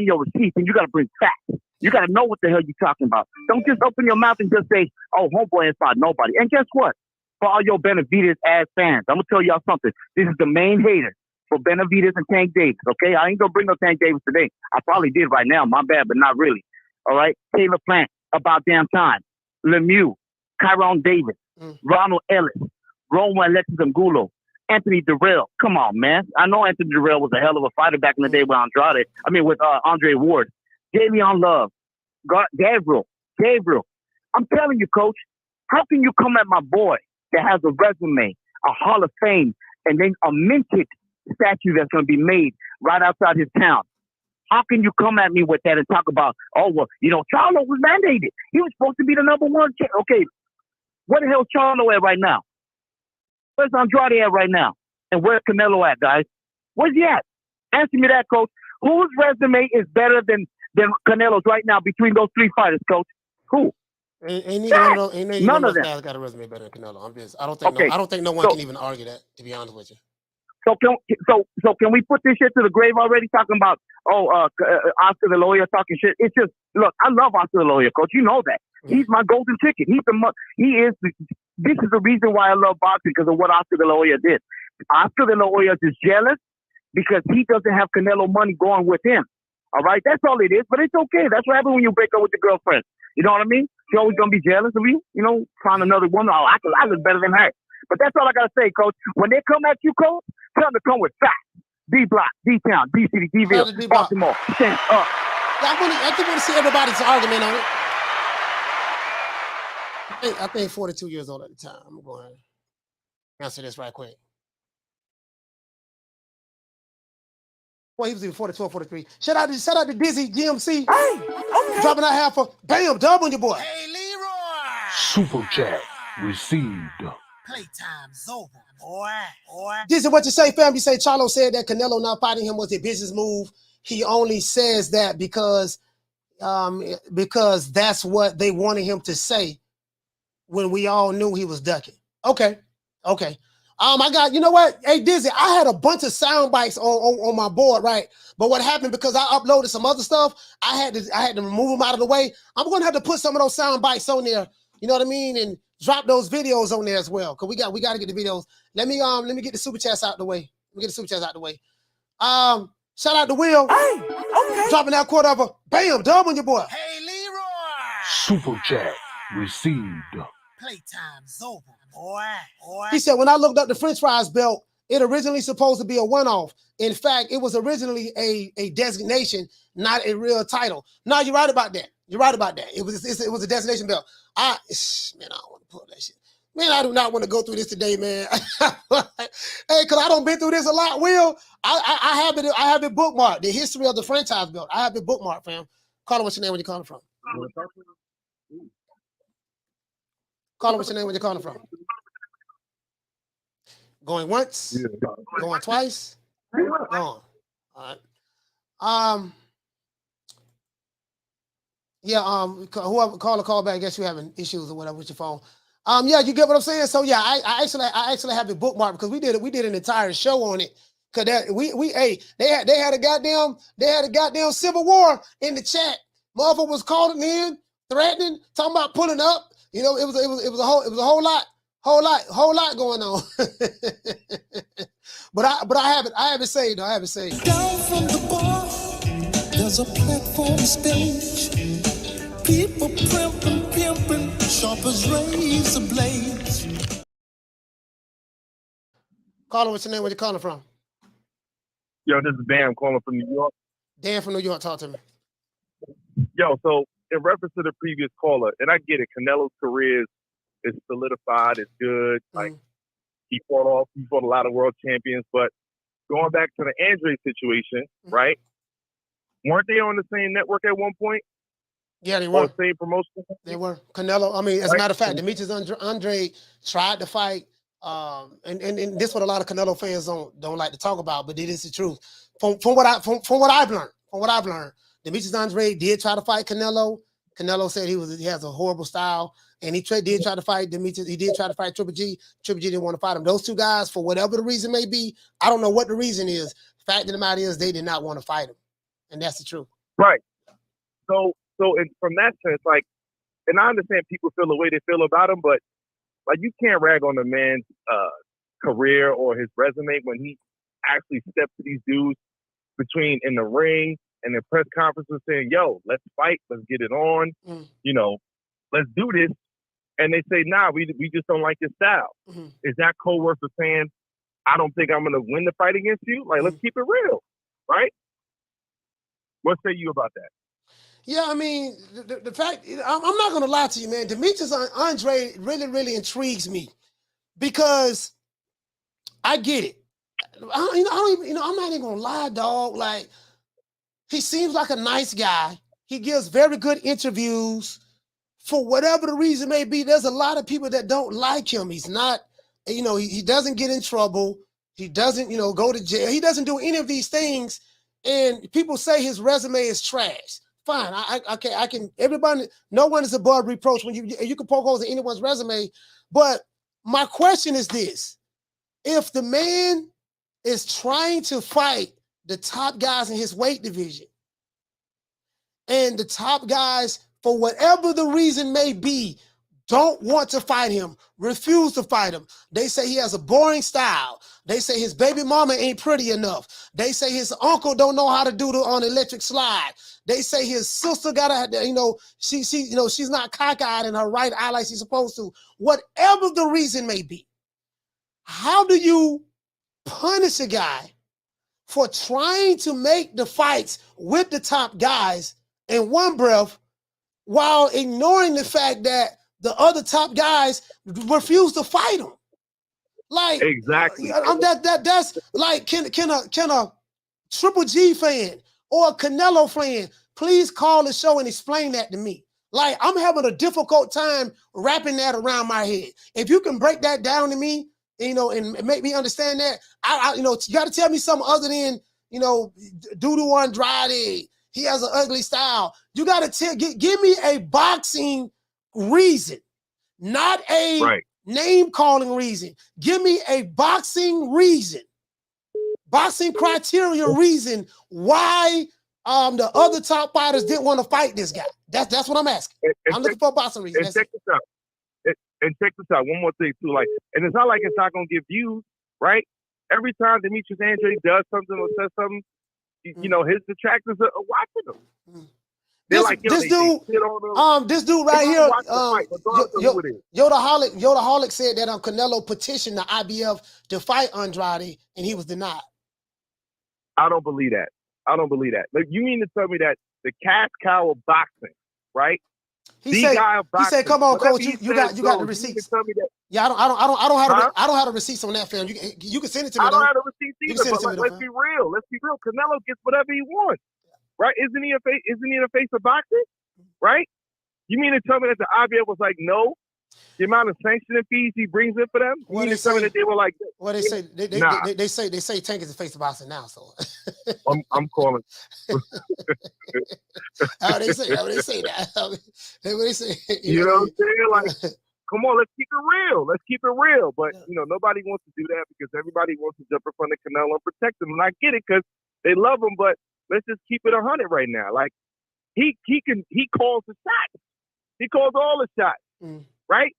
your receipts and you gotta bring facts. You gotta know what the hell you're talking about. Don't just open your mouth and just say, "Oh, homeboy ain't fought nobody." And guess what? For all your Benavidez ass fans, I'm gonna tell y'all something. This is the main hater for Benavidez and Tank Davis. Okay, I ain't gonna bring no Tank Davis today. I probably did right now. My bad, but not really. All right, Caleb Plant, about damn time. Lemieux, Kyron Davis, Ronald Ellis, Roman Alexis Angulo, Anthony Durrell. Come on, man. I know Anthony Durrell was a hell of a fighter back in the day with Andre Ward. Davion Love, Gabriel. I'm telling you, Coach, how can you come at my boy that has a resume, a Hall of Fame, and then a minted statue that's going to be made right outside his town? How can you come at me with that and talk about, Charlo was mandated. He was supposed to be the number one. Okay, where the hell's Charlo at right now? Where's Andrade at right now? And where's Canelo at, guys? Where's he at? Answer me that, Coach. Whose resume is better than Canelo's right now between those three fighters, Coach? Who? Ain't neither one of those. Ain't neither None one of of those them. guys got a resume better than Canelo. I don't think Okay. I don't think no one can even argue that. To be honest with you. So can we put this shit to the grave already? Talking about Oscar Dela Hoya talking shit. It's just look. I love Oscar Dela Hoya, coach. You know that. He's my golden ticket. This is the reason why I love boxing, because of what Oscar Dela Hoya did. Oscar Dela Hoya is just jealous because he doesn't have Canelo money going with him. All right, that's all it is. But it's okay. That's what happens when you break up with your girlfriend. You know what I mean? She's always gonna be jealous of you. You know, find another woman. Oh, I look better than her. But that's all I gotta say, coach. When they come at you, coach, tell them to come with facts. D Block, D Town, D City, D-Ville, Baltimore. Stand up. I just want to see everybody's argument on it. I think 42 years old at the time. I'm going to answer this right quick. Well, he was either 42 or 43. Shout out to Dizzy GMC. Dropping that half a bam, dub on your boy. Hey, Leroy. Super chat received. Playtime's over, boy. Dizzy, what you say, fam? You say Charlo said that Canelo not fighting him was a business move. He only says that because that's what they wanted him to say when we all knew he was ducking. Okay. I got, you know what? Hey, Dizzy, I had a bunch of sound bites on my board, right? But what happened, because I uploaded some other stuff, I had to remove them out of the way. I'm gonna have to put some of those sound bites on there, you know what I mean? And drop those videos on there as well. Because we got to get the videos. Let me get the super chats out the way. Shout out to Will. Hey, okay. Dropping that quarter of a bam, dub on your boy. Hey, Leroy. Super chat received. Playtime's over, boy. He said, when I looked up the French fries belt, it originally supposed to be a one-off. In fact, it was originally a designation, not a real title. No, you're right about that. It was a designation belt. I don't want to pull that shit. Man, I do not want to go through this today, man. Hey, because I don't been through this a lot, Will. I have it bookmarked. The history of the franchise belt. I have it bookmarked, fam. Call him what's your name when you're calling from. Call him what's your name when you're calling from. Going once, going twice, gone. All right. Whoever call back, I guess you're having issues or whatever with your phone. Yeah, you get what I'm saying? So yeah, I actually have it bookmarked because we did an entire show on it. Cause they had a goddamn civil war in the chat. Motherfucker was calling in, threatening, talking about pulling up. You know, it was a whole lot going on. but I have it saved. I have it saved. Down from the bar, there's a platform stage. People pimping, sharp as razor blades. Caller, what's your name? Where you calling from? Yo, this is Dan calling from New York. Dan from New York, talk to me. Yo, so in reference to the previous caller, and I get it, Canelo's career is solidified, it's good. Like he fought a lot of world champions, but going back to the Andre situation, right? Weren't they on the same network at one point? Yeah, they were. Or the same promotion? They were. Canelo, I mean, as a matter of fact, Demetrius Andre tried to fight, and this is what a lot of Canelo fans don't like to talk about, but it is the truth. From what I've learned, Demetrius Andre did try to fight Canelo. Canelo said he has a horrible style, and he did try to fight Demetrius. He did try to fight Triple G. Triple G didn't want to fight him. Those two guys, for whatever the reason may be, I don't know what the reason is. The fact of the matter is, they did not want to fight him, and that's the truth. Right. So from that sense, like, and I understand people feel the way they feel about him, but like you can't rag on a man's career or his resume when he actually stepped to these dudes between in the ring and in press conferences saying, "Yo, let's fight, let's get it on, you know, let's do this." And they say, "Nah, we just don't like your style." Is that code word for saying, "I don't think I'm gonna win the fight against you"? Like, let's keep it real, right? What say you about that? Yeah, I mean, the fact, I'm not going to lie to you, man. Demetrius Andre really, really intrigues me because I get it. I'm not even going to lie, dog. Like, he seems like a nice guy. He gives very good interviews. For whatever the reason may be, there's a lot of people that don't like him. He's not, he doesn't get in trouble. He doesn't, go to jail. He doesn't do any of these things. And people say his resume is trash. fine. I can. Everybody, no one is above reproach when you can poke holes in anyone's resume. But my question is this: if the man is trying to fight the top guys in his weight division, and the top guys, for whatever the reason may be, don't want to fight him, refuse to fight him. They say he has a boring style. They say his baby mama ain't pretty enough. They say his uncle don't know how to do on electric slide. They say his sister got a, she's not cockeyed in her right eye like she's supposed to. Whatever the reason may be, how do you punish a guy for trying to make the fights with the top guys in one breath while ignoring the fact that the other top guys refuse to fight him? Like, exactly. That's like, can a Triple G fan or a Canelo fan please call the show and explain that to me? Like, I'm having a difficult time wrapping that around my head. If you can break that down to me, and make me understand that, you got to tell me something other than, Dudu Andrade. He has an ugly style. You got to give me a boxing reason, not a name-calling reason. Give me a boxing reason, boxing criteria reason why the other top fighters didn't want to fight this guy. That's what I'm asking. I'm looking for a boxing reason. And check this out. And check this out. One more thing too. Like, and it's not like it's not gonna give views, right? Every time Demetrius Andrade does something or says something, his detractors are watching him. They're this dude right here, Yodaholic said that Canelo petitioned the IBF to fight Andrade and he was denied. I don't believe that. Like, you mean to tell me that the cash cow of boxing, right? He said, "Come on, coach, you got the receipts." Yeah, I don't have the receipts on that, film. You can send it to me. I don't have the receipts either. But let's be real. Canelo gets whatever he wants, right? Isn't he the face of boxing, right? You mean to tell me that the IBF was like, no? The amount of sanctioning fees he brings in for them? You mean to tell me that they were like, well, they say they say Tank is the face of boxing now. So I'm calling. How they say that? They say, you know what I'm saying? Like, come on, let's keep it real. But nobody wants to do that because everybody wants to jump in front of Canelo and protect him. And I get it because they love him, but let's just keep it 100 right now. Like, he calls the shots. He calls all the shots, right?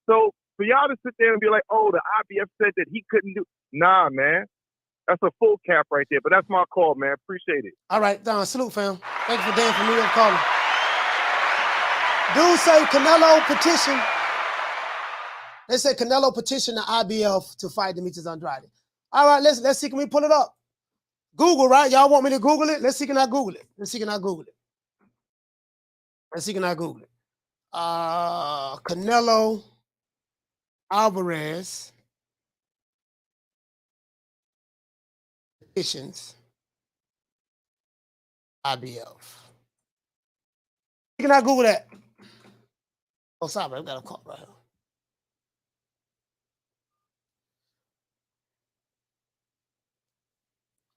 So for y'all to sit there and be like, oh, the IBF said that he couldn't do. Nah, man. That's a full cap right there. But that's my call, man. Appreciate it. All right, Don, salute, fam. Thank you for Dan from New York calling. Dude say Canelo petition. They say Canelo petition the IBF to fight Demetrius Andrade. All right, let's see. Can we pull it up? Google, right? Y'all want me to Google it? Let's see. Can I Google it? Canelo Alvarez petitions IBF. Can I Google that? Oh, sorry, I've got a call right here.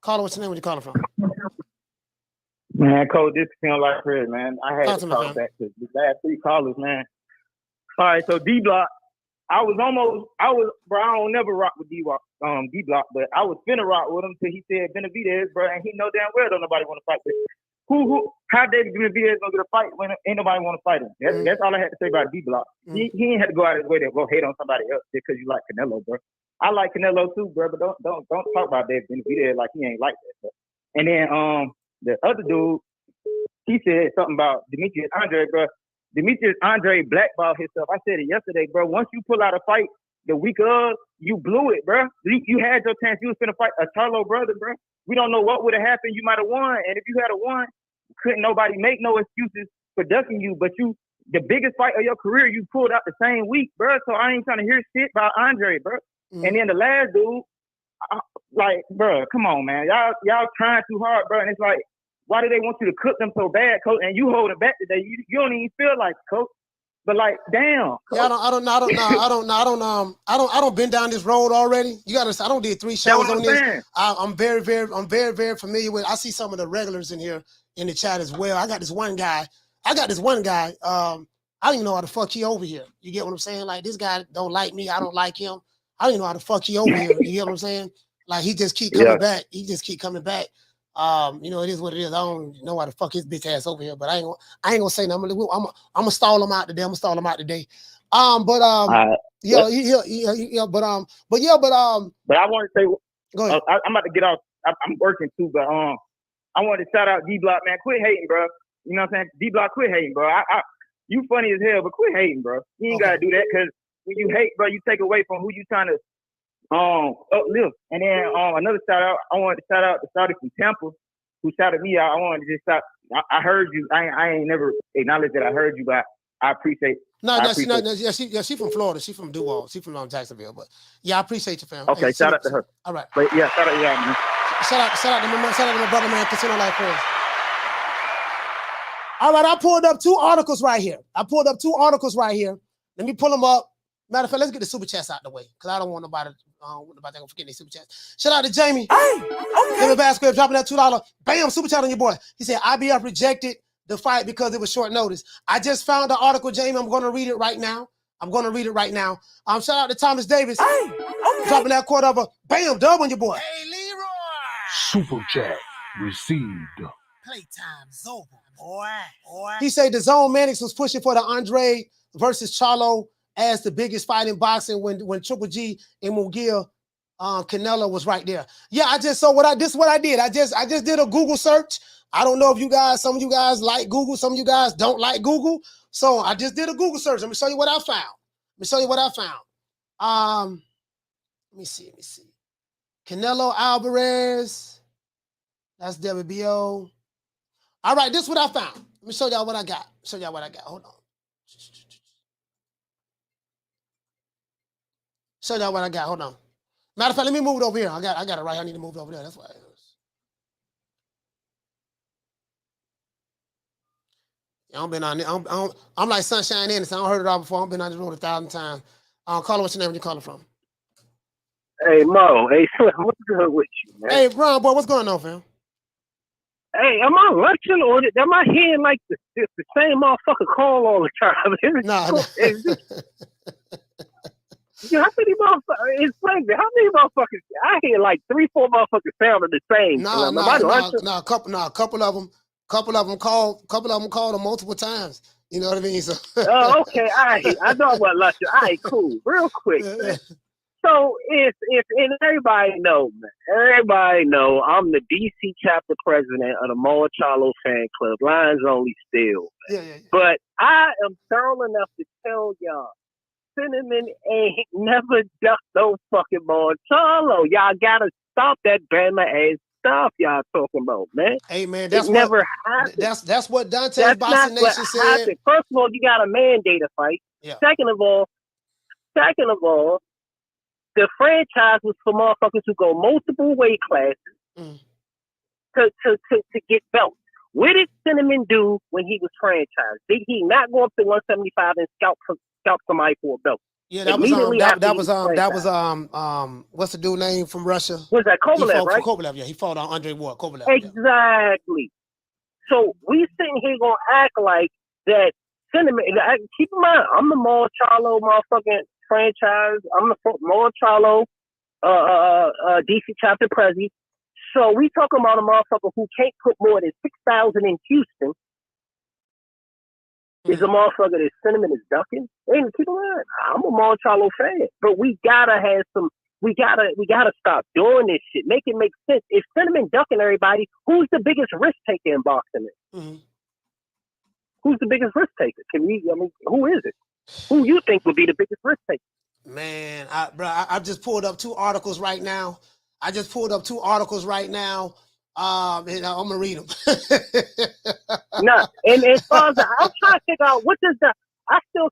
Caller, what's your name? Where you calling from? Man, Coach, this sounds like Fred, man. I had to call back to the last 3 callers, man. All right, so D-Block. I don't never rock with D-Block, but I was finna rock with him till he said Benavidez, bro, and he know damn well don't nobody want to fight with him. How David Benavidez gonna get a fight when ain't nobody want to fight him? That's all I had to say about D-Block. He ain't had to go out of his way to go hate on somebody else because you like Canelo, bro. I like Canelo too, bro, but don't talk about David Benavidez like he ain't like that, bro. And then the other dude, he said something about Demetrius Andrade, bro. Demetrius Andrade blackballed himself. I said it yesterday, bro. Once you pull out a fight the week of, you blew it, bro. You had your chance. You was finna fight a Charlo brother, bro. We don't know what would have happened. You might have won. And if you had won, couldn't nobody make no excuses for ducking you. But the biggest fight of your career, you pulled out the same week, bro. So I ain't trying to hear shit about Andre, bro. And then the last dude, like, bro, come on, man. Y'all trying too hard, bro. And it's like, why do they want you to cook them so bad, coach? And you holding back today. You don't even feel like it, coach. But like, damn. Yeah, I don't been down this road already. You gotta. I don't did 3 shows on this. I'm very familiar with. I see some of the regulars in here in the chat as well. I got this one guy. I don't even know how the fuck he over here. You get what I'm saying? Like, this guy don't like me. I don't like him. I don't even know how the fuck he over here. You get what I'm saying? Like, he just keep coming back. He just keep coming back. It is what it is. I don't know why the fuck his bitch ass over here, but I ain't gonna say nothing. I'm gonna stall him out today. But I'm about to get off. I'm working too, but I wanted to shout out D Block, man. Quit hating, bro. You know what I'm saying? D Block, quit hating, bro. You funny as hell, but quit hating, bro. You ain't gotta do that, because when you hate, bro, you take away from who you trying to uplift. And then another shout out, I wanted to shout out the shawty from Tampa who shouted me out. I wanted to just shout. I heard you. I ain't never acknowledged that I heard you, but I appreciate. She from Florida. She from Duval. She from Jacksonville. But yeah, I appreciate you, fam. Okay, shout out to her. All right. But yeah, shout out, man. Shout out to my brother, man. Casino Life Friends. All right, I pulled up 2 articles right here. Let me pull them up. Matter of fact, let's get the super chats out the way, because I don't want nobody to forget these super chats. Shout out to Jaime. Hey, okay. David Benavidez dropping that $2. Bam, super chat on your boy. He said, IBF rejected the fight because it was short notice. I just found the article, Jaime. I'm going to read it right now. Shout out to Thomas Davis. Hey, okay. Dropping that $2. Bam, dub on your boy. Hey, Leroy. Super chat received. Playtime's over, boy. He said the Zone Mannix was pushing for the Andre versus Charlo as the biggest fight in boxing when Triple G and Munguia, Canelo was right there. Yeah, this is what I did. I just did a Google search. I don't know if some of you guys like Google, some of you guys don't like Google. So I just did a Google search. Let me show you what I found. Let me see. Canelo Alvarez. That's WBO. All right, this is what I found. Let me show y'all what I got. Hold on. Show y'all what I got. Hold on. Matter of fact, let me move it over here. I got it right here. I need to move it over there. That's why. I'm like Sunshine Innocent. I don't heard it all before. I've been on the road 1,000 times. Caller, what's your name? Where you calling from? Hey, Mo. Hey, what's good with you, man? Hey, Ron, boy, what's going on, fam? Hey, am I lunching or am I hearing like the same motherfucker call all the time? Nah. How many motherfuckers? Explain me. How many motherfuckers? I hear like 3-4 motherfuckers sounding the same. A couple of them called them multiple times. You know what I mean? So. Oh, okay. I know what lunching. All right, cool. Real quick, man. So if everybody know, man, I'm the DC chapter president of the Moa Charlo fan club. Lions only still. Yeah. But I am thorough enough to tell y'all, Cinnamon ain't never ducked no fucking Moa Charlo. Y'all gotta stop that Bama ass stuff y'all talking about, man. Hey, man, never happened. That's what Dante's Boxing Nation said. Happened. First of all, you gotta mandate a fight. Yeah. Second of all, the franchise was for motherfuckers who go multiple weight classes to get belts. What did Cinnamon do when he was franchised? Did he not go up to 175 and scalp somebody for a belt? Yeah, that was what's the dude name from Russia? Was that Kovalev, right? Kovalev, yeah. He fought on Andre Ward. Kovalev. Exactly. Yeah. So we sitting here gonna act like that Cinnamon. Keep in mind, I'm the Moa Charlo motherfucking franchise. I'm the Moa Charlo DC chapter president. So we talking about a motherfucker who can't put more than 6,000 in Houston. Is a motherfucker that Cinnamon is ducking? Hey, keep in mind, I'm a Moa Charlo fan, but we gotta have some. We gotta stop doing this shit. Make it make sense. If Cinnamon ducking everybody, who's the biggest risk taker in boxing? Mm-hmm. Who's the biggest risk taker? Who is it? Who you think would be the biggest risk taker? Man, I just pulled up 2 articles right now. And I'm gonna read them. Nah, and as far as I'm trying to figure out what does I still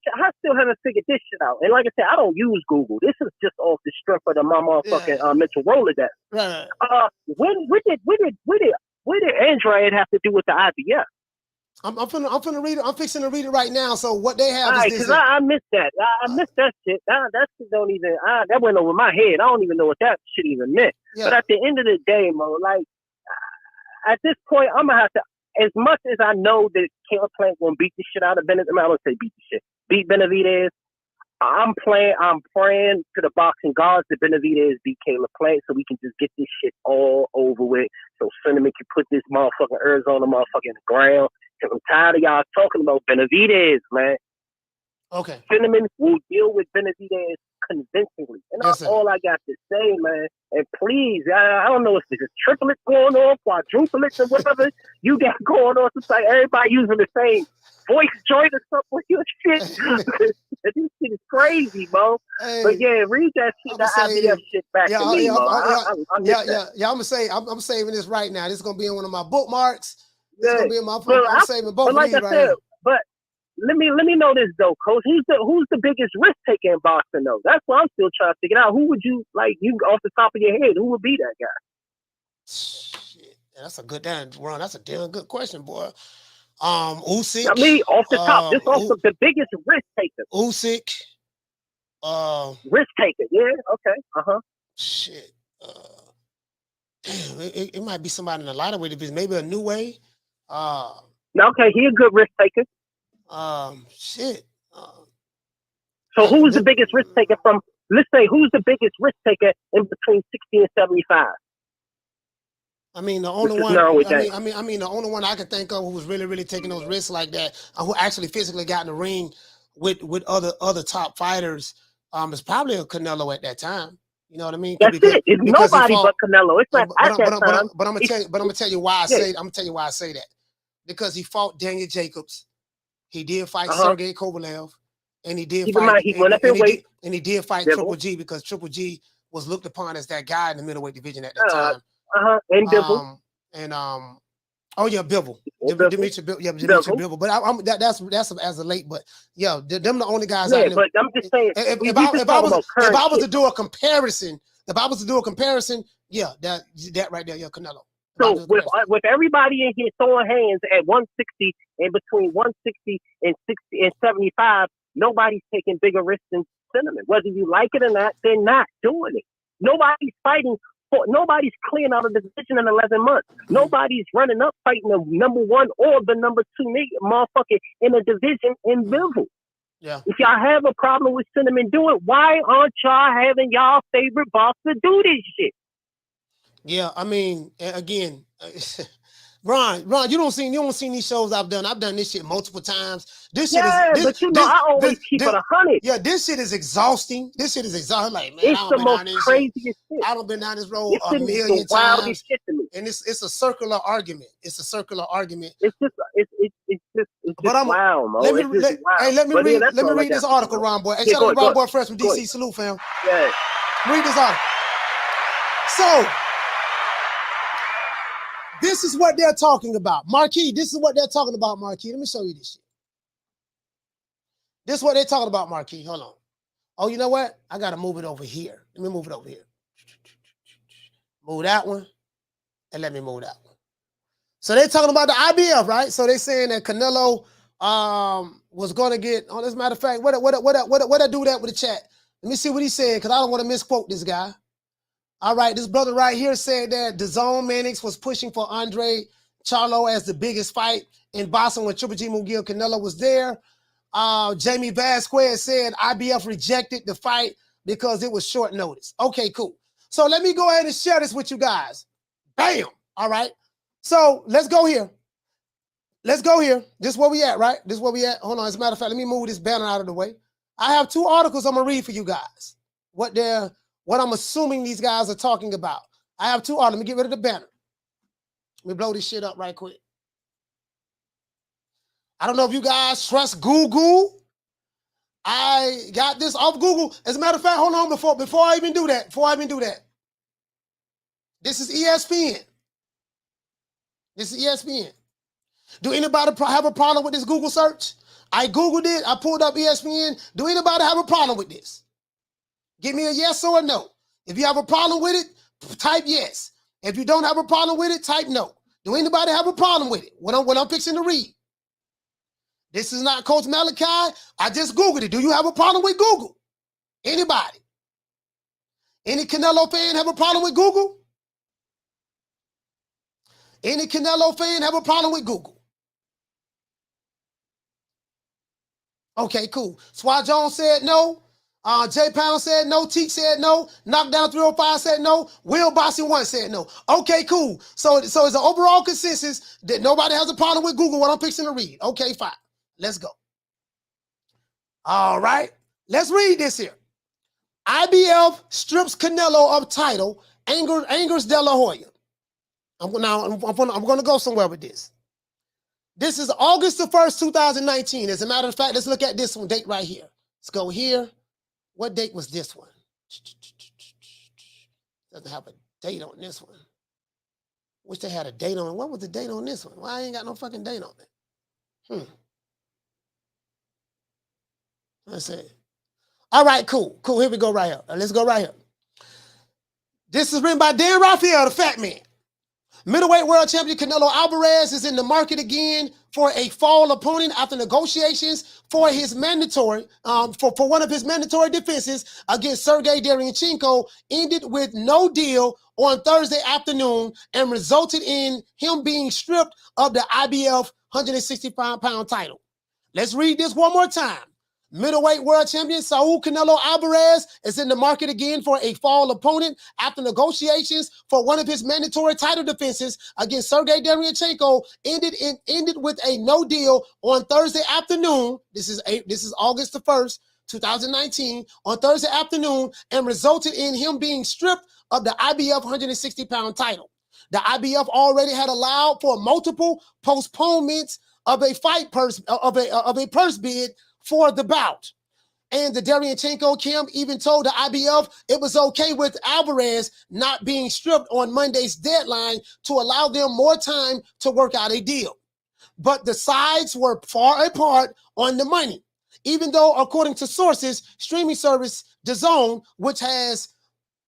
haven't figured this shit out. And like I said, I don't use Google. This is just off the strength of my motherfucking mental Rolodex. Right. What did Android have to do with the IBF? I'm finna read it. I'm fixing to read it right now. So what they have All right, is this. because I missed that. I missed that shit. That shit don't even. That went over my head. I don't even know what that shit even meant. Yeah. But at the end of the day, Mo, like at this point, I'm gonna have to. As much as I know that Caleb Plant gonna beat the shit out of Benavidez, I don't say beat the shit. Beat Benavidez. I'm praying to the boxing gods that Benavidez beat Caleb Plant so we can just get this shit all over with. So Cinnamon can put this motherfucking Arizona motherfucker in the ground. Cause I'm tired of y'all talking about Benavidez, man. Okay. Cinnamon will deal with Benavidez convincingly. And that's all I got to say, man. And please, I don't know if there's triplets going on, quadruplets, or whatever you got going on. It's like everybody using the same voice joint or something with your shit. This shit is crazy, bro. Hey, but yeah, read that shit, that IBF shit back to me, bro. I'm saving this right now. This is gonna be in one of my bookmarks. This Yeah. is gonna be in my phone. I'm saving both but of like these I right said, here. but let me know this though, Coach. Who's the biggest risk taker in boxing though? That's what I'm still trying to figure out. Who would you like? You off the top of your head, who would be that guy? Shit, that's a good damn Ron. That's a damn good question, boy. Usyk. I mean, off the top, just off the biggest risk taker. Usyk. Risk taker. Yeah. Okay. Shit. Damn, it might be somebody in the lighter weight division. Maybe a new way. Okay, he a good risk taker. Shit. So who's the biggest risk taker from? Let's say who's the biggest risk taker in between 60 and 75? I mean, the only one. I mean, the only one I could think of who was really, really taking those risks like that, who actually physically got in the ring with other top fighters, is probably a Canelo at that time. You know what I mean? That's it. It's nobody but Canelo. It's not at that time. But I'm gonna tell you why I say. I'm gonna tell you why I say that. Because he fought Daniel Jacobs, he did fight Sergey Kovalev, and he did fight. And he did fight Triple G because Triple G was looked upon as that guy in the middleweight division at that time. And Bivol. Bivol. Dimitri Bivol. But that's as a late. But yeah, them the only guys. Yeah, but I'm just saying. If I was to do a comparison, yeah, that right there, yeah, Canelo. So with everybody in here throwing hands at 160 and between 160 and 60 and 75, nobody's taking bigger risks than Cinnamon. Whether you like it or not, they're not doing it. Nobody's fighting. Nobody's clearing out of the division in 11 months. Nobody's running up fighting the number 1 or the number 2 motherfucker in the division in Bivol. Yeah. If y'all have a problem with Cinnamon doing it, why aren't y'all having y'all favorite boxer do this shit? Yeah, I mean, again, Ron, you don't see these shows I've done. I've done this shit multiple times. This shit is, but I always keep it 100. Yeah, this shit is exhausting. Like, man, it's the most craziest shit. I don't been down this road a million times. Shit to me. And it's a circular argument. It's a circular argument. It's just wild, Mo. Let me read this article, Ron Boy. Hey, shout out to Ron Boy Fresh from DC. Salute, fam. Yeah. Read this article. So, this is what they're talking about. Marquis, this is what they're talking about, Marquis. Let me show you this shit. This is what they're talking about, Marquis. Hold on. Oh, you know what? I got to move it over here. Let me move it over here. Move that one. And let me move that one. So they're talking about the IBF, right? So they're saying that Canelo was going to get, as a matter of fact, what I do that with the chat? Let me see what he said, because I don't want to misquote this guy. All right, this brother right here said that DAZN Mannix was pushing for Andre Charlo as the biggest fight in boxing when Triple G Munguia Canelo was there. Jaime Vasquez said IBF rejected the fight because it was short notice. Okay, cool. So let me go ahead and share this with you guys. Bam. All right. So let's go here. This is where we at, right? This is where we at. Hold on. As a matter of fact, let me move this banner out of the way. I have 2 articles I'm going to read for you guys. What I'm assuming these guys are talking about. I have 2 articles. Let me get rid of the banner. Let me blow this shit up right quick. I don't know if you guys trust Google. I got this off Google. As a matter of fact, hold on before I even do that. This is ESPN. Do anybody have a problem with this Google search? I Googled it. I pulled up ESPN. Do anybody have a problem with this? Give me a yes or a no. If you have a problem with it, type yes. If you don't have a problem with it, type no. Do anybody have a problem with it? What I'm fixing to read. This is not Coach Malachi. I just Googled it. Do you have a problem with Google? Anybody? Any Canelo fan have a problem with Google? Any Canelo fan have a problem with Google? Okay, cool. Swat Jones said no. J Pound said no. Teak said no. Knockdown 305 said no. Will Bossy 1 said no. Okay, cool. So it's an overall consensus that nobody has a problem with Google, what I'm fixing to read. Okay, fine. Let's go. All right. Let's read this here. IBF strips Canelo of title, angers Dela Hoya. I'm going to go somewhere with this. This is August the 1st, 2019. As a matter of fact, let's look at this one date right here. Let's go here. What date was this one? Doesn't have a date on this one. Wish they had a date on it. What was the date on this one? Why I ain't got no fucking date on it? Let's see. All right, cool. Here we go right here. Let's go right here. This is written by Dan Raphael, the fat man. Middleweight world champion Canelo Alvarez is in the market again for a fall opponent after negotiations for his mandatory, for one of his mandatory defenses against Sergey Derevyanchenko ended with no deal on Thursday afternoon and resulted in him being stripped of the IBF 165-pound title. Let's read this one more time. Middleweight world champion Saul Canelo Alvarez is in the market again for a fall opponent after negotiations for one of his mandatory title defenses against Sergey Derevyanchenko ended with a no deal on Thursday afternoon. This is August the 1st, 2019, on Thursday afternoon, and resulted in him being stripped of the IBF 160-pound title. The IBF already had allowed for multiple postponements of a purse bid for the bout. And the Derevyanchenko camp even told the IBF it was okay with Alvarez not being stripped on Monday's deadline to allow them more time to work out a deal. But the sides were far apart on the money, even though, according to sources, streaming service DAZN, which has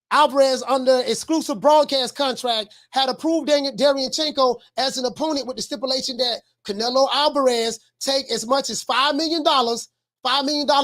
Alvarez under exclusive broadcast contract, had approved Derevyanchenko as an opponent with the stipulation that Canelo Alvarez take as much as $5 million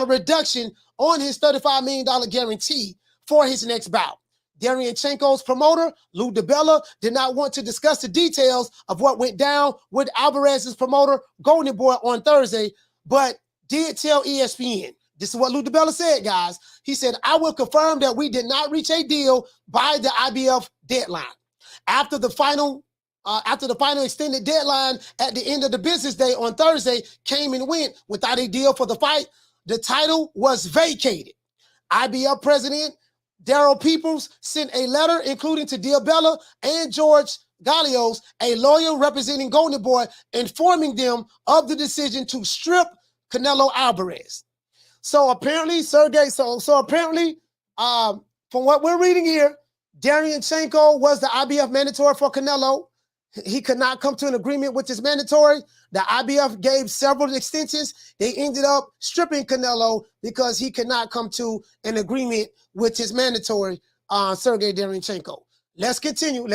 reduction on his $35 million guarantee for his next bout. Derevyanchenko's promoter, Lou DiBella, did not want to discuss the details of what went down with Alvarez's promoter, Golden Boy, on Thursday, but did tell ESPN. This is what Lou DiBella said, guys. He said, I will confirm that we did not reach a deal by the IBF deadline. After the final extended deadline at the end of the business day on Thursday came and went without a deal for the fight, the title was vacated. IBF President Daryl Peoples sent a letter, including to DiBella and George Gallios, a lawyer representing Golden Boy, informing them of the decision to strip Canelo Alvarez. So apparently, from what we're reading here, Derevyanchenko was the IBF mandatory for Canelo. He could not come to an agreement with his mandatory. The IBF gave several extensions. They ended up stripping Canelo because he could not come to an agreement with his mandatory, Sergey Derevyanchenko. Let's continue.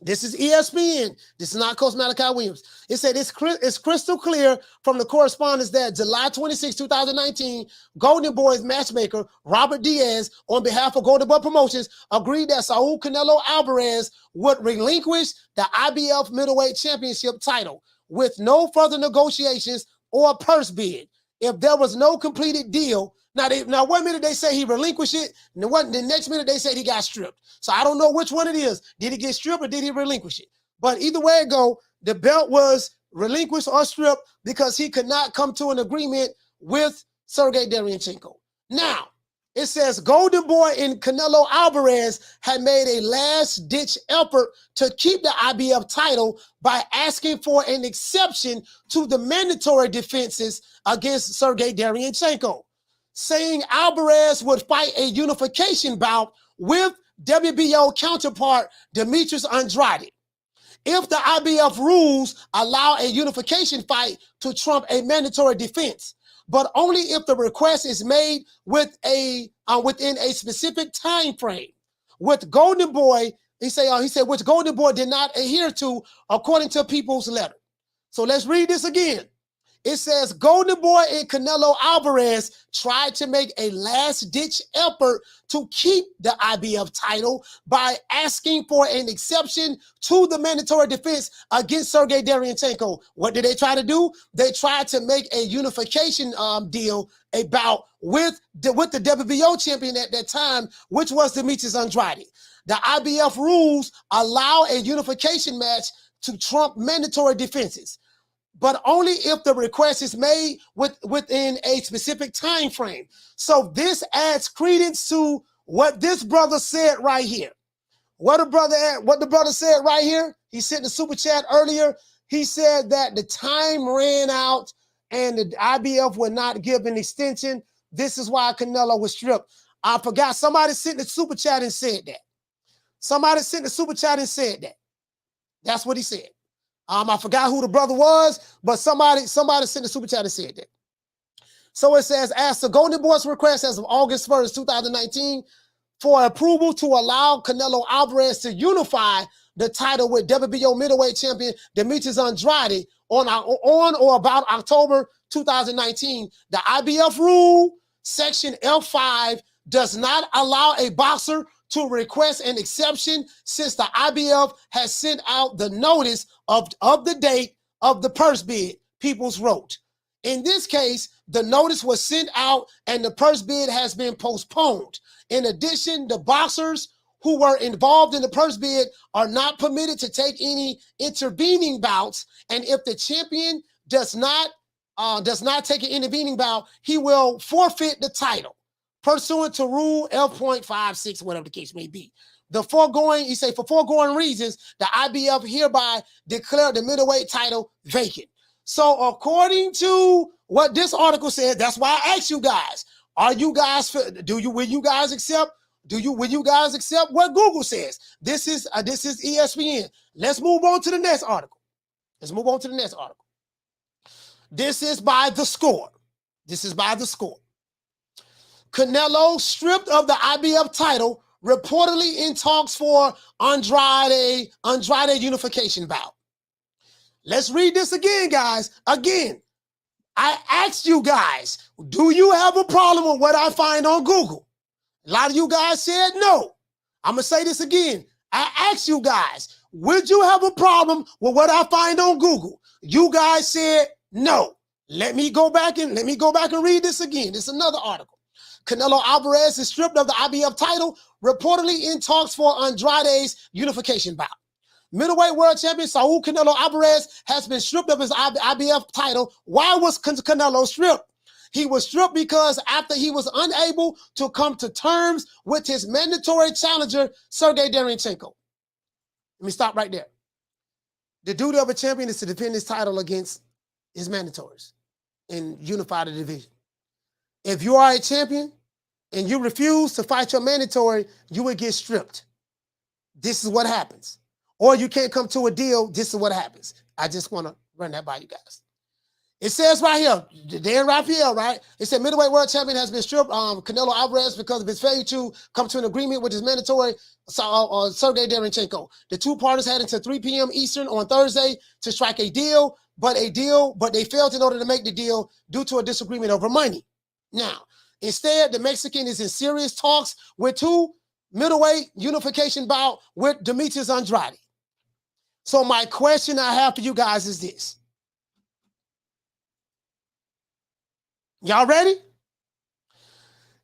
This is ESPN. This is not Coach Malachi Williams. It said it's crystal clear from the correspondence that July 26, 2019, Golden Boy's matchmaker, Robert Diaz, on behalf of Golden Boy Promotions, agreed that Saul Canelo Alvarez would relinquish the IBF middleweight championship title with no further negotiations or purse bid. If there was no completed deal, now 1 minute they say he relinquished it, and the next minute they said he got stripped. So I don't know which one it is. Did he get stripped or did he relinquish it? But either way it go, the belt was relinquished or stripped because he could not come to an agreement with Sergey Derevyanchenko. Now, it says Golden Boy and Canelo Alvarez had made a last-ditch effort to keep the IBF title by asking for an exception to the mandatory defenses against Sergey Derevyanchenko, saying Alvarez would fight a unification bout with WBO counterpart Demetrius Andrade. If the IBF rules allow a unification fight to trump a mandatory defense, but only if the request is made with within a specific time frame. With Golden Boy, he said which Golden Boy did not adhere to according to People's letter. So let's read this again. It says Golden Boy and Canelo Alvarez tried to make a last-ditch effort to keep the IBF title by asking for an exception to the mandatory defense against Sergey Derevyanchenko. What did they try to do? They tried to make a unification deal with the WBO champion at that time, which was Demetrius Andrade. The IBF rules allow a unification match to trump mandatory defenses, but only if the request is made within a specific time frame. So this adds credence to what this brother said right here. What the brother said right here, he said in the super chat earlier, he said that the time ran out and the IBF would not give an extension. This is why Canelo was stripped. I forgot, somebody sent the super chat and said that. Somebody sent the super chat and said that. That's what he said. I forgot who the brother was, but somebody sent the super chat and said that. So it says, as the Golden Boy's request as of August 1st, 2019, for approval to allow Canelo Alvarez to unify the title with WBO middleweight champion Demetrius Andrade on or about October 2019. The IBF rule, section F5, does not allow a boxer to request an exception since the IBF has sent out the notice of the date of the purse bid, Peoples wrote. In this case, the notice was sent out and the purse bid has been postponed. In addition, the boxers who were involved in the purse bid are not permitted to take any intervening bouts, and if the champion does not take an intervening bout, he will forfeit the title, pursuant to Rule F.56, whatever the case may be. For foregoing reasons, the IBF hereby declared the middleweight title vacant. So according to what this article said, that's why I asked you guys, will you guys accept what Google says? This is ESPN. Let's move on to the next article. This is by The Score. Canelo stripped of the IBF title, reportedly in talks for Andrade unification bout. Let's read this again, guys. Again, I asked you guys, do you have a problem with what I find on Google? A lot of you guys said no. I'm going to say this again. I asked you guys, would you have a problem with what I find on Google? You guys said no. Let me go back and read this again. This is another article. Canelo Alvarez is stripped of the IBF title, reportedly in talks for Andrade's unification bout. Middleweight world champion Saul Canelo Alvarez has been stripped of his IBF title. Why was Canelo stripped? He was stripped because after he was unable to come to terms with his mandatory challenger, Sergey Derevyanchenko. Let me stop right there. The duty of a champion is to defend his title against his mandatories and unify the division. If you are a champion and you refuse to fight your mandatory, you will get stripped. This is what happens. Or you can't come to a deal, this is what happens. I just want to run that by you guys. It says right here, Dan Raphael, right? It said middleweight world champion has been stripped, Canelo Alvarez, because of his failure to come to an agreement with his mandatory Sergey Derevyanchenko. The two parties had until 3 p.m. Eastern on Thursday to strike a deal, but they failed in order to make the deal due to a disagreement over money. Now, instead, the Mexican is in serious talks with two middleweight unification bout with Demetrius Andrade. So my question I have for you guys is this. Y'all ready?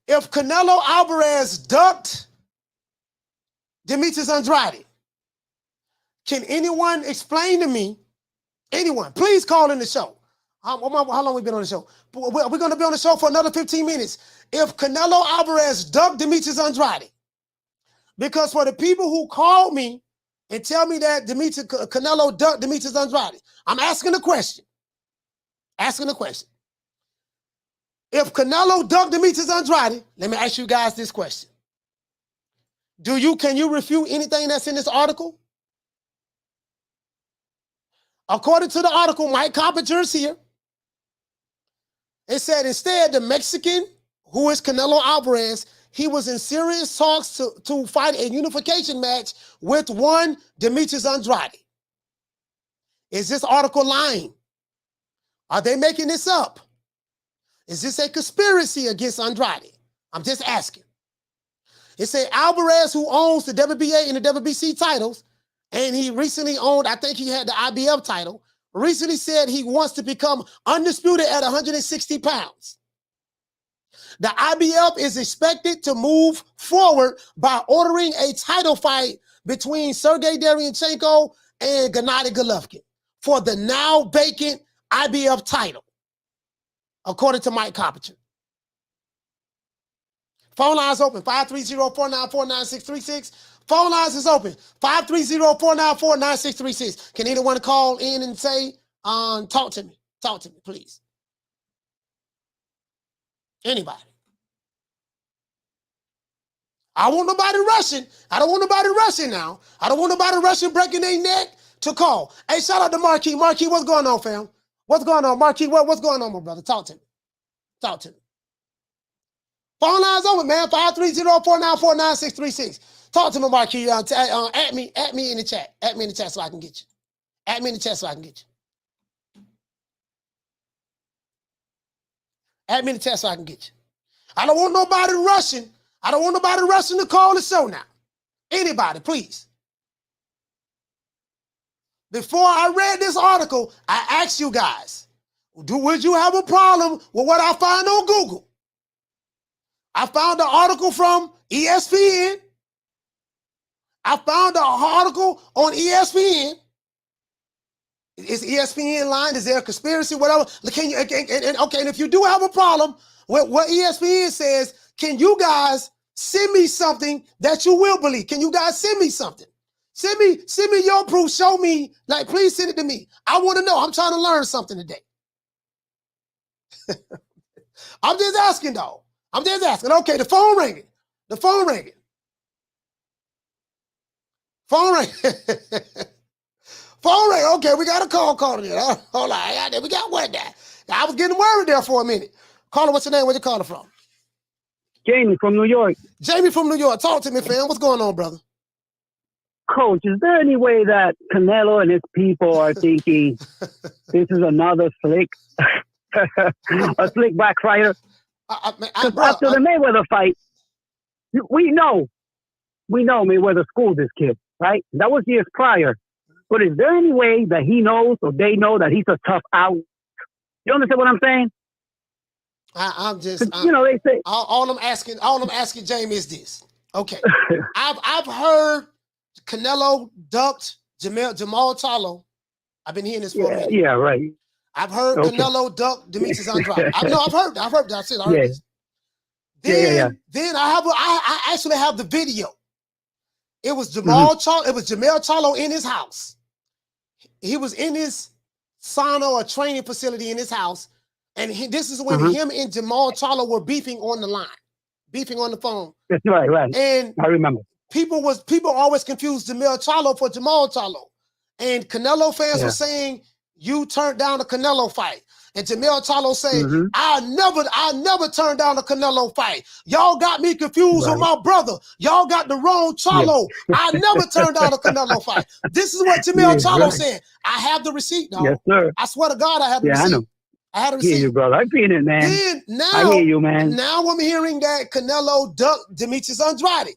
If Canelo Alvarez ducked Demetrius Andrade, can anyone explain to me, anyone, please call in the show. How long we been on the show? We're going to be on the show for another 15 minutes. If Canelo Alvarez ducked Demetrius Andrade, because for the people who called me and tell me that Canelo ducked Demetrius Andrade, I'm asking a question. If Canelo ducked Demetrius Andrade, let me ask you guys this question. Can you refute anything that's in this article? According to the article, Mike Carpenter is here. It said instead, the Mexican, who is Canelo Alvarez, he was in serious talks to fight a unification match with one Demetrius Andrade. Is this article lying? Are they making this up? Is this a conspiracy against Andrade? I'm just asking. It said Alvarez, who owns the WBA and the WBC titles, and he recently owned, I think he had the IBF title, recently said he wants to become undisputed at 160 pounds. The IBF is expected to move forward by ordering a title fight between Sergey Derevyanchenko and Gennady Golovkin for the now vacant IBF title, according to Mike Coppinger. Phone lines open, 530-494-9636. Phone lines is open, 530-494-9636. Can anyone call in and say, talk to me, please? Anybody? I want nobody rushing. I don't want nobody rushing now. I don't want nobody rushing, breaking their neck to call. Hey, shout out to Marquis. Marquis, what's going on, fam? What's going on, Marquis? What's going on, my brother? Talk to me. Talk to me. Phone lines open, man. 530-494-9636. Talk to me, Marquis. At me in the chat. At me in the chat so I can get you. At me in the chat so I can get you. At me in the chat so I can get you. I don't want nobody rushing. I don't want nobody rushing to call the show now. Anybody, please. Before I read this article, I asked you guys, would you have a problem with what I find on Google? I found an article from ESPN. I found an article on ESPN. Is ESPN lying? Is there a conspiracy? Whatever. Can you? Okay, and if you do have a problem with what ESPN says, can you guys send me something that you will believe? Can you guys send me something? Send me your proof. Show me. Like, please send it to me. I want to know. I'm trying to learn something today. I'm just asking, though. I'm just asking. Okay, the phone ringing. The phone ringing. Phone ringing. Phone ringing. Okay, we got a call calling it. Hold on. We got one there. I was getting worried there for a minute. Caller, what's your name? Where you calling from? Jaime from New York. Jamie from New York. Talk to me, fam. What's going on, brother? Coach, is there any way that Canelo and his people are thinking this is another slick, a slick backfighter? After the Mayweather fight, we know Mayweather schooled this kid, right? That was years prior. But is there any way that he knows or they know that he's a tough out? You understand what I'm saying? I'm just, they say all I'm asking Jamie is this. Okay, I've heard Canelo ducked Jamal Charlo. I've been hearing this for a minute. Yeah, right. I've heard Canelo duck Demetrius Andrade. I've heard that. I said I heard this. Then I actually have the video. It was Jamal Charlo. It was Jamel Charlo in his house. He was in his sauna or training facility in his house, and this is when him and Jamal Charlo were beefing on the line, beefing on the phone. That's right. And I remember. People always confused Jamel Charlo for Jamal Charlo, and Canelo fans were saying, you turned down the Canelo fight. And Jamel Charlo saying, I never turned down the Canelo fight. Y'all got me confused with my brother. Y'all got the wrong Charlo. I never turned down the Canelo fight. This is what Jamel Charlo said. I have the receipt, dog. Yes, sir. I swear to God, I have the receipt. I know. I had a receipt. I hear you, brother. I've seen it, man. Then I hear you, man. Now I'm hearing that Canelo ducked Demetrius Andrade.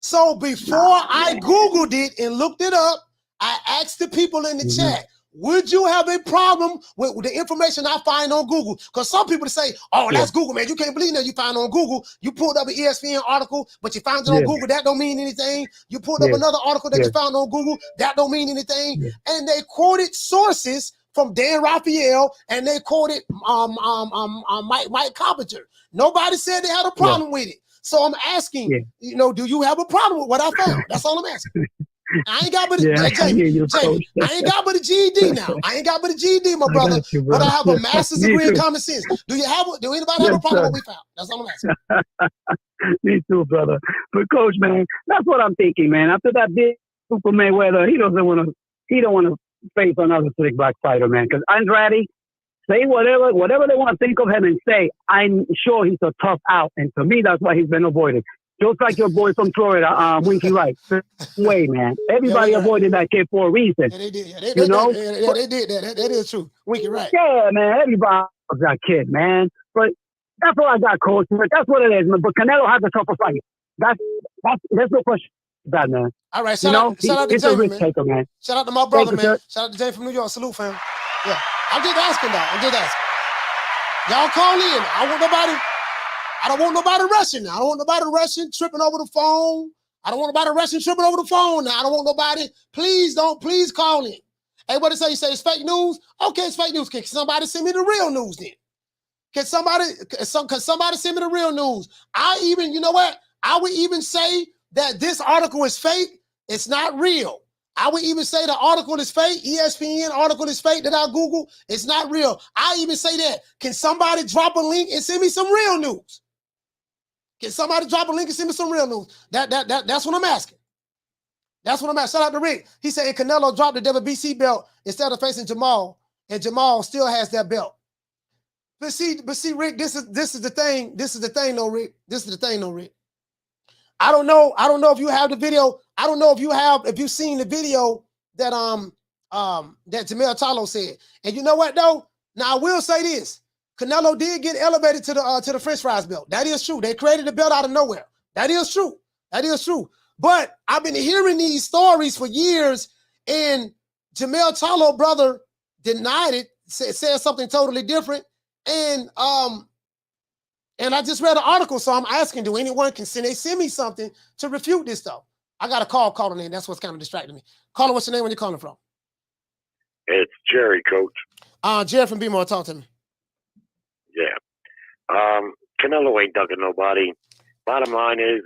So before I Googled it and looked it up, I asked the people in the chat, would you have a problem with the information I find on Google? Because some people say, oh, that's Google, man. You can't believe that you find on Google. You pulled up an ESPN article, but you found it on Google. That don't mean anything. You pulled up another article that you found on Google. That don't mean anything. And they quoted sources from Dan Raphael, and they quoted Mike Coppinger. Nobody said they had a problem with it. So I'm asking, do you have a problem with what I found? That's all I'm asking. I ain't got but a I ain't got but a GED now. I ain't got but a GED, my brother. But I have a master's degree in common sense. Do anybody have a problem with what we found? That's all I'm asking. Me too, brother. But coach, man, that's what I'm thinking, man. After that big Super Mayweather, he don't want to face another slick black fighter, man. Because Andrade, say whatever they want to think of him and say, I'm sure he's a tough out. And to me, that's why he's been avoided. Just like your boy from Florida, Winky Wright. Way, man. Everybody avoided that kid for a reason. Yeah, they did. Yeah, You know? they did that. That is true. Winky Wright. Yeah, man. Everybody loves that kid, man. But that's all I got, Coach. But that's what it is, man. But Canelo has a tougher fight. There's no question about that, man. All right, shout out to He's Jaime, a risk man. taker, man. Shout out to my brother, Thank you, man. sir. Shout out to James from New York. Salute, fam. Yeah, I'm just asking, dog. I'm just asking. Y'all call in. I don't want nobody rushing now. I don't want nobody rushing, tripping over the phone. I don't want nobody rushing, tripping over the phone now. I don't want nobody. Please call in. Hey, what did it say? You say it's fake news? Okay, it's fake news. Can somebody send me the real news then? Can somebody send me the real news? You know what? I would even say that this article is fake. It's not real. I would even say the article is fake. ESPN article is fake that I Google. It's not real. I even say that. Can somebody drop a link and send me some real news? Can somebody drop a link and send me some real news? That's what I'm asking. That's what I'm asking. Shout out to Rick. He said Canelo dropped the WBC belt instead of facing Jamal, and Jamal still has that belt. But see, Rick, this is the thing. This is the thing, though, Rick. This is the thing, though, Rick. I don't know if you have the video. I don't know if you've seen the video that that Jamel Charlo said. And you know what though? Now I will say this. Canelo did get elevated to the French fries belt. That is true. They created the belt out of nowhere. That is true. That is true. But I've been hearing these stories for years, and Jamel Charlo brother denied it, said something totally different. And I just read an article, so I'm asking, do anyone send me something to refute this though? I got a call calling in. That's what's kind of distracting me. Caller, what's your name? Where you calling from? It's Jerry, Coach. Jerry from B-More, talk to me. Yeah. Canelo ain't ducking nobody. Bottom line is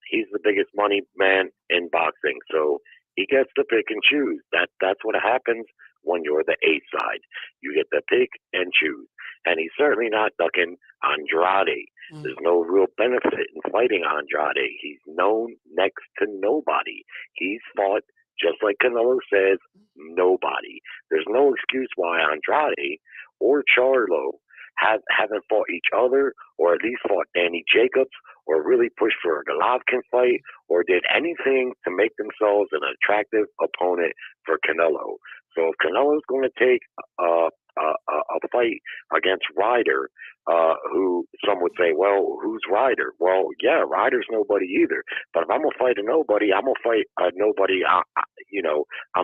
he's the biggest money man in boxing, so he gets to pick and choose. That's what happens when you're the A side. You get to pick and choose. And he's certainly not ducking Andrade. There's no real benefit in fighting Andrade. He's known next to nobody. He's fought, just like Canelo says, nobody. There's no excuse why Andrade or Charlo haven't fought each other, or at least fought Danny Jacobs, or really pushed for a Golovkin fight, or did anything to make themselves an attractive opponent for Canelo. So if Canelo's going to take a fight against Ryder, who some would say, well, who's Ryder? Well, yeah, Ryder's nobody either. But if I'm going to fight a nobody, I'm going to fight a nobody, I'm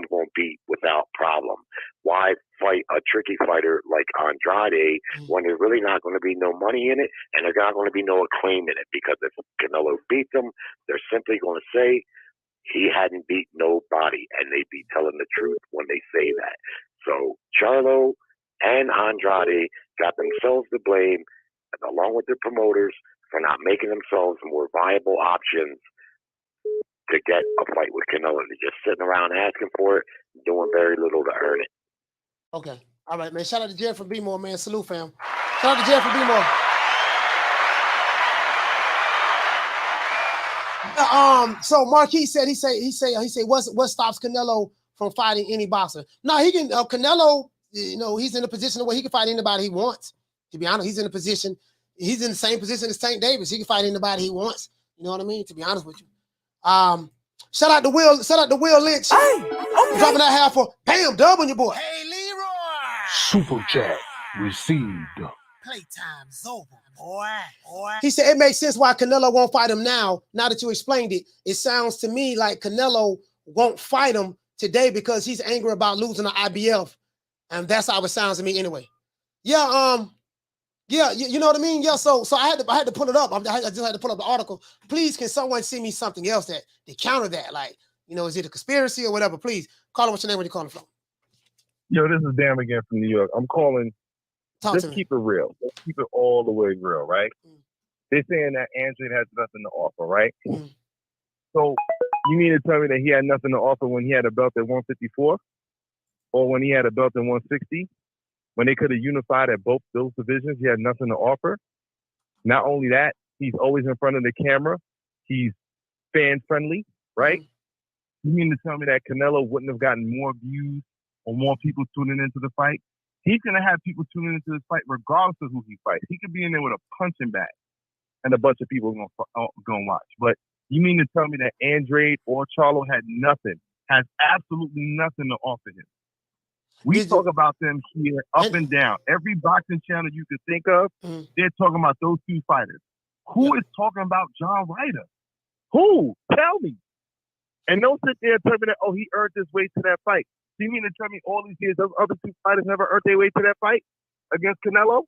going to beat without problem. Why fight a tricky fighter like Andrade when there's really not going to be no money in it and there's not going to be no acclaim in it? Because if Canelo beats him, they're simply going to say he hadn't beat nobody, and they'd be telling the truth when they say that. So Charlo and Andrade got themselves to blame, along with their promoters, for not making themselves more viable options to get a fight with Canelo. They're just sitting around asking for it, doing very little to earn it. Okay. All right, man. Shout out to Jerry from B-More, man. Salute, fam. Shout out to Jerry from B-More. So Marquis said he said what stops Canelo from fighting any boxer? No, he can. Canelo, he's in a position where he can fight anybody he wants. To be honest, he's in the same position as Tank Davis. He can fight anybody he wants. You know what I mean? To be honest with you. Shout out to Will. Shout out to Will Lynch. Hey, okay. Dropping that half for bam, dub on your boy. Hey, Leroy. Super chat received. Playtime's over, boy. He said it makes sense why Canelo won't fight him now. Now that you explained it, it sounds to me like Canelo won't fight him today because he's angry about losing the IBF, and that's how it sounds to me anyway. Yeah, you know what I mean. Yeah, so I had to pull it up. I just had to pull up the article. Please, can someone send me something else that to counter that? Like, is it a conspiracy or whatever? Please call him. What's your name? Where you calling from? Yo, this is Dan again from New York. I'm calling. Let's keep it real. Let's keep it all the way real, right? They're saying that Andrew has nothing to offer, right? So you mean to tell me that he had nothing to offer when he had a belt at 154, or when he had a belt at 160, when they could have unified at both those divisions? He had nothing to offer. Not only that, he's always in front of the camera. He's fan friendly, right? You mean to tell me that Canelo wouldn't have gotten more views or more people tuning into the fight? He's going to have people tuning into this fight regardless of who he fights. He could be in there with a punching bag. and a bunch of people gonna watch. But you mean to tell me that Andrade or Charlo has absolutely nothing to offer him? We talk about them here up and down. Every boxing channel you could think of, they're talking about those two fighters. Who is talking about John Ryder? Who? Tell me. And don't sit there and tell me that, oh, he earned his way to that fight. So you mean to tell me all these years those other two fighters never earned their way to that fight against Canelo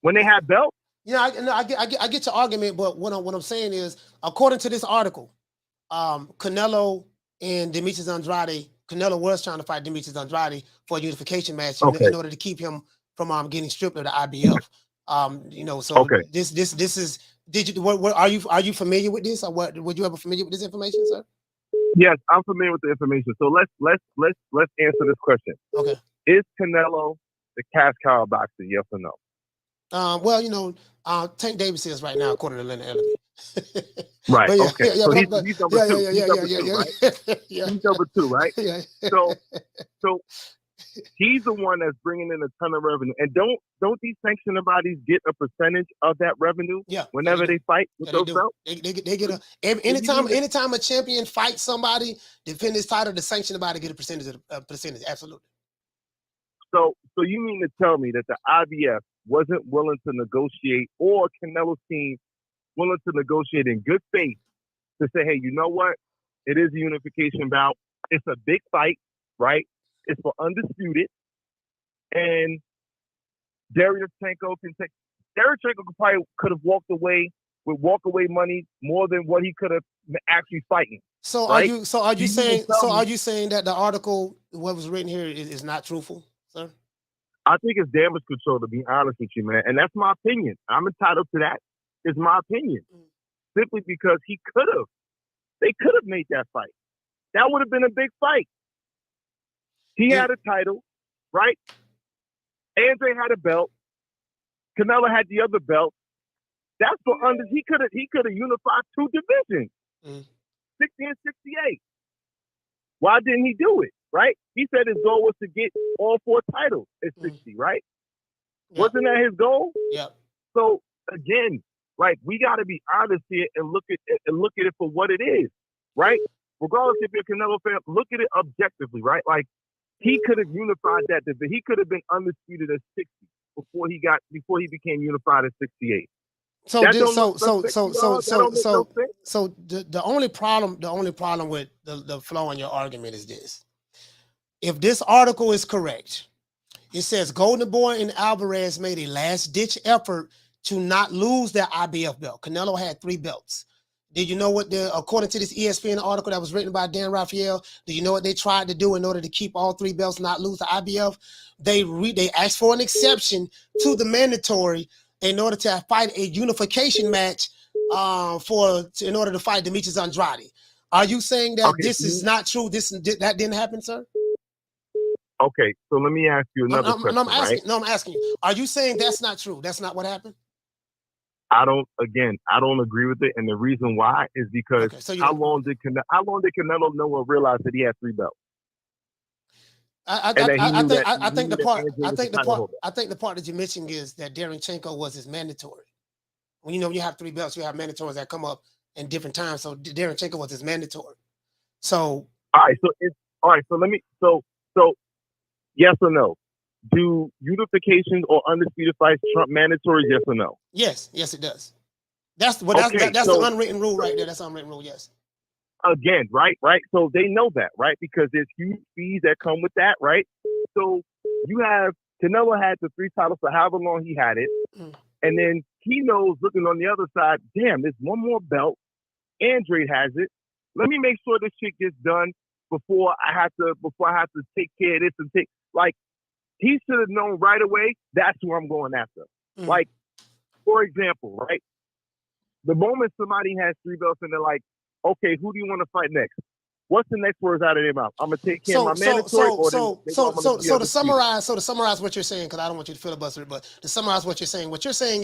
when they had belts? Yeah, I get your argument, but what I'm saying is, according to this article, Canelo and Demetrius Andrade, Canelo was trying to fight Demetrius Andrade for a unification match in order to keep him from getting stripped of the IBF. So this is. Did you? What are you familiar with this, or what? Were you ever familiar with this information, sir? Yes, I'm familiar with the information. So let's answer this question. Okay. Is Canelo the cash cow of boxing? Yes or no? Well, Tank Davis is right now, according to Leonard Ellerby. Right. But yeah, okay. yeah, So but- he's number two. yeah, He's number yeah, two, yeah, right? yeah. He's number two, right? Yeah. So he's the one that's bringing in a ton of revenue. And don't these sanctioning bodies get a percentage of that revenue? Yeah. Whenever they fight with those belts? They get anytime a champion fights somebody, defend his title, the sanctioning body get a percentage. Absolutely. So you mean to tell me that the IBF wasn't willing to negotiate, or Canelo's team willing to negotiate in good faith to say, hey, you know what? It is a unification bout. It's a big fight, right? It's for undisputed. And Derevyanchenko probably could have walked away with walkaway money more than what he could have actually fighting. So right? are you saying that the article, what was written here, is not truthful, sir? I think it's damage control, to be honest with you, man. And that's my opinion. I'm entitled to that. It's my opinion. Simply because they could have made that fight. That would have been a big fight. He had a title, right? Andre had a belt. Canelo had the other belt. That's for he could have unified two divisions, 60 and 68. Why didn't he do it? Right? He said his goal was to get all 4 titles at 60, right? Yeah. Wasn't that his goal? Yeah. So again, like, we got to be honest here and look at it for what it is, right? Regardless if you're a Canelo fan, look at it objectively, right? Like, he could have unified that division. He could have been undisputed at 60 before he became unified at 68. So the only problem with the flaw in your argument is this. If this article is correct, it says Golden Boy and Alvarez made a last-ditch effort to not lose their IBF belt. Canelo had 3 belts. Did you know according to this ESPN article that was written by Dan Raphael, do you know what they tried to do in order to keep all 3 belts, not lose the IBF? They asked for an exception to the mandatory in order to fight a unification match in order to fight Demetrius Andrade. Are you saying that this is not true? That didn't happen, sir? Okay, so let me ask you another question. I'm asking you. Are you saying that's not true? That's not what happened? I don't agree with it, and the reason why is because how long did Canelo know or realize that he had 3 belts? I think the part that you mentioned is that Derevyanchenko was his mandatory. When you have 3 belts, you have mandatories that come up in different times. So Derevyanchenko was his mandatory. So So yes or no? Do unifications or undisputed fights trump mandatories? Yes or no? Yes, it does. That's the unwritten rule right there. That's the unwritten rule. Yes. Again, right. So they know that, right? Because there's huge fees that come with that, right? So you have Canelo had the 3 titles for however long he had it, and then he knows, looking on the other side, damn, there's one more belt. Andre has it. Let me make sure this shit gets done before I have to take care of this and take, like, he should have known right away that's who I'm going after. Like, for example, right? The moment somebody has 3 belts and they're like, okay, who do you want to fight next? What's the next words out of their mouth? I'm gonna take care of my mandatory. So to summarize what you're saying, because I don't want you to filibuster it, but to summarize what you're saying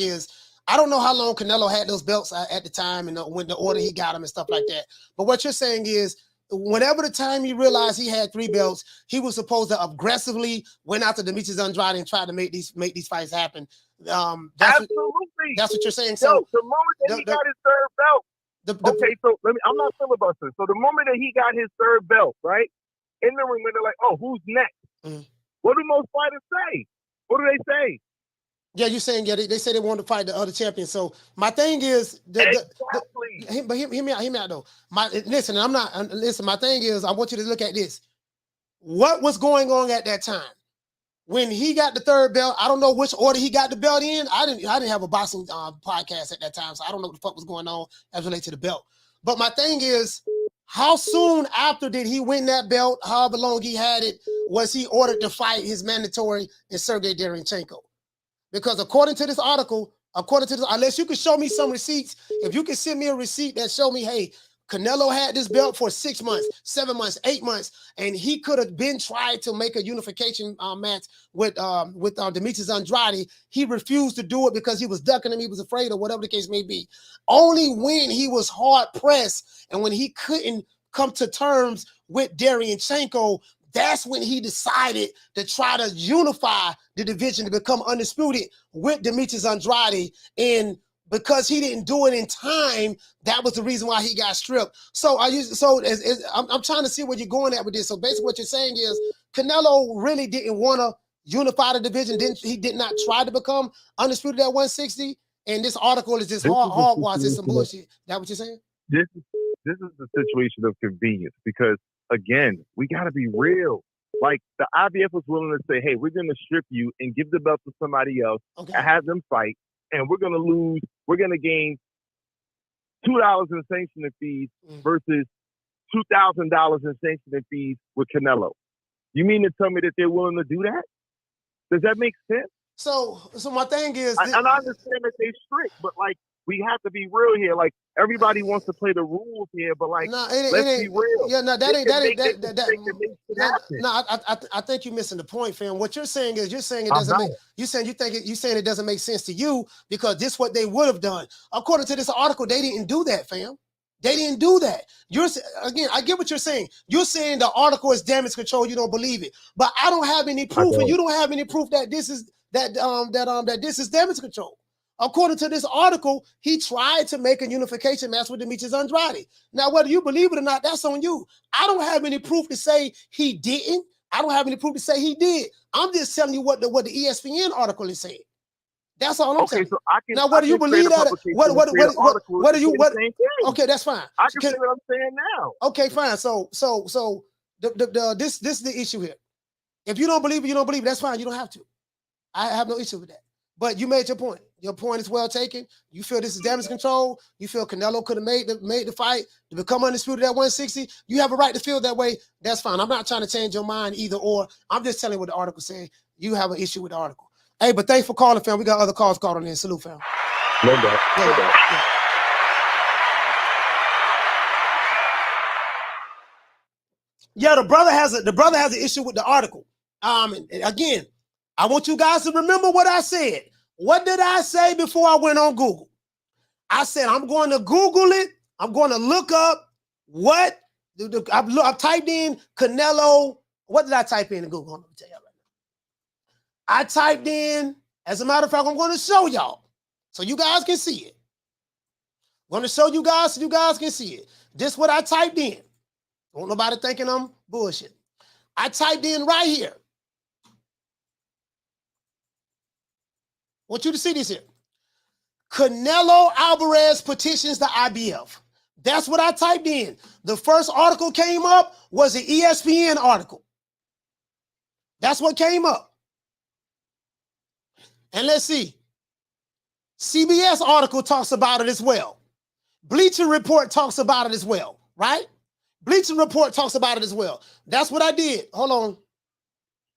is, I don't know how long Canelo had those belts at the time and when the order he got them and stuff like that. But what you're saying is, whenever the time he realized he had 3 belts, he was supposed to aggressively went after Demetrius Andrade and try to make these fights happen. Absolutely. That's what you're saying. Yo, So the moment that he got his third belt. Okay, so I'm not filibustering. So the moment that he got his third belt, right? In the ring, when they're like, "Oh, who's next?" What do most fighters say? What do they say? Yeah, you're saying they say they want to fight the other champion. So my thing is, but hear me out though. My thing is, I want you to look at this. What was going on at that time when he got the third belt? I don't know which order he got the belt in. I didn't have a boxing podcast at that time, so I don't know what the fuck was going on as related to the belt. But my thing is, how soon after did he win that belt? However long he had it, was he ordered to fight his mandatory in Sergey Derenchenko? Because according to this article, unless you can show me some receipts, if you can send me a receipt that show me, hey, Canelo had this belt for 6 months, 7 months, 8 months, and he could have been tried to make a unification match with Demetrius Andrade. He refused to do it because he was ducking him, he was afraid, or whatever the case may be. Only when he was hard pressed and when he couldn't come to terms with Derenchenko, that's when he decided to try to unify the division to become undisputed with Demetrius Andrade. And because he didn't do it in time, that was the reason why he got stripped. So I'm trying to see where you're going at with this. So basically what you're saying is Canelo really didn't want to unify the division. He did not try to become undisputed at 160. And this article is just hogwash. It's some bullshit. That what you're saying? This is the situation of convenience because, again, we got to be real. Like, the IBF was willing to say, hey, we're going to strip you and give the belt to somebody else and have them fight, and we're going to lose. We're going to gain $2 in sanctioning fees versus $2,000 in sanctioning fees with Canelo. You mean to tell me that they're willing to do that? Does that make sense? So my thing is... And I understand that they're strict, but, like, we have to be real here. Like, everybody wants to play the rules here, but like, let's be real. Yeah, no, I think you're missing the point, fam. What you're saying is it doesn't make. You saying it doesn't make sense to you because this is what they would have done. According to this article, they didn't do that, fam. They didn't do that. I get what you're saying. You're saying the article is damage control. You don't believe it, but I don't have any proof, and you don't have any proof that this is this is damage control. According to this article, he tried to make a unification match with Demetrius Andrade. Now, whether you believe it or not, that's on you. I don't have any proof to say he didn't. I don't have any proof to say he did. I'm just telling you what the ESPN article is saying. That's all I'm saying. So I can, now, whether you believe that, okay, that's fine. I can say what I'm saying now. Okay, fine. So this is the issue here. If you don't believe it, you don't believe it. That's fine. You don't have to. I have no issue with that. But you made your point. Your point is well taken. You feel this is damage control. You feel Canelo could have made the fight to become undisputed at 160. You have a right to feel that way. That's fine. I'm not trying to change your mind either or. I'm just telling you what the article said. You have an issue with the article. Hey, but thanks for calling, fam. We got other calls called on in. Salute, fam. No doubt. Yeah. Yeah, the brother has an issue with the article. And again, I want you guys to remember what I said. What did I say before I went on Google? I said, I'm going to Google it. I'm going to look up what I typed in Canelo. What did I type in Google? Let me tell you right now. I typed in, as a matter of fact, I'm going to show y'all so you guys can see it. I'm going to show you guys so you guys can see it. This is what I typed in. Don't nobody thinking I'm bullshit. I typed in right here. I want you to see this here. Canelo Alvarez petitions the IBF. That's what I typed in. The first article came up was an ESPN article. That's what came up. And let's see. CBS article talks about it as well. Bleacher Report talks about it as well, right? Bleacher Report talks about it as well. That's what I did. Hold on.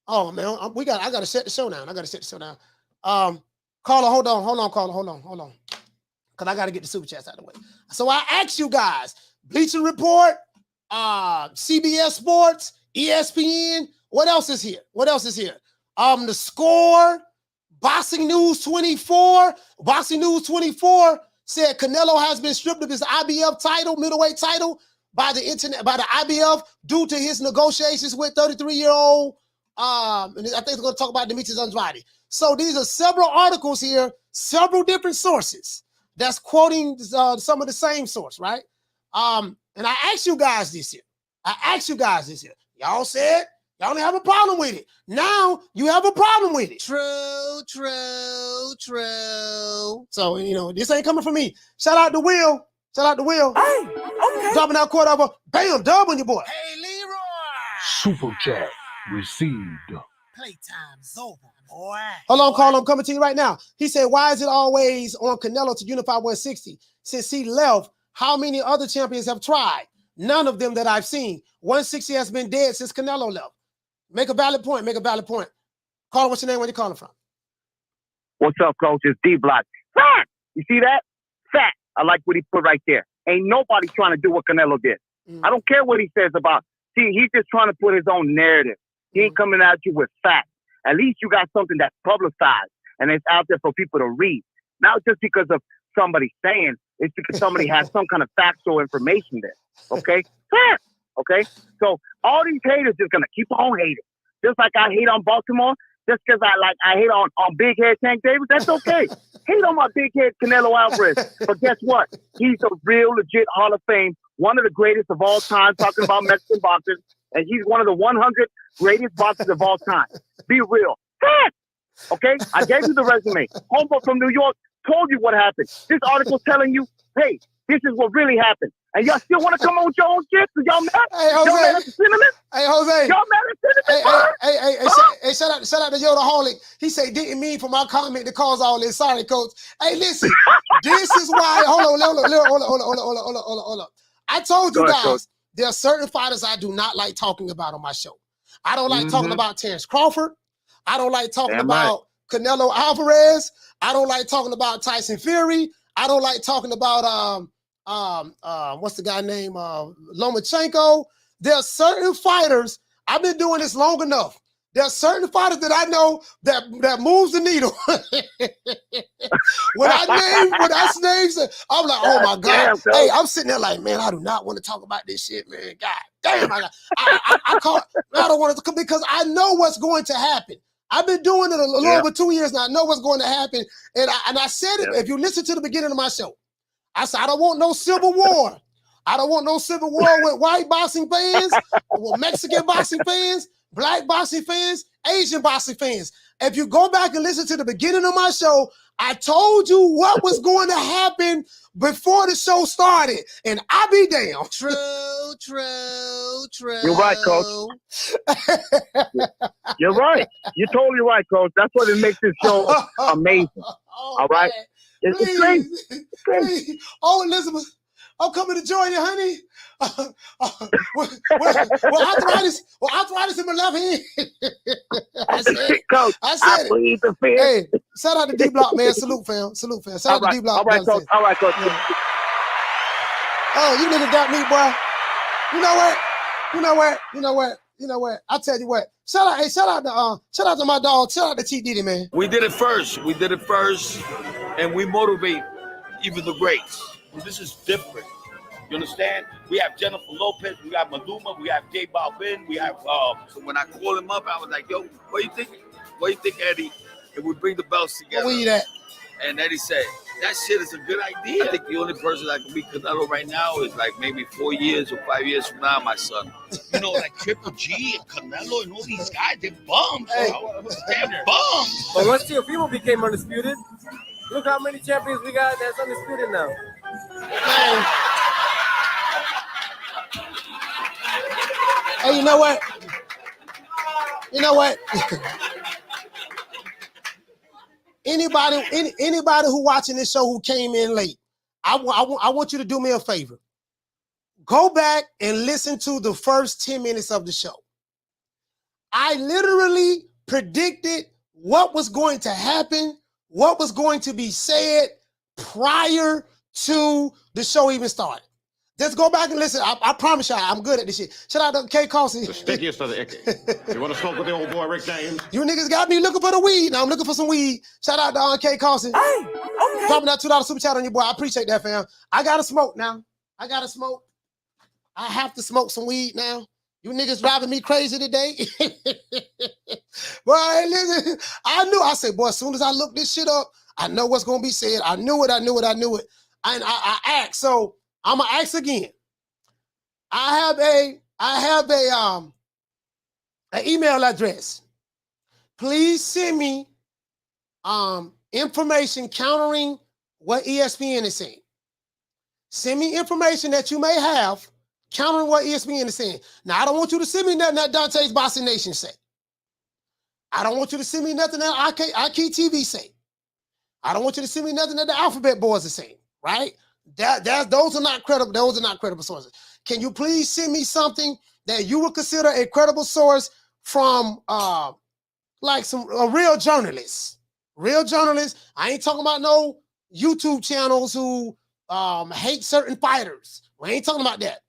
Oh, man, I got to set the show down. Caller, hold on, caller, hold on. Because I got to get the super chats out of the way. So I asked you guys, Bleacher Report, CBS Sports, ESPN, what else is here? The Score, Boxing News 24. Boxing News 24 said Canelo has been stripped of his IBF title, middleweight title. by the internet, by the IBF, due to his negotiations with 33-year-old. And I think we're going to talk about Demetrius Andrade. So these are several articles here, several different sources that's quoting some of the same source, right? And I asked you guys this year. Y'all said y'all didn't have a problem with it. Now you have a problem with it. True. So, you know, this ain't coming from me. Shout out to Will. Hey, okay. Dropping out quarter over. Bam, dub on your boy. Hey, Leroy. Super chat received. Playtime's over, boy. Hold on, Carl. I'm coming to you right now. He said, why is it always on Canelo to unify 160? Since he left, how many other champions have tried? None of them that I've seen. 160 has been dead since Canelo left. Make a valid point. Carl, what's your name? Where you calling from? What's up, coach? It's D-Block. Fat! You see that? Fat. I like what he put right there. Ain't nobody trying to do what Canelo did. I don't care what he says about. See, he's just trying to put his own narrative. He ain't coming at you with facts. At least you got something that's publicized and it's out there for people to read. Not just because of somebody saying, it's because somebody has some kind of factual information there. Okay? Facts. Okay? So all these haters just gonna keep on hating. Just like I hate on Baltimore, just because I hate on big head Tank Davis, that's okay. Hate on my big head Canelo Alvarez. But guess what? He's a real legit Hall of Fame, one of the greatest of all time, talking about Mexican boxers, and he's one of the 100 greatest boxers of all time. Be real. Okay? I gave you the resume. Homeboy from New York told you what happened. This article's telling you, hey, this is what really happened. And y'all still want to come on with your own shit? So y'all mad? Hey, Jose. Y'all mad at the sentiment? Hey, Jose. Y'all mad at the sentiment? Hey, shout out to Yodaholic. He said, didn't mean for my comment to cause all this. Sorry, coach. Hey, listen, this is why. Hold on. I told you guys, there are certain fighters I do not like talking about on my show. I don't like talking about Terrence Crawford. I don't like talking about Canelo Alvarez. I don't like talking about Tyson Fury. I don't like talking about what's the guy named Lomachenko. There are certain fighters. I've been doing this long enough. There are certain fighters that I know that moves the needle. when I name, I'm like, oh my God. Hey, I'm sitting there like, man, I do not want to talk about this shit, man. God damn, I don't want to, because I know what's going to happen. I've been doing it a little over 2 years now. I know what's going to happen. And I said it, if you listen to the beginning of my show, I said, I don't want no civil war. I don't want no civil war with white boxing fans, with Mexican boxing fans, black boxing fans, Asian boxing fans. If you go back and listen to the beginning of my show, I told you what was going to happen before the show started, and I be damn. True. You're right, coach. You're right. You're totally right, coach. That's what it makes this show amazing. All right? It's crazy. Please. Oh, Elizabeth, I'm coming to join you, honey. Well, arthritis in my left hand. I said it. Coach, I plead the fifth. Hey, shout out to D-Block, man. Salute, fam. Shout out to D-Block. All right, coach. Oh, you nigga got me, boy. You know what? I'll tell you what. Shout out to my dog. Shout out to T. Diddy, man. We did it first, and we motivate even the greats. This is different. You understand? We have Jennifer Lopez, we have Maluma, we have J Balvin, we have. So when I called him up, I was like, "Yo, what do you think? What do you think, Eddie? If we bring the belts together?" Where you at? And Eddie said, "That shit is a good idea." I think the only person that can beat Canelo right now is like maybe 4 years or 5 years from now, my son. You know, like Triple G and Canelo and all these guys, they're bums, bro. They're bums. But once Teofimo became undisputed, look how many champions we got that's undisputed now. Man. Hey, you know what? Anybody who watching this show who came in late, I want you to do me a favor. Go back and listen to the first 10 minutes of the show. I literally predicted what was going to happen, what was going to be said prior to the show even started. Just go back and listen. I promise y'all, I'm good at this shit. Shout out to K. Carson. The stickiest of the icky. You want to smoke with the old boy Rick James? You niggas got me looking for the weed. Now I'm looking for some weed. Shout out to K. Carson. Hey, okay. Dropping that $2 super chat on your boy. I appreciate that, fam. I got to smoke now. I got to smoke. I have to smoke some weed now. You niggas driving me crazy today. Boy, listen, I knew. I said, boy, as soon as I look this shit up, I know what's gonna be said. I knew it. And I asked. So I'm gonna ask again. I have an email address. Please send me information countering what ESPN is saying. Send me information that you may have countering what ESPN is saying. Now, I don't want you to send me nothing that Dante's Boxing Nation say. I don't want you to send me nothing that IK TV say. I don't want you to send me nothing that the Alphabet Boys are saying, right? Those are not credible. Those are not credible sources. Can you please send me something that you would consider a credible source from like a real journalist? Real journalists. I ain't talking about no YouTube channels who hate certain fighters. We ain't talking about that.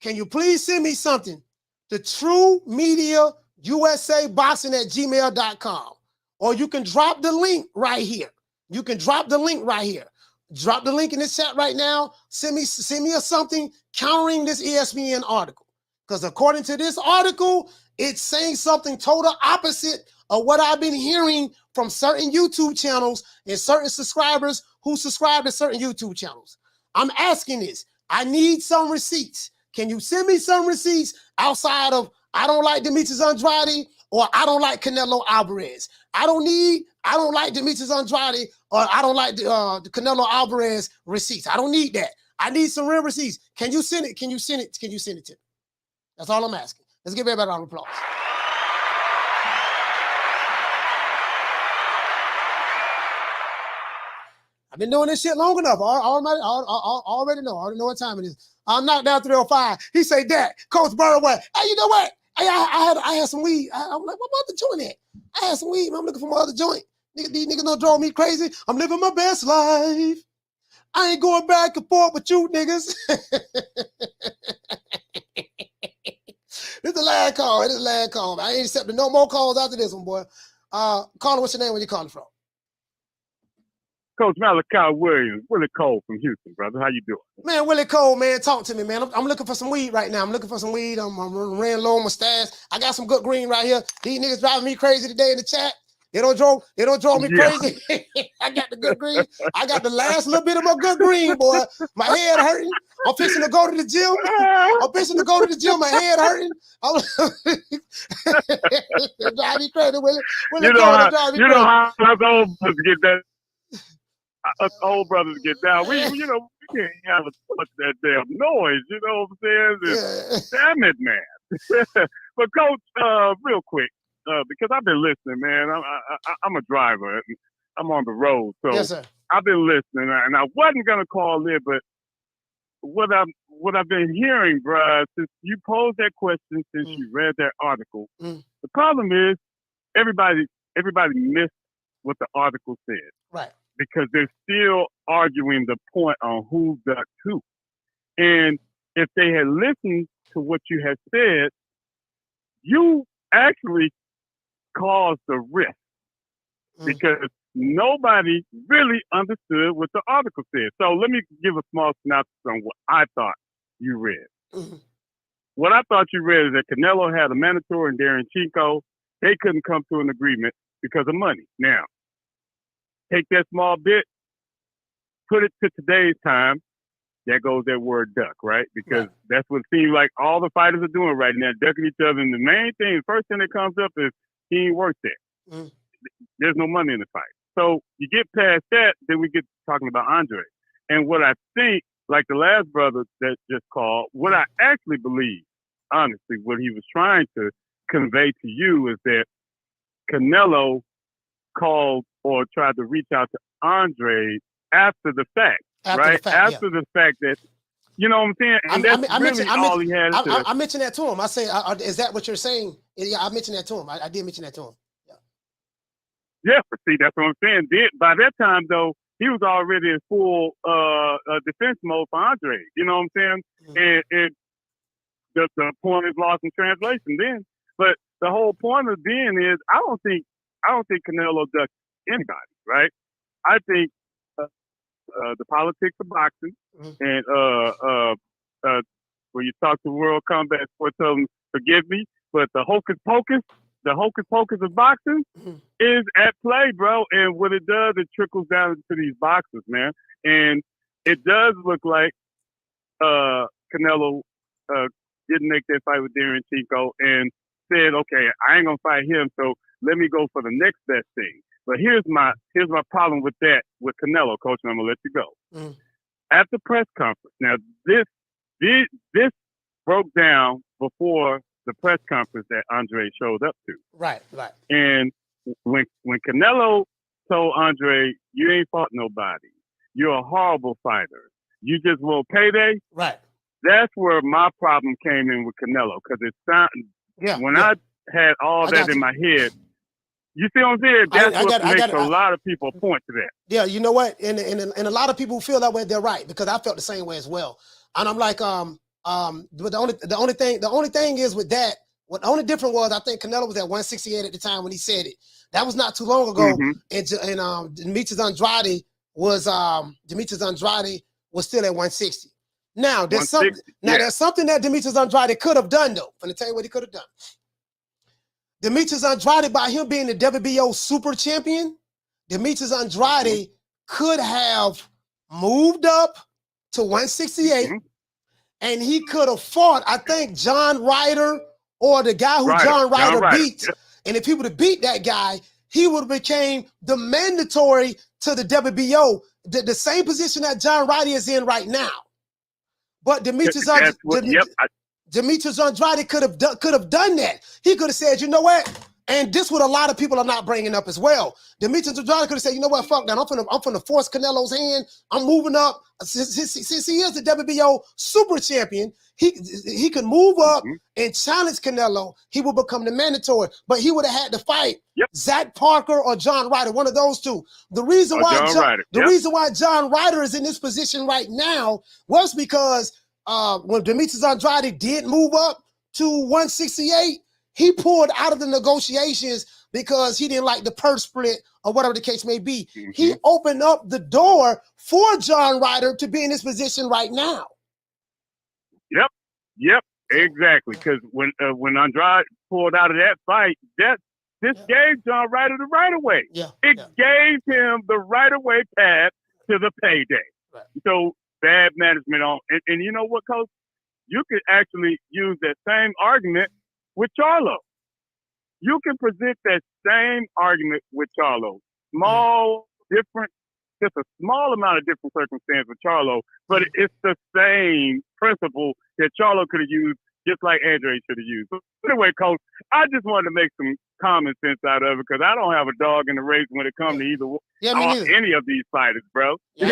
Can you please send me something? The True Media USA Boxing at gmail.com. Or you can drop the link right here. You can drop the link right here. Drop the link in this chat right now. Send me something countering this ESPN article. Because according to this article, it's saying something total opposite of what I've been hearing from certain YouTube channels and certain subscribers who subscribe to certain YouTube channels. I'm asking this. I need some receipts. Can you send me some receipts outside of I don't like Demetrius Andrade or I don't like Canelo Alvarez? I don't like Demetrius Andrade or I don't like the Canelo Alvarez receipts. I don't need that. I need some real receipts. Can you send it? Can you send it? Can you send it to me? That's all I'm asking. Let's give everybody a round of applause. I've been doing this shit long enough. I already know. I already know what time it is. I'm knocked down 305. He say, Dad, Coach Burrow, hey, you know what? I had some weed. I'm like, what about the joint at? I had some weed. I'm looking for my other joint. These niggas don't draw me crazy. I'm living my best life. I ain't going back and forth with you niggas. This is the last call. This is the last call. I ain't accepting no more calls after this one, boy. Caller, what's your name? Where you calling from? Coach Malachi Williams, Willie Cole from Houston, brother. How you doing? Man, Willie Cole, man, talk to me, man. I'm looking for some weed right now. I'm looking for some weed. I'm ran low on my stash. I got some good green right here. These niggas driving me crazy today in the chat. They don't draw me crazy. I got the good green. I got the last little bit of my good green, boy. My head hurting. I'm fixing to go to the gym. My head hurting. Drive me crazy, Willie. You know how us old brothers get that. Us old brothers get down. We can't have so much of that damn noise. You know what I'm saying? Damn it, man. But Coach, real quick. Because I've been listening, man. I'm a driver. I'm on the road, so yes, sir. I've been listening, and I wasn't gonna call in, but what I've been hearing, bruh, since you posed that question, since you read that article, the problem is everybody missed what the article said, right? Because they're still arguing the point on who ducked who, and if they had listened to what you had said, you actually caused the rift because nobody really understood what the article said. So let me give a small synopsis on what I thought you read. What I thought you read is that Canelo had a mandatory and Darren Chico. They couldn't come to an agreement because of money. Now, take that small bit, put it to today's time. There goes that word duck, right? Because that's what it seems like all the fighters are doing right now, ducking each other. And the main thing, the first thing that comes up is he ain't worth that. There's no money in the fight. So you get past that, then we get talking about Andre. And what I think, like the last brother that just called, what I actually believe, honestly, what he was trying to convey to you is that Canelo called or tried to reach out to Andre after the fact. After the fact that, you know what I'm saying? And that's all he had to say. I mentioned that to him. I say, is that what you're saying? Yeah, I mentioned that to him. I did mention that to him. Yeah, but see, that's what I'm saying. By that time, though, he was already in full defense mode for Andre. You know what I'm saying? And the point is lost in translation then. But the whole point of then is I don't think Canelo ducked anybody, right? I think the politics of boxing and where you talk to World Combat Sports, tell them, forgive me, but the hocus pocus of boxing is at play, bro. And what it does, it trickles down into these boxers, man. And it does look like Canelo didn't make that fight with Darren Chico and said, okay, I ain't gonna fight him, so let me go for the next best thing. But here's my problem with that with Canelo, Coach, and I'm gonna let you go. At the press conference, now this broke down before the press conference that Andre showed up to. Right. And when Canelo told Andre, you ain't fought nobody, you're a horrible fighter, you just want payday. Right. That's where my problem came in with Canelo, because it sounded, when I had all that in my head, you see what I'm saying? That's what makes a lot of people point to that. Yeah, you know what? And a lot of people who feel that way, they're right, because I felt the same way as well. And I'm like, but the only thing is with that, what the only difference was, I think Canelo was at 168 at the time when he said it. That was not too long ago. And Demetrius Andrade was still at 160. Now there's something. There's something that Demetrius Andrade could have done, though. I'm gonna tell you what he could have done. Demetrius Andrade, by him being the WBO super champion, Demetrius Andrade could have moved up to 168, and he could have fought, I think, John Ryder or the guy who John Ryder beat. Yep. And if he would have beat that guy, he would have became the mandatory to the WBO, the same position that John Ryder is in right now. But Demetrius Andrade could have done that. He could have said, you know what? And this what a lot of people are not bringing up as well. Demetrius Andrade could have said, you know what? Fuck that. I'm finna force Canelo's hand. I'm moving up. Since he is the WBO super champion, he could move up and challenge Canelo. He will become the mandatory. But he would have had to fight Zach Parker or John Ryder, one of those two. The reason why John Ryder is in this position right now was because when Demetrius Andrade did move up to 168, he pulled out of the negotiations because he didn't like the purse split or whatever the case may be. He opened up the door for John Ryder to be in this position right now. Yep, exactly. Because when Andrade pulled out of that fight, this gave John Ryder the right of way. It gave him the right of way path to the payday. So bad management and you know what, Coach? You could actually use that same argument with Charlo. You can present that same argument with Charlo. Just a small amount of different circumstance with Charlo, but it's the same principle that Charlo could have used, just like Andre should have used. So anyway, Coach, I just wanted to make some common sense out of it, because I don't have a dog in the race when it comes to any of these fighters, bro. I'm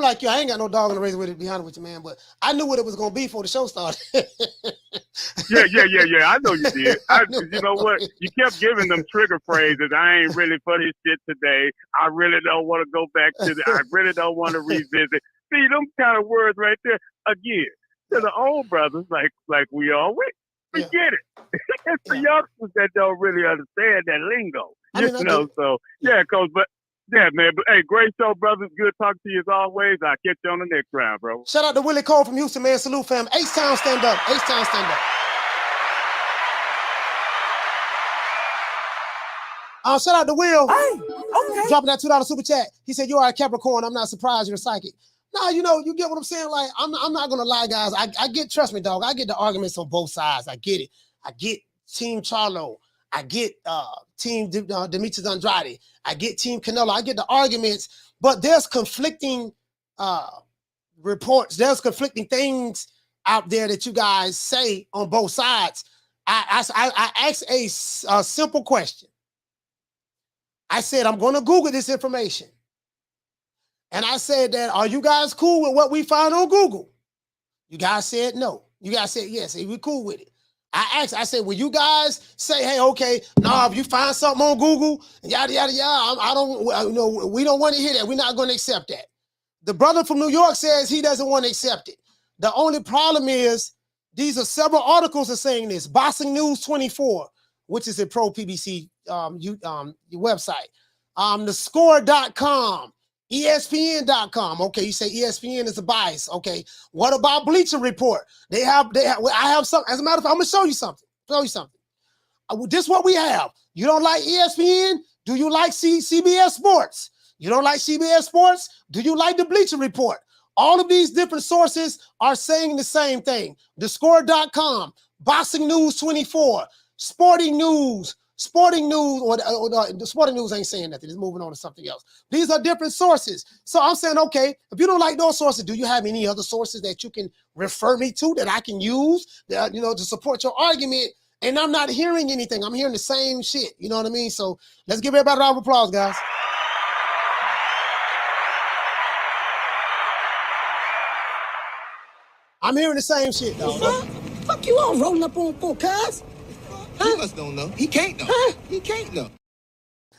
like you. I ain't got no dog in the race with it, to be honest with you, man. But I knew what it was going to be before the show started. Yeah. I know you did. You know what? You kept giving them trigger phrases. I ain't really for this shit today. I really don't want to go back to I really don't want to revisit. See, them kind of words right there. Again, to the old brothers, like we always forget it. It's the youngsters that don't really understand that lingo. So Coach, but yeah, man. But hey, great show, brothers. Good talking to you as always. I'll catch you on the next round, bro. Shout out to Willie Cole from Houston, man. Salute, fam. H-Town stand up. H-Town stand up. Shout out to Will. Dropping that $2 super chat. He said, you are a Capricorn. I'm not surprised you're psychic. No, you get what I'm saying? Like, I'm not gonna lie, guys. I get, trust me, dog. I get the arguments on both sides. I get it. I get Team Charlo. I get Team Demetrius Andrade. I get Team Canelo. I get the arguments, but there's conflicting reports. There's conflicting things out there that you guys say on both sides. I asked a simple question. I said, I'm going to Google this information. And I said that, are you guys cool with what we found on Google? You guys said no. You guys said yes. We're cool with it. I said, will you guys say, hey, okay, no, if you find something on Google, yada, yada, yada, we don't want to hear that. We're not going to accept that. The brother from New York says he doesn't want to accept it. The only problem is these are several articles are saying this. Boxing News 24, which is a pro PBC website. TheScore.com, ESPN.com. Okay, you say ESPN is a bias. Okay, what about Bleacher Report? I have some. As a matter of fact, I'm gonna show you something. This is what we have. You don't like ESPN? Do you like CBS Sports? You don't like CBS Sports? Do you like the Bleacher Report? All of these different sources are saying the same thing. TheScore.com, Boxing News 24, Sporting News, or the Sporting News ain't saying nothing. It's moving on to something else. These are different sources. So I'm saying, okay, if you don't like those sources, do you have any other sources that you can refer me to that I can use, that, to support your argument? And I'm not hearing anything. I'm hearing the same shit. You know what I mean? So let's give everybody a round of applause, guys. I'm hearing the same shit, dog. Fuck you all rolling up on for, cuz. He must don't know. He can't know. He can't know.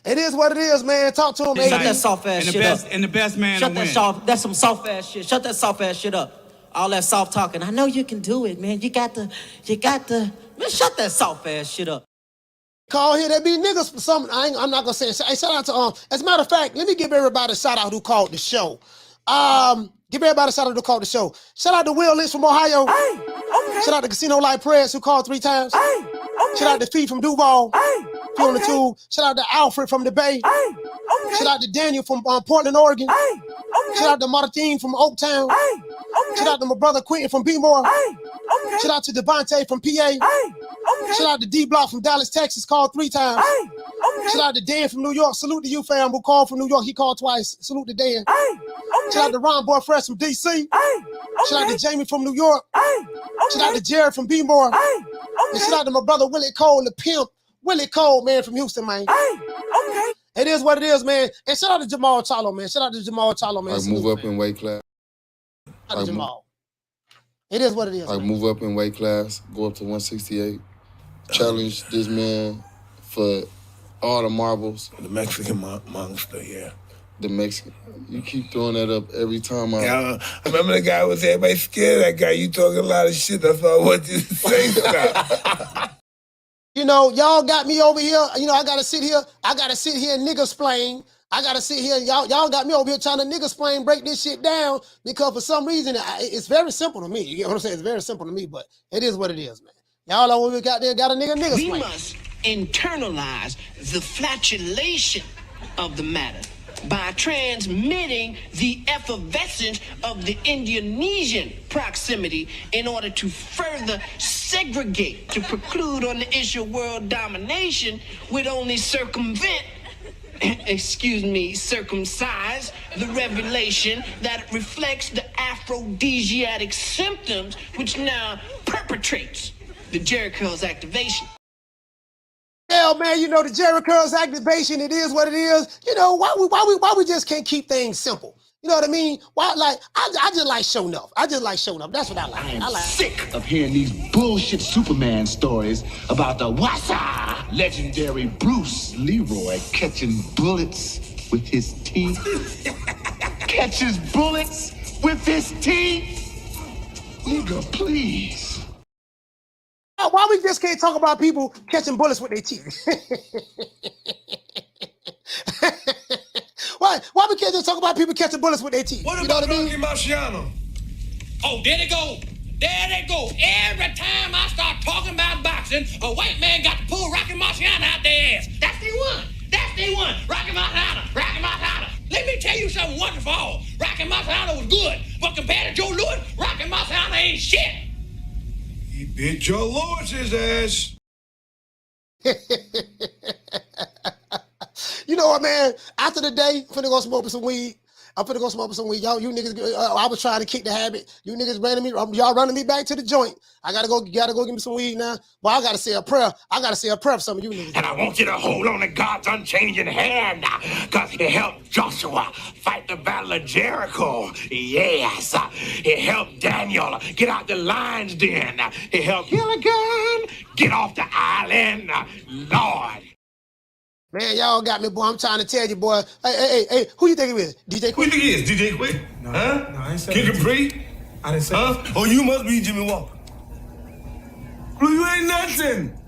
It is what it is, man. Talk to him, Shut baby. that soft ass shit up. And the best man Shut will that win. soft. That's some soft ass shit. Shut that soft ass shit up. All that soft talking. I know you can do it, man. You got the. Man, shut that soft ass shit up. Call here, that be niggas for something. I'm not gonna say it. Hey, shout out to as a matter of fact, let me give everybody a shout out who called the show. Give everybody a shout out who called the show. Shout out to Will Lynch from Ohio. Shout out to Casino Light Press who called 3 times. Shout out to Fee from Duval. Fee on the tube. Shout out to Alfred from the Bay. Shout out to Daniel from Portland, Oregon. Shout out to Martin from Oaktown. Shout out to my brother Quentin from B-More. Shout out to Devontae from PA. Shout out to D-Block from Dallas, Texas, called 3 times. Shout out to Dan from New York. Salute to you, fam, who called from New York. He called twice. Salute to Dan. Shout out to Ron Boy Fresh from DC. Shout out to Jamie from New York. Shout out to Jared from B-More. And shout out to my brother Willie Cole, the pimp. Willie Cole, man, from Houston, man. It is what it is, man. And shout out to Jamal Charlo, man. Shout out to Jamal Charlo, man. I move up in weight class. Shout out to Jamal. It is what it is. I move up in weight class, go up to 168. Challenge this man for all the marbles. The Mexican monster, yeah. The Mexican. You keep throwing that up every time I remember the guy was everybody scared of that guy. You talking a lot of shit. That's all I want you to say about. Y'all got me over here. I gotta sit here and nigga-splain. I gotta sit here and y'all got me over here trying to nigga-splain, break this shit down, because for some reason it's very simple to me. You get what I'm saying? It's very simple to me, but it is what it is, man. Y'all know what we got there, got a nigga-splain. We must internalize the flatulation of the matter by transmitting the effervescence of the Indonesian proximity in order to further segregate, to preclude on the issue of world domination would only circumvent, circumcise the revelation that reflects the aphrodisiac symptoms which now perpetrates the Jericho's activation. Hell, man, the Jericho's activation, it is what it is. Why we just can't keep things simple? You know what I mean? Why, I just like showing up. That's what I like. I am sick of hearing these bullshit Superman stories about the Wassa legendary Bruce Leroy catching bullets with his teeth. Catches bullets with his teeth? Nigga, please. Why we just can't talk about people catching bullets with their teeth? Why we can't just talk about people catching bullets with their teeth? What about Rocky Marciano? Oh, there they go. There they go. Every time I start talking about boxing, a white man got to pull Rocky Marciano out their ass. That's the one. Rocky Marciano. Let me tell you something once and for all. Rocky Marciano was good, but compared to Joe Louis, Rocky Marciano ain't shit. He beat Joe Louis's ass. You know what, man? After the day, I'm finna go smoke some weed. Y'all, you niggas, I was trying to kick the habit. You niggas y'all running me back to the joint. I gotta go give me some weed now. But I gotta say a prayer. For some of you niggas. And I want you to hold on to God's unchanging hand now, because he helped Joshua fight the battle of Jericho. Yes. He helped Daniel get out the lion's den. He helped Gilligan get off the island. Lord. Man, y'all got me, boy. I'm trying to tell you, boy. Hey, who you think it is? DJ Quick? Who you think it is? DJ Quick? No, huh? No, I ain't saying Kid Capri? I didn't say Oh, you must be Jimmy Walker. Blue, you ain't nothing.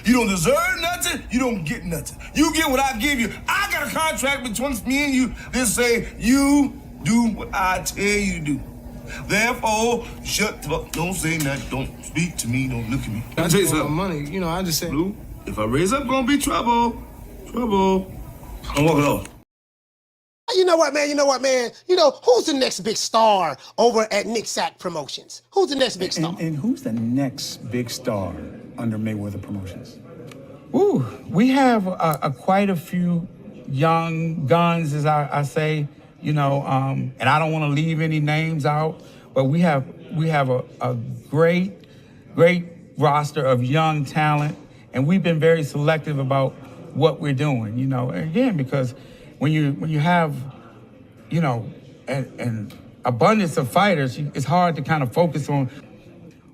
You don't deserve nothing. You don't get nothing. You get what I give you. I got a contract between me and you that say you do what I tell you to do. Therefore, shut the fuck. Don't say nothing. Don't speak to me. Don't look at me. Can I tell you something? Money, you know, I just say, Blue, if I raise up, gonna be trouble. Trouble. I'm walking off. You know what, man? You know, who's the next big star over at Nick Sack Promotions? Who's the next big star? And who's the next big star under Mayweather Promotions? Ooh, we have quite a few young guns, as I say, you know, and I don't want to leave any names out, but we have a great roster of young talent, and we've been very selective about what we're doing, you know, again, because when you have, you know, an abundance of fighters, it's hard to kind of focus on.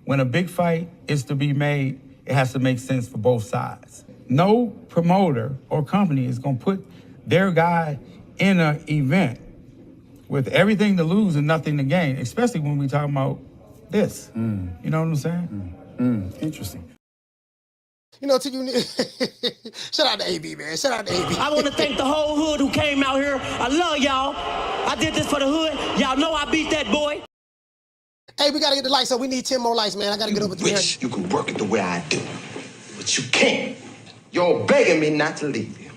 When a big fight is to be made, it has to make sense for both sides. No promoter or company is going to put their guy in an event with everything to lose and nothing to gain, especially when we talking about this. You know what I'm saying? Interesting. You know, shout out to AB, man. Shout out to AB. I want to thank the whole hood who came out here. I love y'all. I did this for the hood. Y'all know I beat that boy. Hey, we got to get the lights up. We need 10 more lights, man. I got to get over 300. Wish you could work it the way I do, but you can't. You're begging me not to leave you,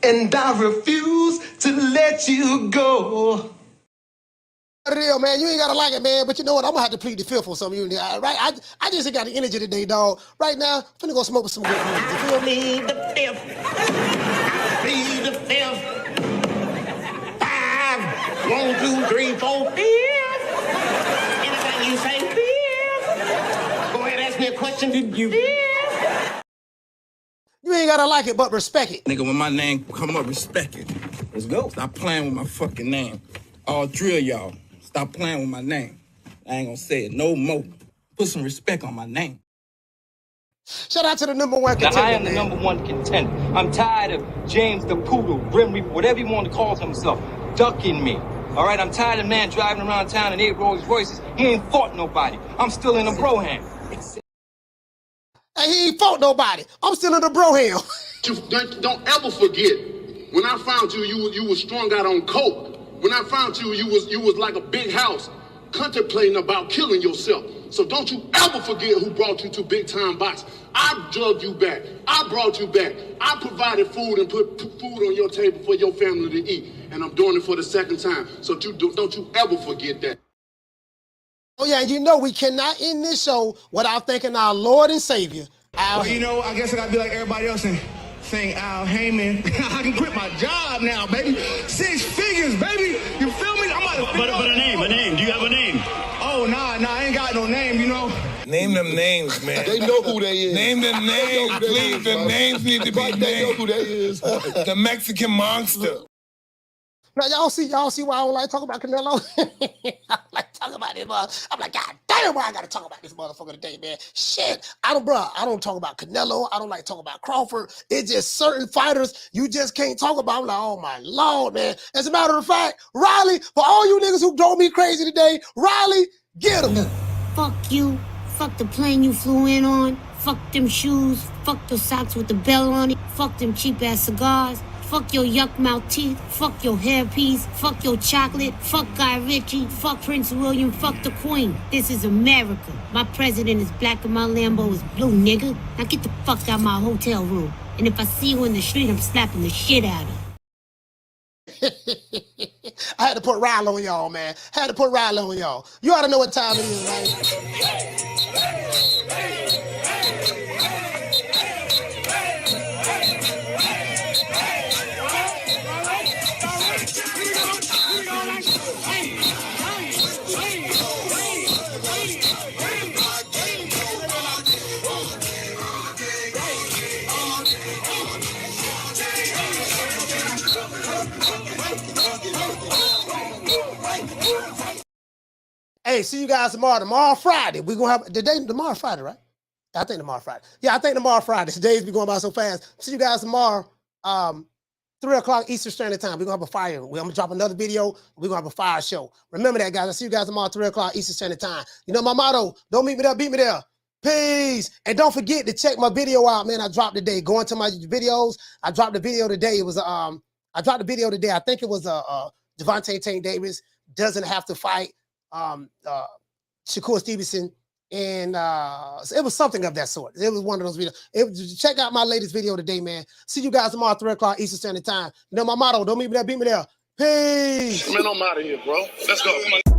and I refuse to let you go. Real, man. You ain't gotta like it, man. But you know what? I'm gonna have to plead the fifth for some of you. Right? I just ain't got the energy today, dog. Right now, I'm finna go smoke with some good friends. You feel me? The fifth. I plead the fifth. 5, 1, 2, 3, 4, 5. Anything you say, 5. Go ahead, ask me a question. Did you? 5. You ain't gotta like it, but respect it. Nigga, when my name come up, respect it. Let's go. Stop playing with my fucking name. All three of y'all. Stop playing with my name. I ain't gonna say it no more. Put some respect on my name. Shout out to the #1 contender. Now, I am the #1 contender. I'm tired of James the Poodle, Grim Reaper, whatever you want to call himself, ducking me. All right, I'm tired of man driving around town in 8 Rolls Royces. He ain't fought nobody. I'm still in a Broham. Hey, he ain't fought nobody. I'm still in the Broham. Don't ever forget, when I found you, you was strung out on coke. When I found you, you was like a big house, contemplating about killing yourself. So don't you ever forget who brought you to big time boxing. I drugged you back. I brought you back. I provided food and put food on your table for your family to eat. And I'm doing it for the second time. So don't you ever forget that. Oh yeah, and you know we cannot end this show without thanking our Lord and Savior. Well, you know, I guess I gotta be like everybody else and saying Al Heyman. I can quit my job now, baby. 6 figures, baby. You feel me? I'm about to But a name. Do you have a name? Oh, nah, I ain't got no name, you know. Name them names, man. They know who they is. Name them names, please. The names need to be named. They know who they is. The Mexican monster. Now y'all see why I don't like talking about Canelo? I don't like talking about this motherfucker. I'm like, God damn, why I gotta talk about this motherfucker today, man? Shit, I don't talk about Canelo. I don't like talking about Crawford. It's just certain fighters you just can't talk about. I'm like, oh my Lord, man. As a matter of fact, Riley, for all you niggas who drove me crazy today, Riley, get him. Fuck you. Fuck the plane you flew in on. Fuck them shoes. Fuck the socks with the bell on it. Fuck them cheap ass cigars. Fuck your yuck mouth teeth. Fuck your hairpiece. Fuck your chocolate. Fuck Guy Ritchie. Fuck Prince William. Fuck the Queen. This is America. My president is black and my Lambo is blue, nigga. Now get the fuck out of my hotel room. And if I see you in the street, I'm slapping the shit out of you. I had to put Riley on y'all, man. Had to put Riley on y'all. You ought to know what time it is, right? Hey, see you guys tomorrow. Tomorrow Friday. We're gonna have tomorrow Friday, right? I think tomorrow Friday. Yeah, I think tomorrow Friday. Today's be going by so fast. See you guys tomorrow. 3 o'clock Eastern Standard Time. We're gonna have a fire. I'm gonna drop another video. We're gonna have a fire show. Remember that, guys. I'll see you guys tomorrow, 3 o'clock Eastern Standard Time. You know my motto, don't meet me there, beat me there. Peace. And don't forget to check my video out, man. I dropped today. Go into my videos. I dropped the video today. It was I dropped the video today. I think it was Devontae Tank Davis doesn't have to fight Shakur Stevenson. And it was something of that sort. It was one of those videos. Check out my latest video today, man. See you guys tomorrow, 3 o'clock Eastern Standard Time. You know my motto, don't meet me there, beat me there. Peace. Man, I'm out of here, bro. Let's go.